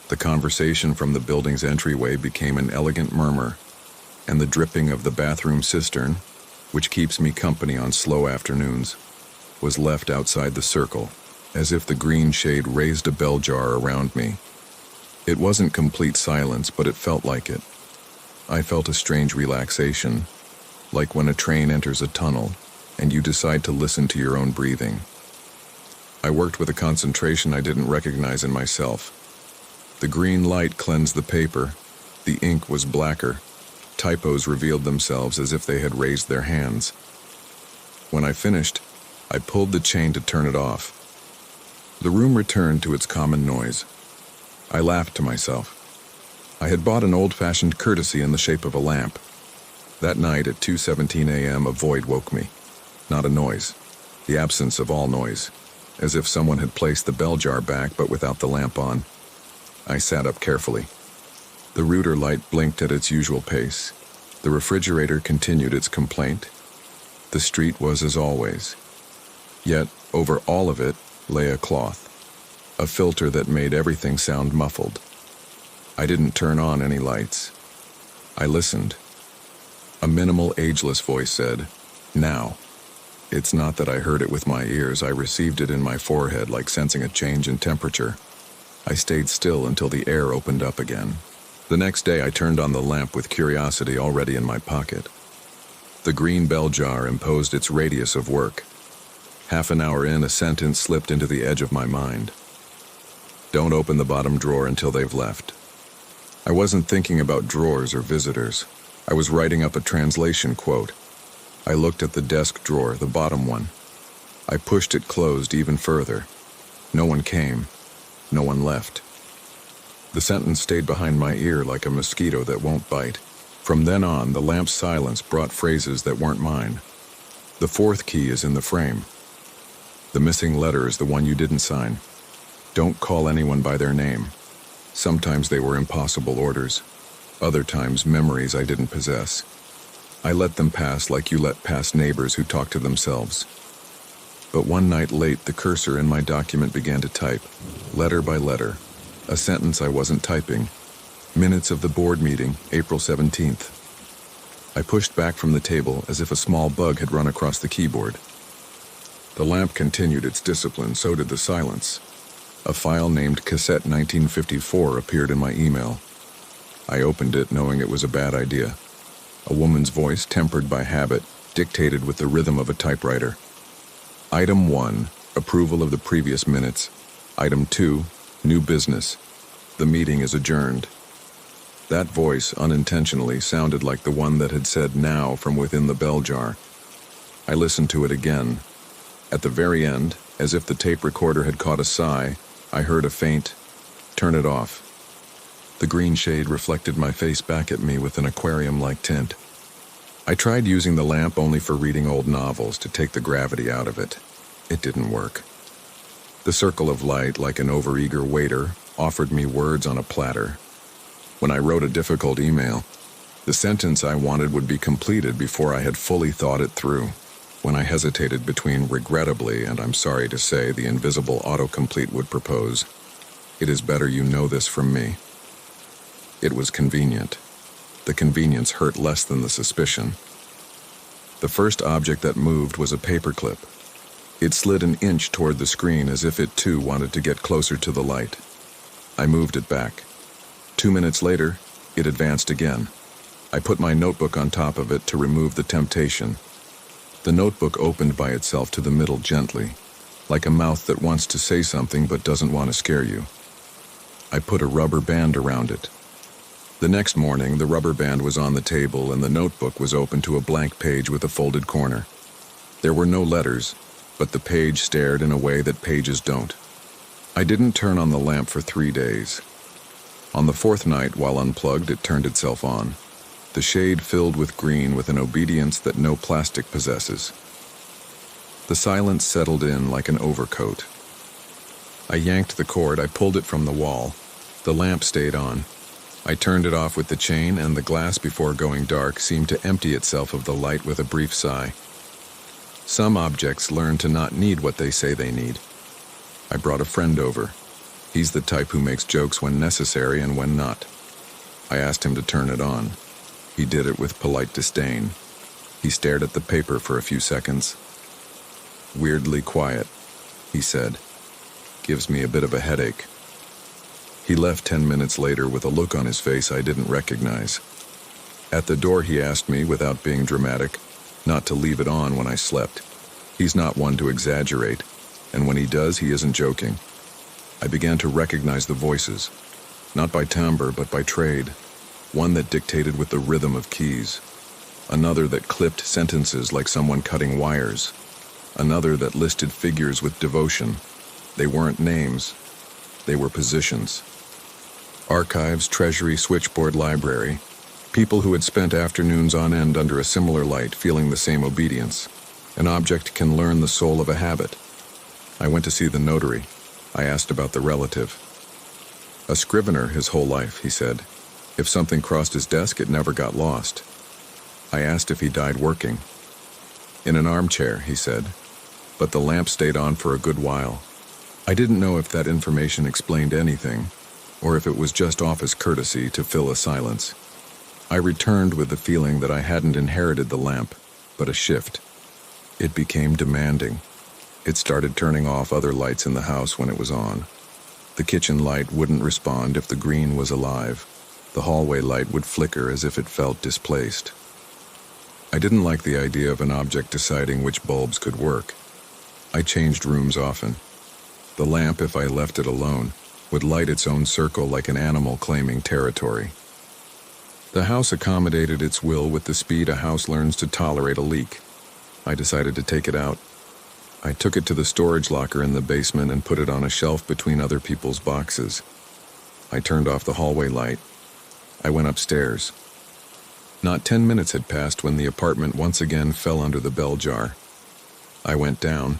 S1: The conversation from the building's entryway became an elegant murmur, and the dripping of the bathroom cistern, which keeps me company on slow afternoons, was left outside the circle, as if the green shade raised a bell jar around me. It wasn't complete silence, but it felt like it. I felt a strange relaxation, like when a train enters a tunnel and you decide to listen to your own breathing. I worked with a concentration I didn't recognize in myself. The green light cleansed the paper. The ink was blacker. Typos revealed themselves as if they had raised their hands. When I finished, I pulled the chain to turn it off. The room returned to its common noise. I laughed to myself. I had bought an old-fashioned courtesy in the shape of a lamp. That night at 2:17 a.m. a void woke me. Not a noise. The absence of all noise. As if someone had placed the bell jar back but without the lamp on. I sat up carefully. The router light blinked at its usual pace. The refrigerator continued its complaint. The street was as always. Yet, over all of it, lay a cloth. A filter that made everything sound muffled. I didn't turn on any lights. I listened. A minimal, ageless voice said, "Now." It's not that I heard it with my ears, I received it in my forehead like sensing a change in temperature. I stayed still until the air opened up again. The next day I turned on the lamp with curiosity already in my pocket. The green bell jar imposed its radius of work. Half an hour in, a sentence slipped into the edge of my mind. "Don't open the bottom drawer until they've left." I wasn't thinking about drawers or visitors. I was writing up a translation quote. I looked at the desk drawer, the bottom one. I pushed it closed even further. No one came. No one left. The sentence stayed behind my ear like a mosquito that won't bite. From then on, the lamp's silence brought phrases that weren't mine. The fourth key is in the frame. The missing letter is the one you didn't sign. Don't call anyone by their name. Sometimes they were impossible orders. Other times, memories I didn't possess. I let them pass like you let past neighbors who talk to themselves. But one night late, the cursor in my document began to type, letter by letter, a sentence I wasn't typing. Minutes of the board meeting, April 17th. I pushed back from the table as if a small bug had run across the keyboard. The lamp continued its discipline, so did the silence. A file named Cassette 1954 appeared in my email. I opened it knowing it was a bad idea. A woman's voice, tempered by habit, dictated with the rhythm of a typewriter. Item 1, approval of the previous minutes. Item 2, new business. The meeting is adjourned. That voice, unintentionally, sounded like the one that had said now from within the bell jar. I listened to it again. At the very end, as if the tape recorder had caught a sigh, I heard a faint, "Turn it off." The green shade reflected my face back at me with an aquarium-like tint. I tried using the lamp only for reading old novels to take the gravity out of it. It didn't work. The circle of light, like an overeager waiter, offered me words on a platter. When I wrote a difficult email, the sentence I wanted would be completed before I had fully thought it through. When I hesitated between regrettably and I'm sorry to say the invisible autocomplete would propose, "It is better you know this from me." It was convenient. The convenience hurt less than the suspicion. The first object that moved was a paperclip. It slid an inch toward the screen as if it too wanted to get closer to the light. I moved it back. 2 minutes later, it advanced again. I put my notebook on top of it to remove the temptation. The notebook opened by itself to the middle gently, like a mouth that wants to say something but doesn't want to scare you. I put a rubber band around it. The next morning, the rubber band was on the table and the notebook was open to a blank page with a folded corner. There were no letters, but the page stared in a way that pages don't. I didn't turn on the lamp for 3 days. On the 4th night, while unplugged, it turned itself on. The shade filled with green with an obedience that no plastic possesses. The silence settled in like an overcoat. I yanked the cord, I pulled it from the wall. The lamp stayed on. I turned it off with the chain, and the glass, before going dark, seemed to empty itself of the light with a brief sigh. Some objects learn to not need what they say they need. I brought a friend over. He's the type who makes jokes when necessary and when not. I asked him to turn it on. He did it with polite disdain. He stared at the paper for a few seconds. "Weirdly quiet," he said. "Gives me a bit of a headache." He left 10 minutes later with a look on his face I didn't recognize. At the door he asked me, without being dramatic, not to leave it on when I slept. He's not one to exaggerate, and when he does, he isn't joking. I began to recognize the voices, not by timbre but by trade. One that dictated with the rhythm of keys. Another that clipped sentences like someone cutting wires. Another that listed figures with devotion. They weren't names. They were positions. Archives, treasury, switchboard, library. People who had spent afternoons on end under a similar light, feeling the same obedience. An object can learn the soul of a habit. I went to see the notary. I asked about the relative. "A scrivener his whole life," he said. "If something crossed his desk, it never got lost." I asked if he died working. "In an armchair," he said, "but the lamp stayed on for a good while." I didn't know if that information explained anything, or if it was just office courtesy to fill a silence. I returned with the feeling that I hadn't inherited the lamp, but a shift. It became demanding. It started turning off other lights in the house when it was on. The kitchen light wouldn't respond if the green was alive. The hallway light would flicker as if it felt displaced. I didn't like the idea of an object deciding which bulbs could work. I changed rooms often. The lamp, if I left it alone, would light its own circle like an animal claiming territory. The house accommodated its will with the speed a house learns to tolerate a leak. I decided to take it out. I took it to the storage locker in the basement and put it on a shelf between other people's boxes. I turned off the hallway light. I went upstairs. Not 10 minutes had passed when the apartment once again fell under the bell jar. I went down.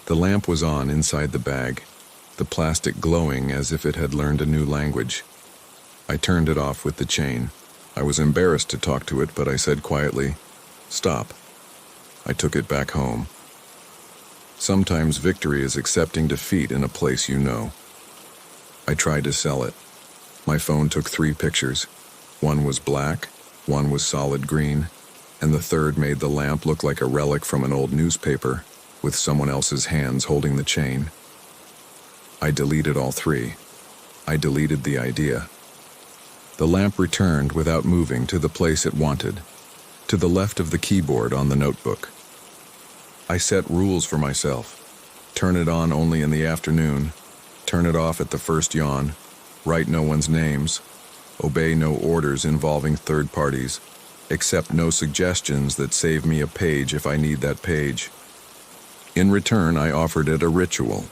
S1: The lamp was on inside the bag, the plastic glowing as if it had learned a new language. I turned it off with the chain. I was embarrassed to talk to it, but I said quietly, "Stop." I took it back home. Sometimes victory is accepting defeat in a place you know. I tried to sell it. My phone took 3 pictures. One was black, one was solid green, and the third made the lamp look like a relic from an old newspaper. with someone else's hands holding the chain. I deleted all three. I deleted the idea. The lamp returned without moving to the place it wanted, to the left of the keyboard on the notebook. I set rules for myself. Turn it on only in the afternoon, turn it off at the first yawn, write no one's names, obey no orders involving third parties, accept no suggestions that save me a page if I need that page. In return, I offered it a ritual.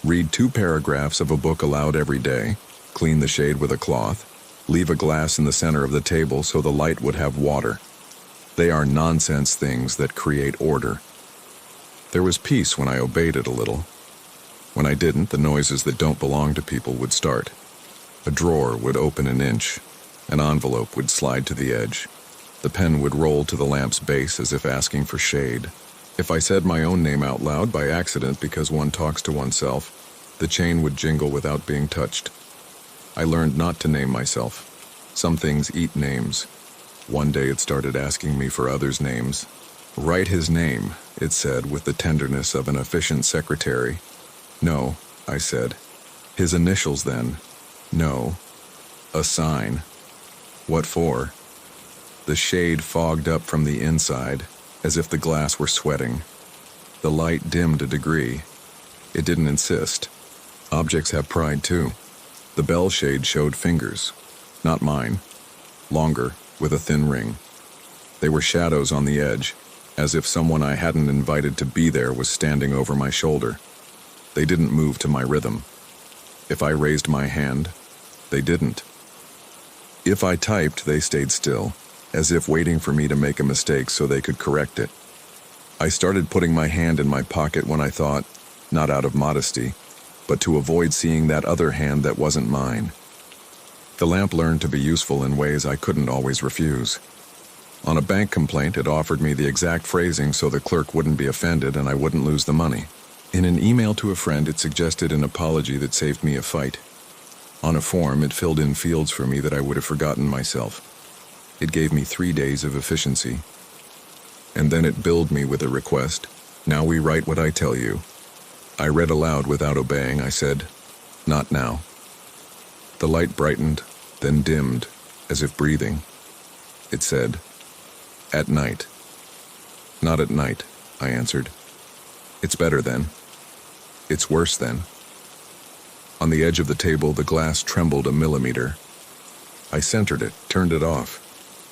S1: Read 2 paragraphs of a book aloud every day, clean the shade with a cloth, leave a glass in the center of the table so the light would have water. They are nonsense things that create order. There was peace when I obeyed it a little. When I didn't, the noises that don't belong to people would start. A drawer would open an inch. An envelope would slide to the edge. The pen would roll to the lamp's base as if asking for shade. If I said my own name out loud by accident because one talks to oneself, the chain would jingle without being touched. I learned not to name myself. Some things eat names. One day it started asking me for others' names. Write his name, it said with the tenderness of an efficient secretary. No, I said. His initials then. No. A sign. What for? The shade fogged up from the inside, as if the glass were sweating. The light dimmed a degree. It didn't insist. Objects have pride too. The bell shade showed fingers. Not mine. Longer, with a thin ring. They were shadows on the edge, as if someone I hadn't invited to be there was standing over my shoulder. They didn't move to my rhythm. If I raised my hand, they didn't. If I typed, they stayed still, as if waiting for me to make a mistake so they could correct it. I started putting my hand in my pocket when I thought, not out of modesty, but to avoid seeing that other hand that wasn't mine. The lamp learned to be useful in ways I couldn't always refuse. On a bank complaint, it offered me the exact phrasing so the clerk wouldn't be offended and I wouldn't lose the money. In an email to a friend, it suggested an apology that saved me a fight. On a form, it filled in fields for me that I would have forgotten myself. It gave me 3 days of efficiency. And then it billed me with a request. Now we write what I tell you. I read aloud without obeying. I said, not now. The light brightened, then dimmed, as if breathing. It said, at night. Not at night, I answered. It's better then. It's worse then. On the edge of the table, the glass trembled a millimeter. I centered it, turned it off.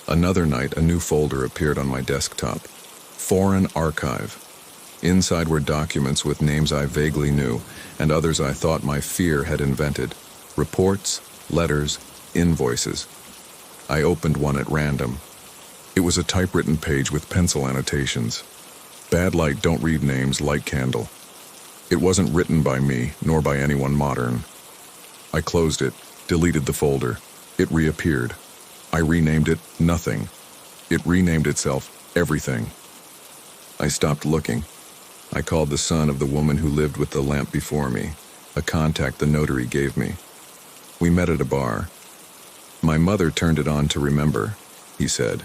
S1: Another night, a new folder appeared on my desktop. Foreign Archive. Inside were documents with names I vaguely knew, and others I thought my fear had invented. Reports, letters, invoices. I opened one at random. It was a typewritten page with pencil annotations. Bad light, don't read names, light candle. It wasn't written by me, nor by anyone modern. I closed it, deleted the folder. It reappeared. I renamed it Nothing. It renamed itself Everything. I stopped looking. I called the son of the woman who lived with the lamp before me, a contact the notary gave me. We met at a bar. My mother turned it on to remember, he said.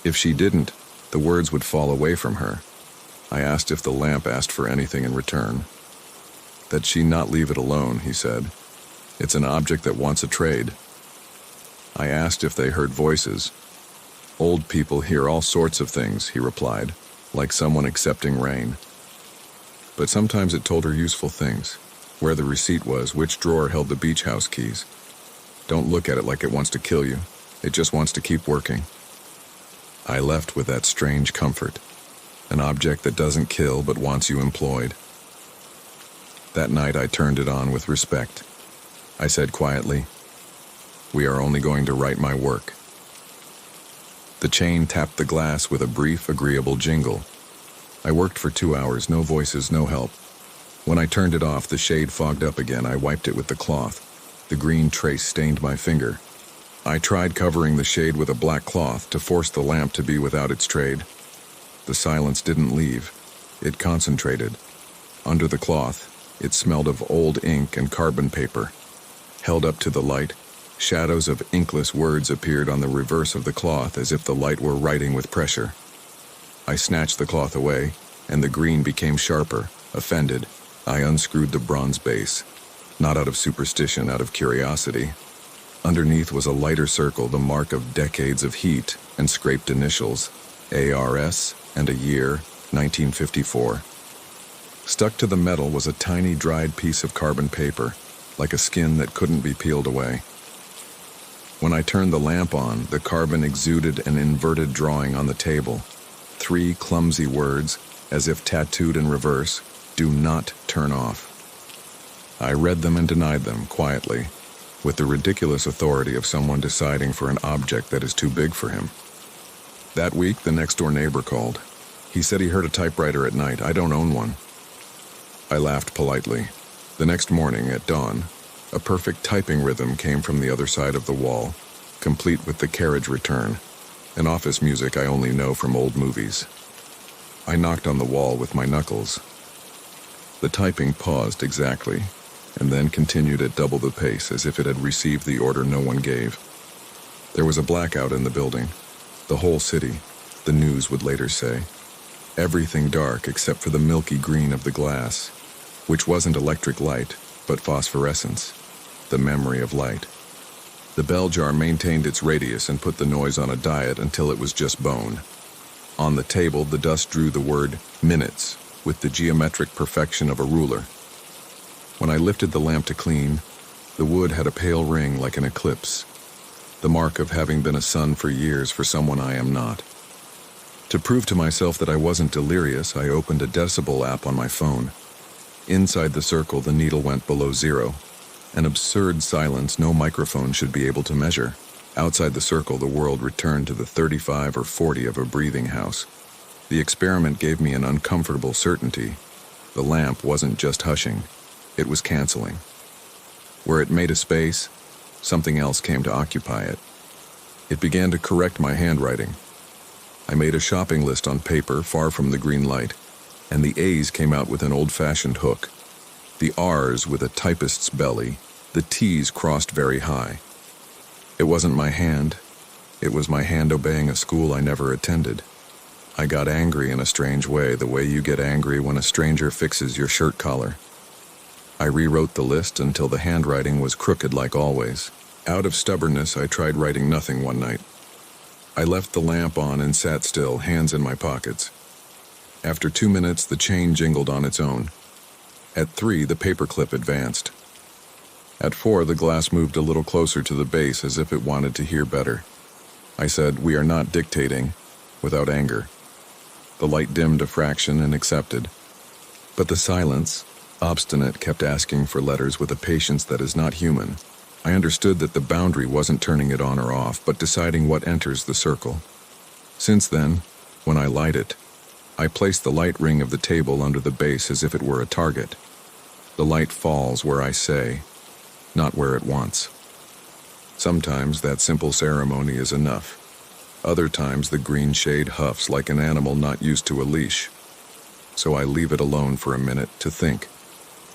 S1: If she didn't, the words would fall away from her. I asked if the lamp asked for anything in return. That she not leave it alone, he said. It's an object that wants a trade. I asked if they heard voices. Old people hear all sorts of things, he replied, like someone accepting rain. But sometimes it told her useful things, where the receipt was, which drawer held the beach house keys. Don't look at it like it wants to kill you. It just wants to keep working. I left with that strange comfort. An object that doesn't kill but wants you employed. That night I turned it on with respect. I said quietly, we are only going to write my work. The chain tapped the glass with a brief, agreeable jingle. I worked for 2 hours, no voices, no help. When I turned it off, the shade fogged up again. I wiped it with the cloth. The green trace stained my finger. I tried covering the shade with a black cloth to force the lamp to be without its trade. The silence didn't leave. It concentrated. Under the cloth, it smelled of old ink and carbon paper. Held up to the light, shadows of inkless words appeared on the reverse of the cloth as if the light were writing with pressure. I snatched the cloth away, and the green became sharper. Offended, I unscrewed the bronze base, not out of superstition, out of curiosity. Underneath was a lighter circle, the mark of decades of heat and scraped initials, ARS, and a year, 1954. Stuck to the metal was a tiny dried piece of carbon paper, like a skin that couldn't be peeled away. When I turned the lamp on, the carbon exuded an inverted drawing on the table. 3 clumsy words, as if tattooed in reverse: "Do not turn off." I read them and denied them, quietly, with the ridiculous authority of someone deciding for an object that is too big for him. That week, the next-door neighbor called. He said he heard a typewriter at night. I don't own one. I laughed politely. The next morning, at dawn, a perfect typing rhythm came from the other side of the wall, complete with the carriage return, an office music I only know from old movies. I knocked on the wall with my knuckles. The typing paused exactly, and then continued at double the pace, as if it had received the order no one gave. There was a blackout in the building. The whole city, the news would later say. Everything dark except for the milky green of the glass, which wasn't electric light, but phosphorescence, the memory of light. The bell jar maintained its radius and put the noise on a diet until it was just bone. On the table, the dust drew the word minutes with the geometric perfection of a ruler. When I lifted the lamp to clean, the wood had a pale ring like an eclipse, the mark of having been a sun for years for someone I am not. To prove to myself that I wasn't delirious, I opened a decibel app on my phone. Inside the circle, the needle went below 0, an absurd silence no microphone should be able to measure. Outside the circle, the world returned to the 35 or 40 of a breathing house. The experiment gave me an uncomfortable certainty. The lamp wasn't just hushing, it was canceling. Where it made a space, something else came to occupy it. It began to correct my handwriting. I made a shopping list on paper far from the green light, and the A's came out with an old-fashioned hook. The R's with a typist's belly, the T's crossed very high. It wasn't my hand. It was my hand obeying a school I never attended. I got angry in a strange way, the way you get angry when a stranger fixes your shirt collar. I rewrote the list until the handwriting was crooked like always. Out of stubbornness, I tried writing nothing one night. I left the lamp on and sat still, hands in my pockets. After 2 minutes, the chain jingled on its own. At 3, the paperclip advanced. At 4, the glass moved a little closer to the base as if it wanted to hear better. I said, "We are not dictating," without anger. The light dimmed a fraction and accepted. But the silence, obstinate, kept asking for letters with a patience that is not human. I understood that the boundary wasn't turning it on or off, but deciding what enters the circle. Since then, when I light it, I place the light ring of the table under the base as if it were a target. The light falls where I say, not where it wants. Sometimes that simple ceremony is enough. Other times the green shade huffs like an animal not used to a leash. So I leave it alone for a minute to think,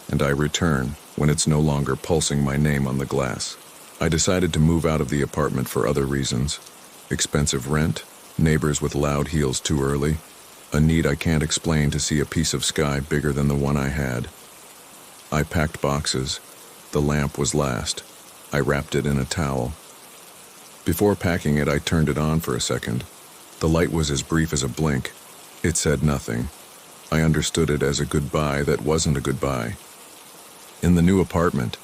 S1: and I return when it's no longer pulsing my name on the glass. I decided to move out of the apartment for other reasons. Expensive rent, neighbors with loud heels too early, a need I can't explain to see a piece of sky bigger than the one I had. I packed boxes. The lamp was last. I wrapped it in a towel. Before packing it, I turned it on for a second. The light was as brief as a blink. It said nothing. I understood it as a goodbye that wasn't a goodbye. In the new apartment,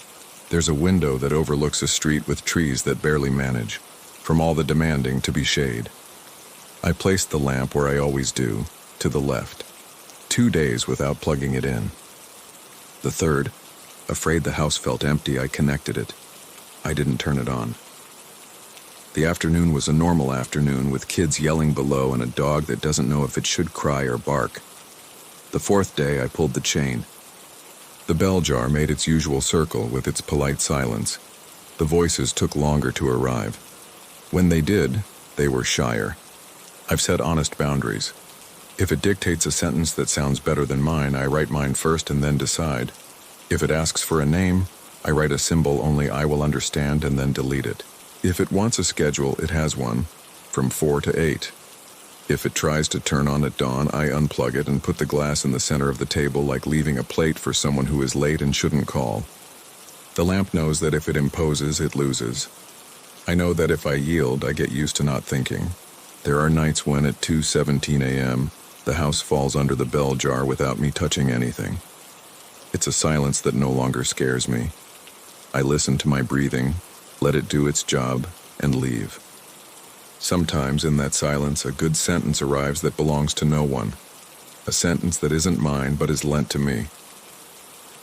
S1: there's a window that overlooks a street with trees that barely manage, from all the demanding to be shade. I placed the lamp where I always do, to the left. 2 days without plugging it in. The third, afraid the house felt empty, I connected it. I didn't turn it on. The afternoon was a normal afternoon with kids yelling below and a dog that doesn't know if it should cry or bark. The fourth day, I pulled the chain. The bell jar made its usual circle with its polite silence. The voices took longer to arrive. When they did, they were shyer. I've set honest boundaries. If it dictates a sentence that sounds better than mine, I write mine first and then decide. If it asks for a name, I write a symbol only I will understand and then delete it. If it wants a schedule, it has one, from 4 to 8. If it tries to turn on at dawn, I unplug it and put the glass in the center of the table, like leaving a plate for someone who is late and shouldn't call. The lamp knows that if it imposes, it loses. I know that if I yield, I get used to not thinking. There are nights when at 2:17 a.m., the house falls under the bell jar without me touching anything. It's a silence that no longer scares me. I listen to my breathing, let it do its job, and leave. Sometimes in that silence, a good sentence arrives that belongs to no one. A sentence that isn't mine but is lent to me.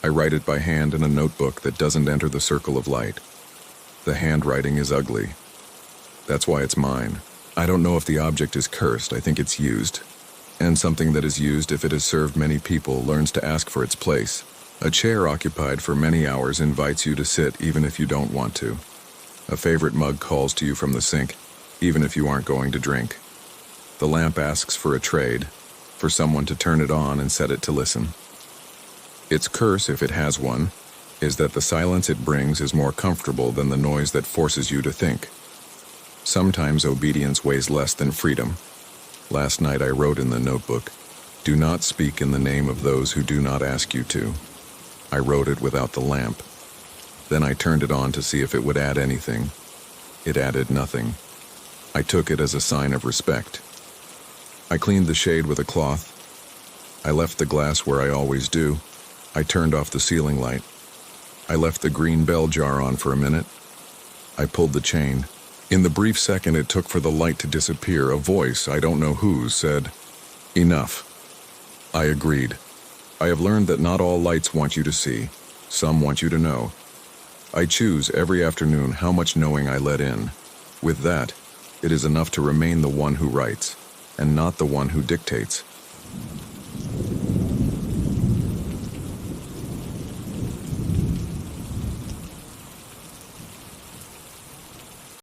S1: I write it by hand in a notebook that doesn't enter the circle of light. The handwriting is ugly. That's why it's mine. I don't know if the object is cursed, I think it's used. And something that is used, if it has served many people, learns to ask for its place. A chair occupied for many hours invites you to sit even if you don't want to. A favorite mug calls to you from the sink, even if you aren't going to drink. The lamp asks for a trade, for someone to turn it on and set it to listen. Its curse, if it has one, is that the silence it brings is more comfortable than the noise that forces you to think. Sometimes obedience weighs less than freedom. Last night I wrote in the notebook, "Do not speak in the name of those who do not ask you to." I wrote it without the lamp. Then I turned it on to see if it would add anything. It added nothing. I took it as a sign of respect. I cleaned the shade with a cloth. I left the glass where I always do. I turned off the ceiling light. I left the green bell jar on for a minute. I pulled the chain. In the brief second it took for the light to disappear, a voice, I don't know whose, said, "Enough." I agreed. I have learned that not all lights want you to see. Some want you to know. I choose every afternoon how much knowing I let in. With that, it is enough to remain the one who writes, and not the one who dictates.